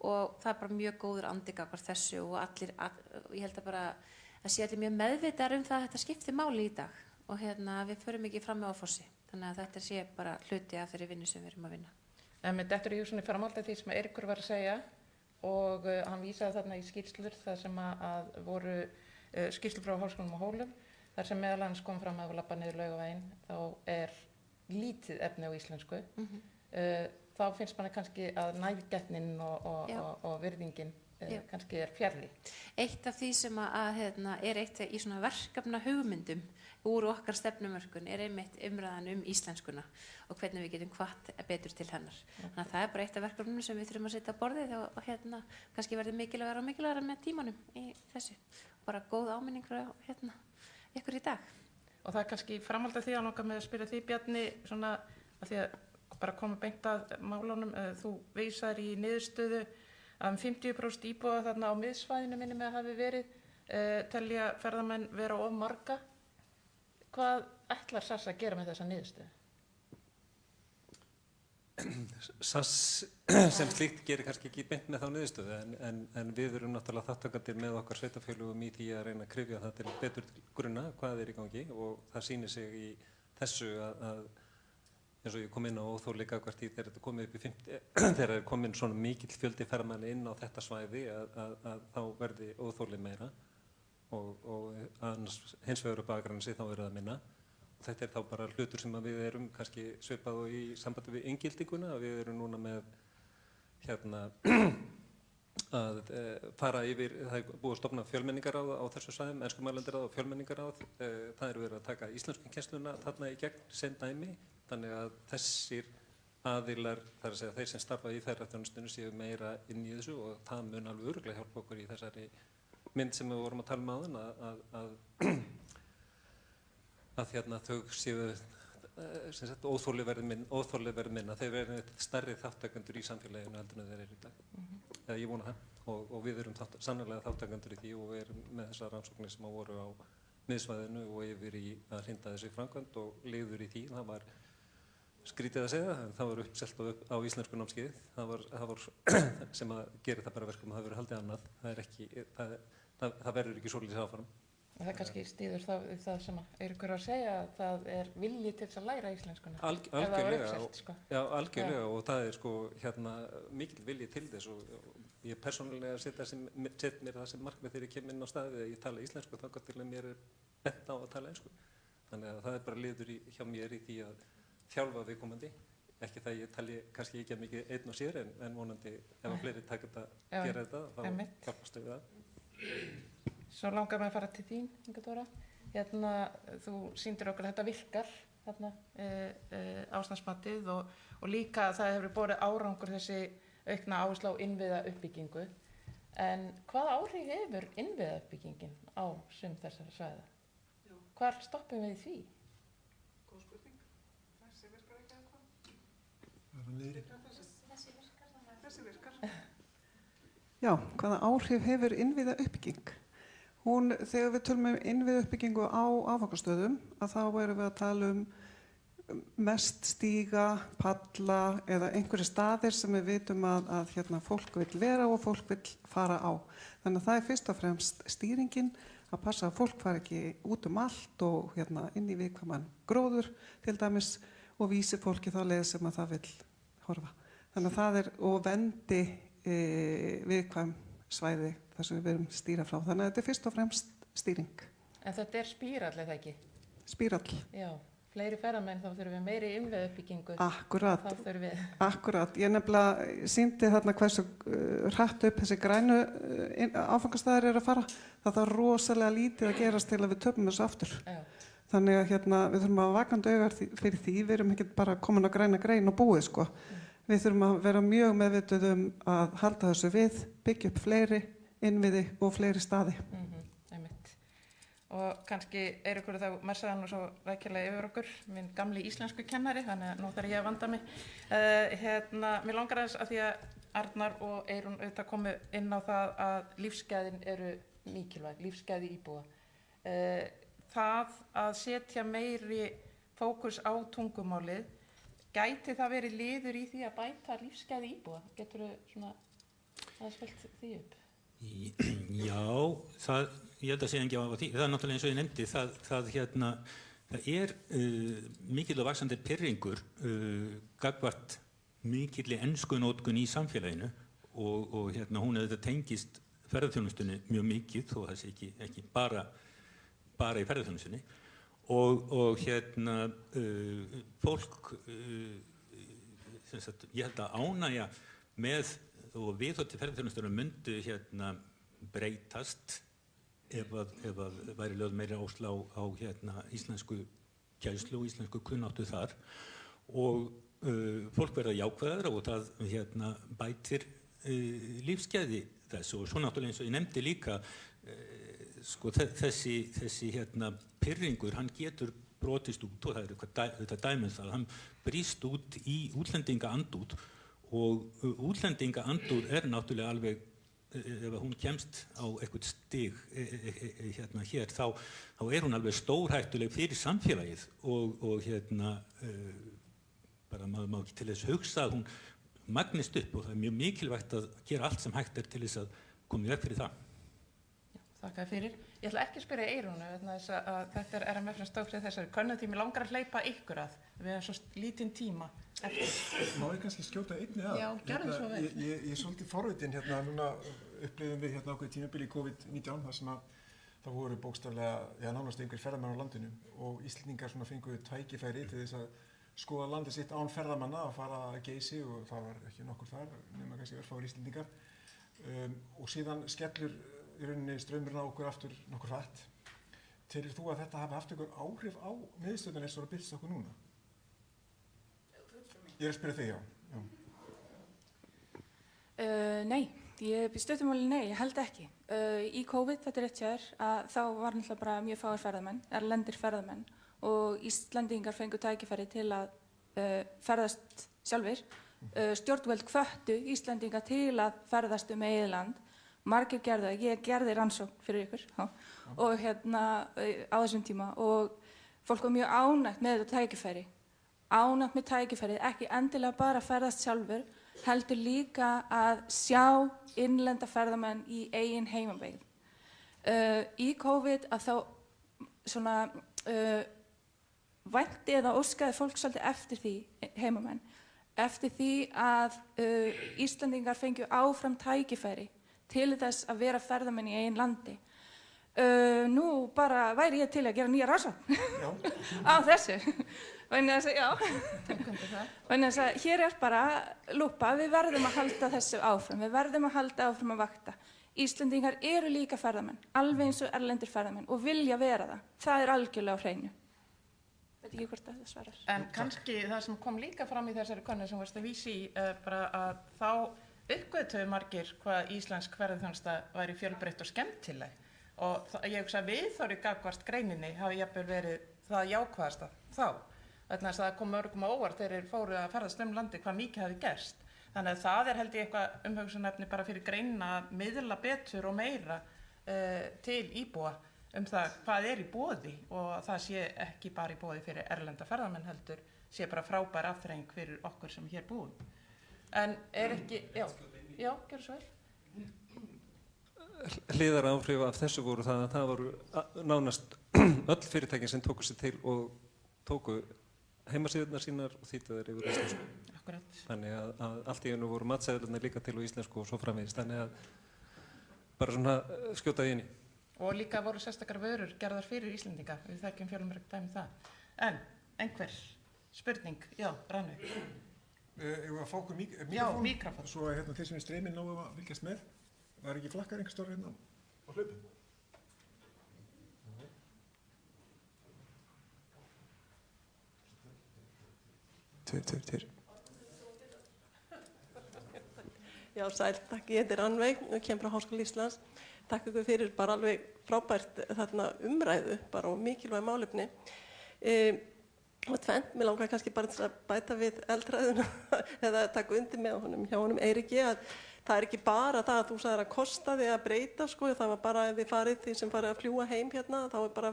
Og það er bara mjög góður andi gagnvart þessu og allir, ég held að bara að sé allir mjög meðvitaðir um það að þetta skiptir máli í dag. Og við förum ekki fram með áfossi, þannig að þetta sé bara hluti af þeirri vinnu sem við erum að vinna. En með dettur í hugsunni framhald af því sem Eiríkur var að segja, og hann vísaði þarna í skýrslur þar sem að voru skýrslur frá Háskólanum á Hólum, þar sem meðal annars kom fram að við labba niður Laugaveginn, þá er lítið efni á íslensku. Þá finnst manni kannski að nærgætnin og virðingin kannski er fjarri. Eitt af því sem er eitt í svona verkefna hugmyndum úr okkar stefnumörkun er einmitt umræðan íslenskuna og hvernig við getum hvatt betur til hennar. Þannig að það er bara eitt af verkefnum sem við þurfum að setja á borðið og kannski verður mikilvægara með tímanum í þessu. Bara góð áminning frá ykkur í dag. Og það er kannski framhald af því að langar með að spyrja því, Bjarni, svona að því að bara koma beint að málunum, þú vísar í niðurstöðu að 50% íbúa þarna á miðsvæðinu minni með að hafi verið telja ferðamenn vera of marga. Hvað ætlar SAS að gera með þessa niðurstöðu? SAS sem slíkt gerir kannski ekki beint með þá niðurstöðu en við erum náttúrulega þáttakendur með okkar sveitarfélögum í því að reyna að kryfja það til betur grunna hvað er í gangi og það sýnir sig í þessu að eins og ég kom inn á óþóli gagnvart í þegar þetta komið upp í 50, þegar er komin svona mikill fjöldi ferðamanna inn á þetta svæði að þá verði óþóli meira og annars hins vegar upp Akranesi þá það minna. Og þetta er þá bara hlutur sem við erum kannski svipað og í sambandi við inngildinguna, við erum núna með að fara yfir, það er búið að stofna fjölmenningaráð á þessu svæðum, enskumælendaráð og fjölmenningaráð, það er verið að taka íslenskukennsluna þarna í gegn sem dæmi, þannig að þessir aðilar, það er að segja þeir sem starfa í ferðaþjónustunni séu meira inn í þessu og það mun alveg örugglega hjálpa okkur í þessari mynd sem við vorum að tala áðan að þau séu óþoli verði minna, þeir verði stærri þáttakendur í samfélaginu heldur en þeir eru í dag. Eða ég vona það og við erum sannarlega þáttakendur í því og við erum með þessar rannsóknir sem voru á miðsvæðinu og yfir í að hrinda þessu framkvæmd og liður í því. Það var skrítið að segja, en það var uppselt á íslensku námskeiði. Það var sem að gera það bara verkum að það verið haldið annað. Það verður ekki svolítið áfram. Það kannski stýður það sem Eiríkur að segja að það er vilji til þess að læra íslenskuna. Algjörlega, já, algjörlega og það er mikill vilji til þess og ég persónulega set mér það sem markmið þegar ég kem inn á staðið að ég tala íslensku þangað til að mér er bent á að tala ensku. Þannig að það er bara liður hjá mér í því að þjálfa viðkomandi. Ekki það ég tali kannski ekki mikið einn og sér en vonandi ef að fleiri taka þetta, gera þetta þá hjálpast við það. Svo langar mig að fara til þín, Inga Dóra. Þú sýndir okkur að þetta virkar, ástandsmatið og líka að það hefur borið árangur þessi aukna áherslu á innviða uppbyggingu. En hvaða áhrif hefur innviða uppbyggingin á sum þessara svæða? Hvar stoppum við því? Góð spurning. Þessi virkar ekki eða hvað? Þessi virkar. Já, hvaða áhrif hefur innviða uppbygging? Þegar við tölum innviða uppbyggingu á áfangastöðum að þá erum við að tala mest stíga, palla eða einhverjir staðir sem við vitum að fólk vill vera og fólk vill fara á. Þannig að það er fyrst og fremst stýringin að passa að fólk fari ekki út allt og inn í viðkvæman gróður til dæmis og vísi fólki þá leið sem að það vill horfa. Þannig að það og vendi viðkvæm svæði þar sem við verum stýra frá. Þannig að þetta fyrst og fremst stýring. En þetta spírall, eða ekki? Spírall. Já, fleiri ferðamenn, þá þurfum við meiri innviðauppbyggingu. Akkurat. Þá þurfum við. Akkurat. Ég nefnilega sýndi þarna hversu hratt upp þessi grænu áfangastæðir eru að fara. Það þarf rosalega lítið að gerast til að við töpum þessu aftur. Já. Þannig að við þurfum að hafa vakandi augar fyrir því. Við erum ekki bara komin á græna grein og búið, sko. Við þurfum að vera mjög meðvituð að halda þessu við, byggja upp fleiri innviði og fleiri staði. Einmitt. Og kannski Eiríkur þá messaði nú svo rækilega yfir okkur, minn gamli íslensku kennari, þannig að nú þarf ég að vanda mig. Mér langar aðeins að því að Arnar og Eyrún auðvitað komu inn á það að lífsgæðin eru mikilvæg, lífsgæði íbúa. Það að setja meiri fókus á tungumálið, gæti það verið liður í því að bæta lífsgæði íbúa? Geturðu svona að spelt því upp? Já, ég held að segja ekki á því. Það náttúrulega eins og ég nefndi, það mikill og vaxandi pirringur gagnvart mikilli enskunótkun í samfélaginu og hún auðvitað tengist ferðarþjónustunni mjög mikið þó það sé ekki bara í ferðarþjónustunni. Og fólk, ég held að ánægja með og viðhorf til ferðarþjónustunnar myndu breytast ef að væri lögð meiri áhersla á íslensku kænslu og íslensku kunnáttu þar og fólk verða jákvæðara og það bætir lífsgæði þess og svo náttúrulega eins og ég nefndi líka þessi pirringur, hann getur brotist út og það er þetta dæmið það, hann brýst út í útlendingaandúð og útlendingaandúð er náttúrulega alveg, ef hún kemst á eitthvað stig hér, þá er hún alveg stórhættuleg fyrir samfélagið og bara maður má ekki til þess hugsa að hún magnist upp og það er mjög mikilvægt að gera allt sem hægt er til þess að koma í veg fyrir það. Þakka fyrir. Ég ætla ekki að spyrja Eyrúnu vegna þess að þetta er RMF sem stóð fyrir þessari könnun því mig langar að hleypa ykkur að. Við hefum svo lítinn tíma eftir. Má ég kannski skjóta einni að? Já, gerðu svo vel. Ég er svolítið forvitin núna upplifum við ákveðið tímabili í COVID-19 þar sem að það voru bókstaflega nánast einhver ferðamenn á landinu og Íslendingar fengu tækifæri til þess að skoða landið sitt án ferðamanna að fara að Geysi og það var ekki nokkur þar nema kannski örfáir Íslendingar og síðan skellur í rauninni straumurinn á okkur aftur nokkur hratt. Telur þú að þetta hafi haft einhver áhrif á miðstöðuna eins og að birtast okkur núna? Ég er að spyrja þig, já. Nei, ég stöðumáli nei, ég held ekki. Í COVID, þetta er rétt hjá þér, að þá var náttúrulega bara mjög fáir ferðamenn, erlendir ferðamenn og Íslendingar fengu tækifæri til að ferðast sjálfir. Stjórnvöld hvöttu Íslendinga til að ferðast eigið land. Margir gerðu það, ég gerði rannsókn fyrir ykkur og á þessum tíma og fólk var mjög ánægt með þetta tækifæri. Ánægt með tækifærið, ekki endilega bara ferðast sjálfur, heldur líka að sjá innlenda ferðamenn í eigin heimabyggð. Í COVID að þá vænti eða óskaði fólk svolítið eftir því, heimamenn, eftir því að Íslendingar fengju áfram tækifæri til þess að vera ferðamenn í eigin landi. Nú bara væri ég til að gera nýja rannsókn á þessu. Vegna þess að hér er bara lúpa, við verðum að halda þessu áfram, við verðum að halda áfram að vakta. Íslendingar eru líka ferðamenn, alveg eins og erlendir ferðamenn og vilja vera það. Það er algjörlega á hreinu. Veit ekki hvort það svarar. En kannski það sem kom líka fram í þessari könnun sem varst að vísa í, bara að þá uppgötuðu margir hvað íslensk ferðaþjónusta væri fjölbreytt og skemmtileg og ég hugsa að viðhorfið gagnvart greininni hafi jafnvel verið það jákvæðasta þá. Þannig að það kom mörgum á óvart þegar þeir fóru að ferðast landi hvað mikið hafi gerst. Þannig að það held ég eitthvað umhugsunarefni bara fyrir greinina að miðla betur og meira til íbúa það hvað er í boði og það sé ekki bara í boði fyrir erlenda ferðamenn heldur sé bara frábær afþreying fyrir okkur sem hér búum. En er ekki, já, gjör svo vel. hliðar áhrif af þessu voru það að það voru nánast öll fyrirtækin sem tóku sér til og tóku heimasíðurnar sínar og þýddu þær yfir íslensku. Akkurat. Þannig að allt í einu voru matseðlarnir líka til á íslensku og svo framvegis. Þannig að bara svona skjótaði inn í. Og líka voru sérstakar vörur gerðar fyrir Íslendinga. Við þekkjum fjölmörg dæmi það. En einhver spurning? Já, Rannveig. Ég var að fá okkur mikrofón. Já, mikrofón. Svo að þeir sem er streymið náðu að fylgjast með. Var ekki flakkar einhver stór hérna á hlaupum? Tveir. Já, sæl, takk. Ég heitir Rannveig og kem frá Háskóla Íslands. Takk ykkur fyrir bara alveg frábært þarna umræðu, bara og mikilvæg málefni. Og tvennt, mér langar kannski bara til að bæta við eldræðuna eða taka undir með hjá honum Eiríki að það ekki bara það að þú sagðir að kostaði að breyta, sko, það var bara ef þið farið því sem farið að fljúga heim hérna, þá bara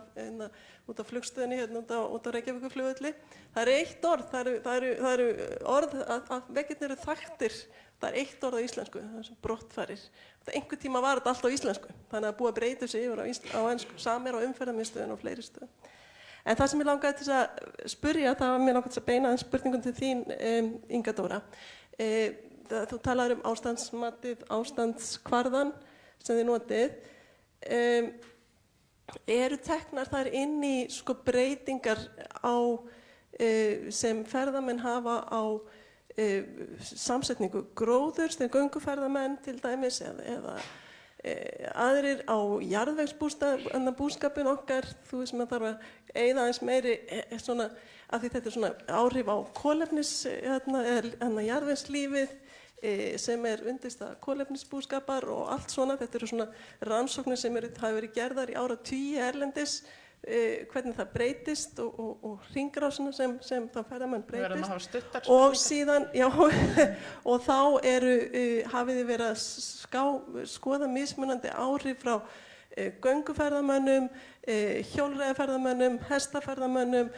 út af flugstöðinni hérna út á Reykjavíkurflugvelli. Það er eitt orð, það eru orð að veggirnir eru þakktir, það er eitt orð á íslensku, það er sem brottfarir. Einhver tíma var þetta allt á íslensku, þannig að búið að breyta sig yfir á ensku, samir á umferðarmiðstöðin og fleiri stöðum. En það sem ég langaði til að spyrja, það var mér langaði til að beina spurningum til þín, Inga Dóra. Þú talar ástandsmatið, ástandskvarðan sem þið notið. Eru teknar þar inn í sko breytingar sem ferðamenn hafa á samsetningu gróðurs, þeir gönguferðamenn til dæmis eða aðrir á jarðvegsbúskapin okkar, þú veist maður þarf að eyða aðeins meiri svona, af því þetta er svona áhrif á kolefnis, jarðvegslífið sem er undirstaða kolefnisbúskapar og allt svona, þetta eru svona rannsóknir sem hafa verið gerðar í áratugi erlendis, hvernig það breytist og hringrásina sem það ferðamenn breytist. Við verðum að hafa stuttar spurningar. Og síðan, já, og þá hafið þið verið að skoða mismunandi áhrif frá gönguferðamönnum, hjólreiðaferðamönnum, hestaferðamönnum,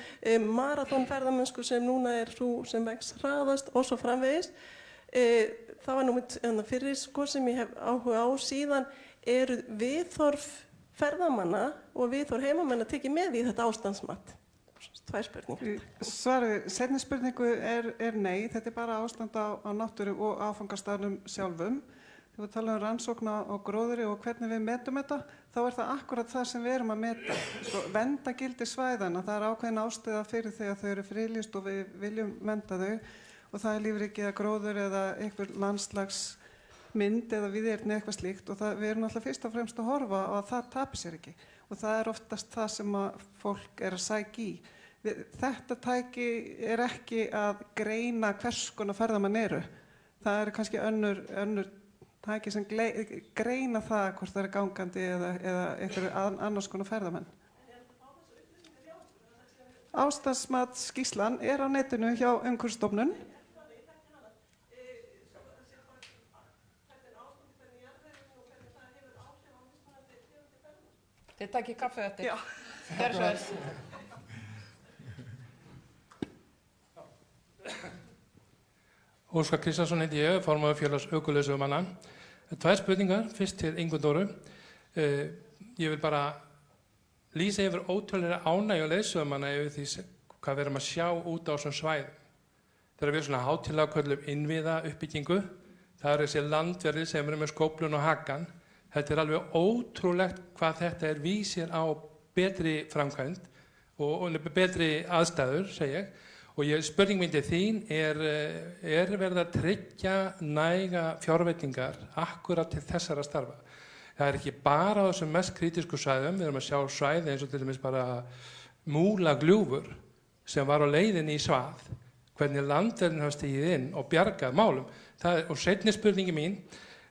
maraþonferðamennsku sem núna er sú sem vex hraðast og svo framvegis. Það var nú fyrir sko sem ég hef áhuga á, síðan eru viðhorf ferðamanna og viðhorf heimamanna tekið með í þetta ástandsmat. Tvær spurningar. Svarið, seinni spurningu er nei, þetta er bara ástand á náttúru og áfangastaðnum sjálfum. Þegar við talum rannsókn á gróðri og hvernig við metum þetta, þá er það akkurat það sem við erum að meta. Sko, verndargildi svæðanna, það er ákveðin ástæða fyrir þegar þau eru friðlýst og við viljum vernda þau og það er lífríki eða gróður eða einhver landslagsmynd eða viðerni eitthvað slíkt og við erum alltaf fyrst og fremst að horfa á að það tapir sér ekki og það er oftast það sem að fólk er að sækja í. Þetta tæki er ekki að greina hvers konar ferðamenn eru. Það eru kannski önnur tæki sem greina það hvort það eru gangandi eða einhverju annars konar ferðamenn. Ástandsmatsskýrslan er á netinu hjá Umhverfisstofnun. Þið takkið kaffe eftir. Já. Gjörðu svo vel. Óskar Kristjánsson heiti ég, formaður félags ökuleiðsögumanna. Tvær spurningar, fyrst til Ingu Dóru. Ég vil bara lýsa yfir ótrúlega ánægju leiðsögumanna yfir því hvað við erum að sjá út á þessum svæðum. Þegar við erum svona hátíðlega köllum innviða uppbyggingu, það eru þessi landverðir sem eru með skóflun og hakan. Þetta er alveg ótrúlegt hvað þetta er vísir á betri framkvæmd og betri aðstæður, segi ég. Og spurning mín til þín er verið að tryggja næga fjárveitingar akkurat til þessara starfa. Það er ekki bara á þessum mest kritísku svæðum, við erum að sjá svæði eins og til dæmis bara Múlagljúfur sem var á leiðinni í Svað, hvernig landverðin hafa stigið inn og bjargað málum. Og seinni spurningi mín,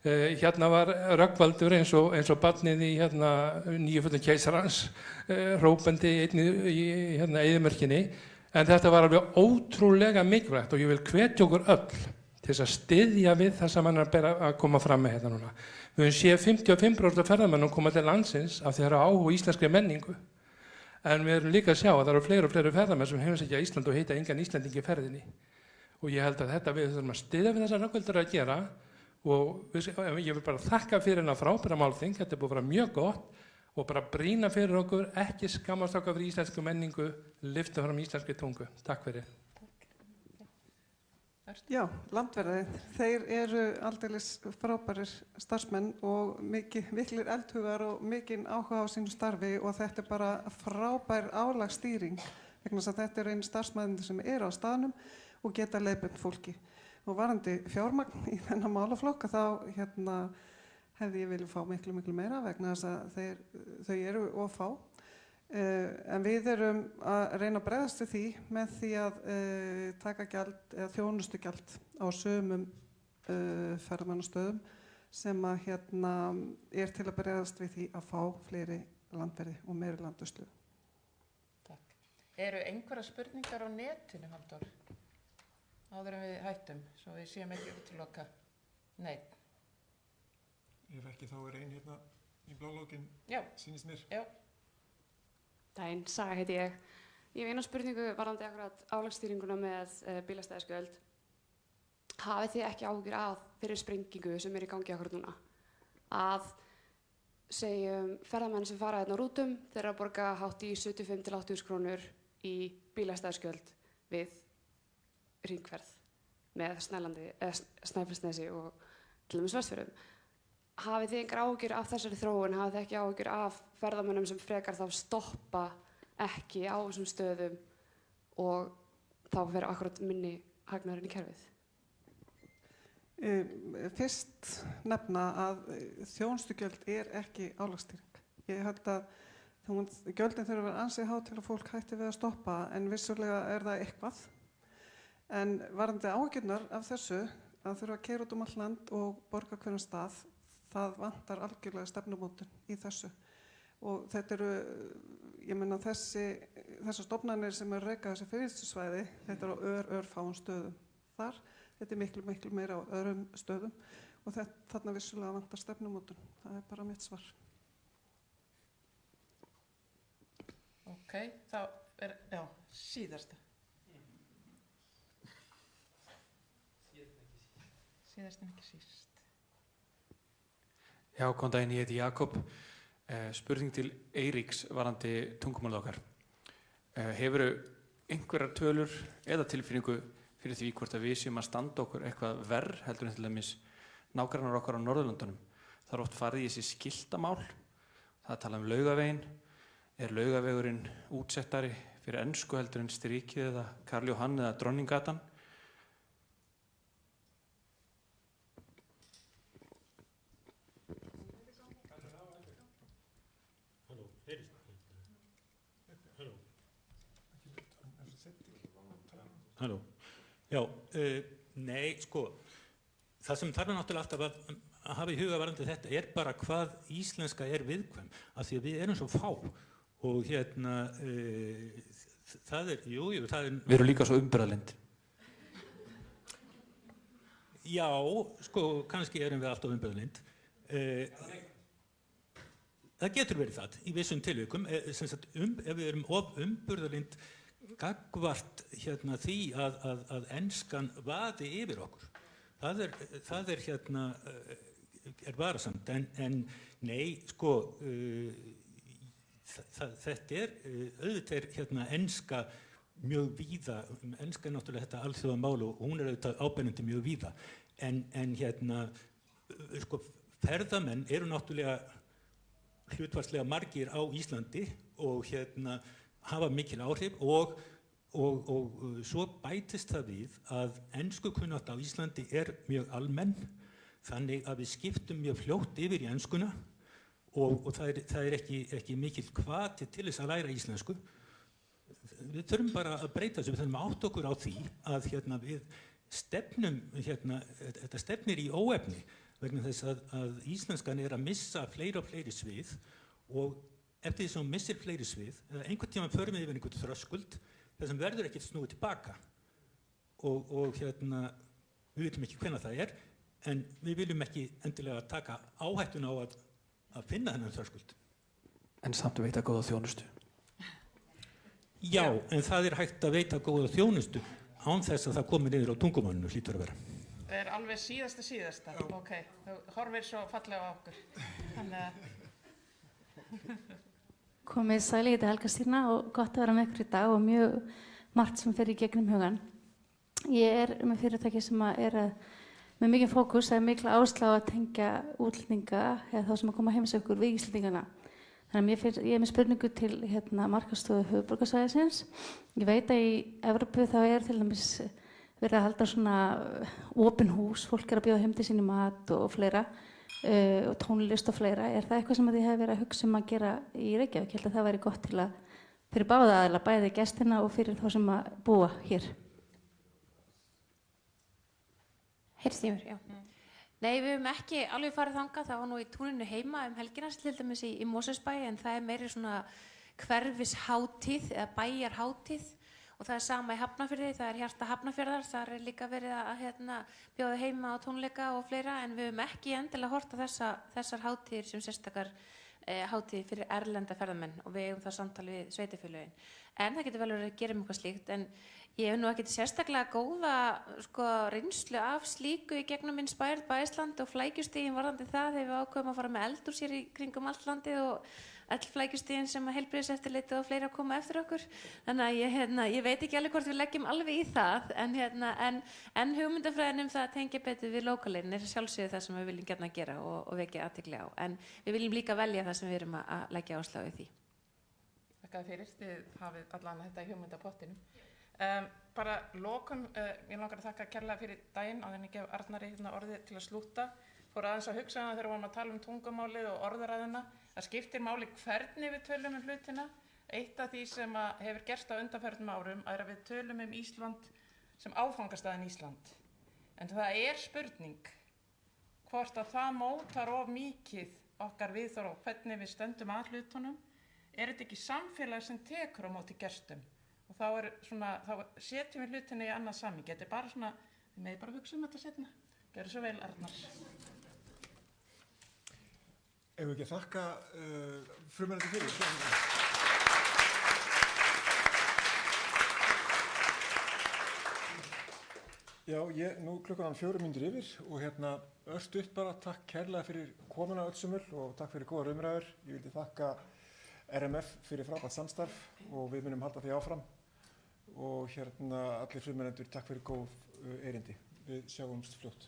hérna var Rögnvaldur eins og barnið í Nýju föllum keisarans, hrópandi í eyðimörkinni, en þetta var alveg ótrúlega mikilvægt og ég vil hvetja okkur öll til þess að styðja við það sem hann er að koma fram með hérna núna. Við höfum séð 55% ferðamönnum koma til landsins af því það eru áhuga íslenskri menningu, en við erum líka að sjá að það eru fleiri og fleiri ferðamenn sem heimsækja Ísland og heita engan Íslendingi í ferðinni. Og ég held að þetta við þurfum að styðja við þessar Rögnvaldur að gera og ég vil bara þakka fyrir hennar frábæra málþing, þetta er búið að vera mjög gott og bara brýna fyrir okkur, ekki skammast okkar fyrir íslensku menningu, lyfta fram íslenskri tungu. Takk fyrir. Já, Landverðir, þeir eru aldeilis frábærir starfsmenn og miklir eldhugar og mikinn áhuga á sínu starfi og þetta er bara frábær álagsstýring vegna þess að þetta eru einu starfsmæðinir sem eru á staðnum og geta leiðbeint fólki. Og varandi fjármagn í þennan málaflokka þá hefði ég viljað fá miklu meira vegna þess að þau eru of fá. En við erum að reyna að bregðast við því með því að taka gjald eða þjónustugjald á sumum ferðamannastöðum sem að er til að bregðast við því að fá fleiri landverði og meiri landvörslu. Takk. Eru einhverja spurningar á netinu, Halldór? Áður en við hættum, svo við séum ekki útiloka. Nei. Ef ekki þá er ein hérna í blálókin, sýnist mér. Já. Daginn, Saga heiti ég. Ég hef eina spurningu varðandi akkurat álagsstýringuna með bílastæðisgjöld. Hafið þið ekki áhyggjur af þeirri sprengingu sem er í gangi akkurat núna? Að segjum ferðamenn sem fara hérna á rútum, þeir eru að borga hátt í 75 til 80.000 krónur í bílastæðisgjöld við hringferð með Snæfellsnesi og til dæmis Vestfjörðum. Hafið þið engar áhyggjur af þessari þróun? Hafið þið ekki áhyggjur af ferðamönnum sem frekar þá stoppa ekki á þessum stöðum og þá vera akkurat minni hagnaðurinn í kerfið? Fyrst nefna að þjónustugjöld er ekki álagsstýring. Ég held að gjöldin þurfa að vera ansið há til að fólk hætti við að stoppa en vissulega er það eitthvað. En varðandi áhyggjurnar af þessu að þurfa að keyra út all land og borga hverjum stað, það vantar algjörlega stefnumótun í þessu. Og þetta eru, ég meina þessar stofnanir sem eru rekað þessi fyrirlistusvæði, þetta eru á örfáum stöðum þar. Þetta er miklu meira á öðrum stöðum og þarna vissulega vantar stefnumótun. Það er bara mitt svar. Ok, þá er, síðasta. Síðast en ekki síst. Já, góðan daginn, ég heiti Jakob. Spurning til Eiríks varðandi tungumálið okkar. Hefurðu einhverjar tölur eða tilfinningu fyrir því hvort að við séum að standa okkur eitthvað verr heldur en til dæmis nágrannar okkar á Norðurlöndunum? Það er oft farið í þessi skiltamál. Það tala um Laugaveginn. Er Laugavegurinn útsettari fyrir ensku heldur en Strikið eða Karl Jóhann eða Dronningatan? Halló. Já, nei, sko, það sem þarf náttúrulega alltaf að hafa í huga varðandi þetta er bara hvað íslenska er viðkvæm, af því að við erum svo fá og það er, jú, það er... Við erum líka svo umburðarlynd. Já, sko, kannski erum við alltaf umburðarlynd. Það getur verið það í vissum tilvikum, ef við erum of umburðarlynd gagnvart því að enskan vaði yfir okkur. Það er varasamt, en nei, sko, þetta er, auðvitað er enska mjög víða, enska er náttúrulega þetta alþjóðamál og hún er auðvitað áberandi mjög víða, en sko, ferðamenn eru náttúrulega hlutfallslega margir á Íslandi og hafa mikil áhrif og svo bætist það við að enskukunnátta á Íslandi er mjög almenn, þannig að við skiptum mjög fljótt yfir í enskuna og það er ekki mikil hvati til þess að læra íslensku. Við þurfum bara að breyta þessu, við þurfum að átta okkur á því að við stefnum, þetta stefnir í óefni vegna þess að íslenskan er að missa fleiri og fleiri svið og eftir því sem hún missir fleiri svið, eða einhvern tímann förum við yfir einhvern þröskuld, þess að verður ekkert snúið tilbaka. Og við vitum ekki hvenær það er, en við viljum ekki endilega taka áhættuna á að finna þennan þröskuld. En samt að veita góða þjónustu. Já, en það er hægt að veita góða þjónustu án þess að það komi niður á tungumálinu, hlýtur að vera. er alveg síðasta. Ok, þú horfir svo fallega á okkur. Þannig að... Komið sæl, ég heiti Helga Stína og gott að vera með ykkur í dag og mjög margt sem fer í gegnum hugan. Ég með fyrirtæki sem með mikið fókus, það mikla áherslu á að tengja útlendinga eða þá sem að koma að heimsækja okkur við Íslendingana. Þannig að ég með spurningu til markaðsstofu höfuðborgarsvæðisins. Ég veit að í Evrópu þá til dæmis verið að halda svona opin hús, fólk að bjóða heim til sín í mat og fleira. Og tónlist og fleira. Er það eitthvað sem þið hefur verið að hugsa að gera í Reykjavík? Ég held að það væri gott til fyrir báða aðila, bæði gestina og fyrir þá sem að búa hér. Heyrst í mér, já. Nei, við höfum ekki alveg farið þangað. Það var nú í túninu heima helgina, til dæmis í Mosfellsbæ, en það meiri svona hverfishátíð eða bæjarhátíð. Og það sama í Hafnarfirði, það hjarta Hafnarfjarðar, þar líka verið að bjóða heima á tónleika og fleira, en við höfum ekki endilega hort á þessar hátíðir sem sérstakar hátíðir fyrir erlenda ferðamenn og við eigum það samtal við sveitarfélögin. En það getur vel verið að gera eitthvað slíkt, en ég hef nú ekkert sérstaklega góða reynslu af slíku í gegnum Inspired by Iceland og flækjustígin varðandi það þegar við ákveðum að fara með eldhús hér í kringum allt landið og öll flækjustígin sem heilbrigðiseftirlitið og fleira koma eftir okkur. Þannig að ég veit ekki alveg hvort við leggjum alveg í það, en hugmyndafræðin það að tengja betur við lokalegin sjálfsögðu það sem við viljum gjarna gera og vekja athygli á. En við viljum líka velja það sem við erum að leggja áherslu á í því. Þakka fyrir, þið hafið allan þetta í hugmyndapottinum. Bara lokum, ég langar að þakka kærlega fyrir daginn á þenni gef Arnari orðið til að slúta. Fór aðeins að hugsa þegar við varum að tala tungumálið og orðaræðina. Það skiptir máli hvernig við tölum hlutina. Eitt af því sem hefur gerst á undanförnum árum að við tölum Ísland sem áfangastaðinn Ísland. En það spurning hvort að það mótar of mikið okkar viðhorf og hvernig við stöndum að hlutunum. Þetta ekki samfélag sem tekur á móti gestum? Og þá setjum við hlutina í annað samhengi. Þetta bara svona, við megum bara hugsa þetta seinna. Gjörðu svo vel, Arnar. Ef við ekki þakka frumherrandi fyrir. Já, nú klukkan 4 mínútur yfir og örstutt bara takk kærlega fyrir komuna öllsumul og takk fyrir góðar umræður. Ég vildi þakka RMF fyrir frábært samstarf og við munum halda því áfram og allir frumherrendur takk fyrir góð erindi. Við sjáumst fljótt.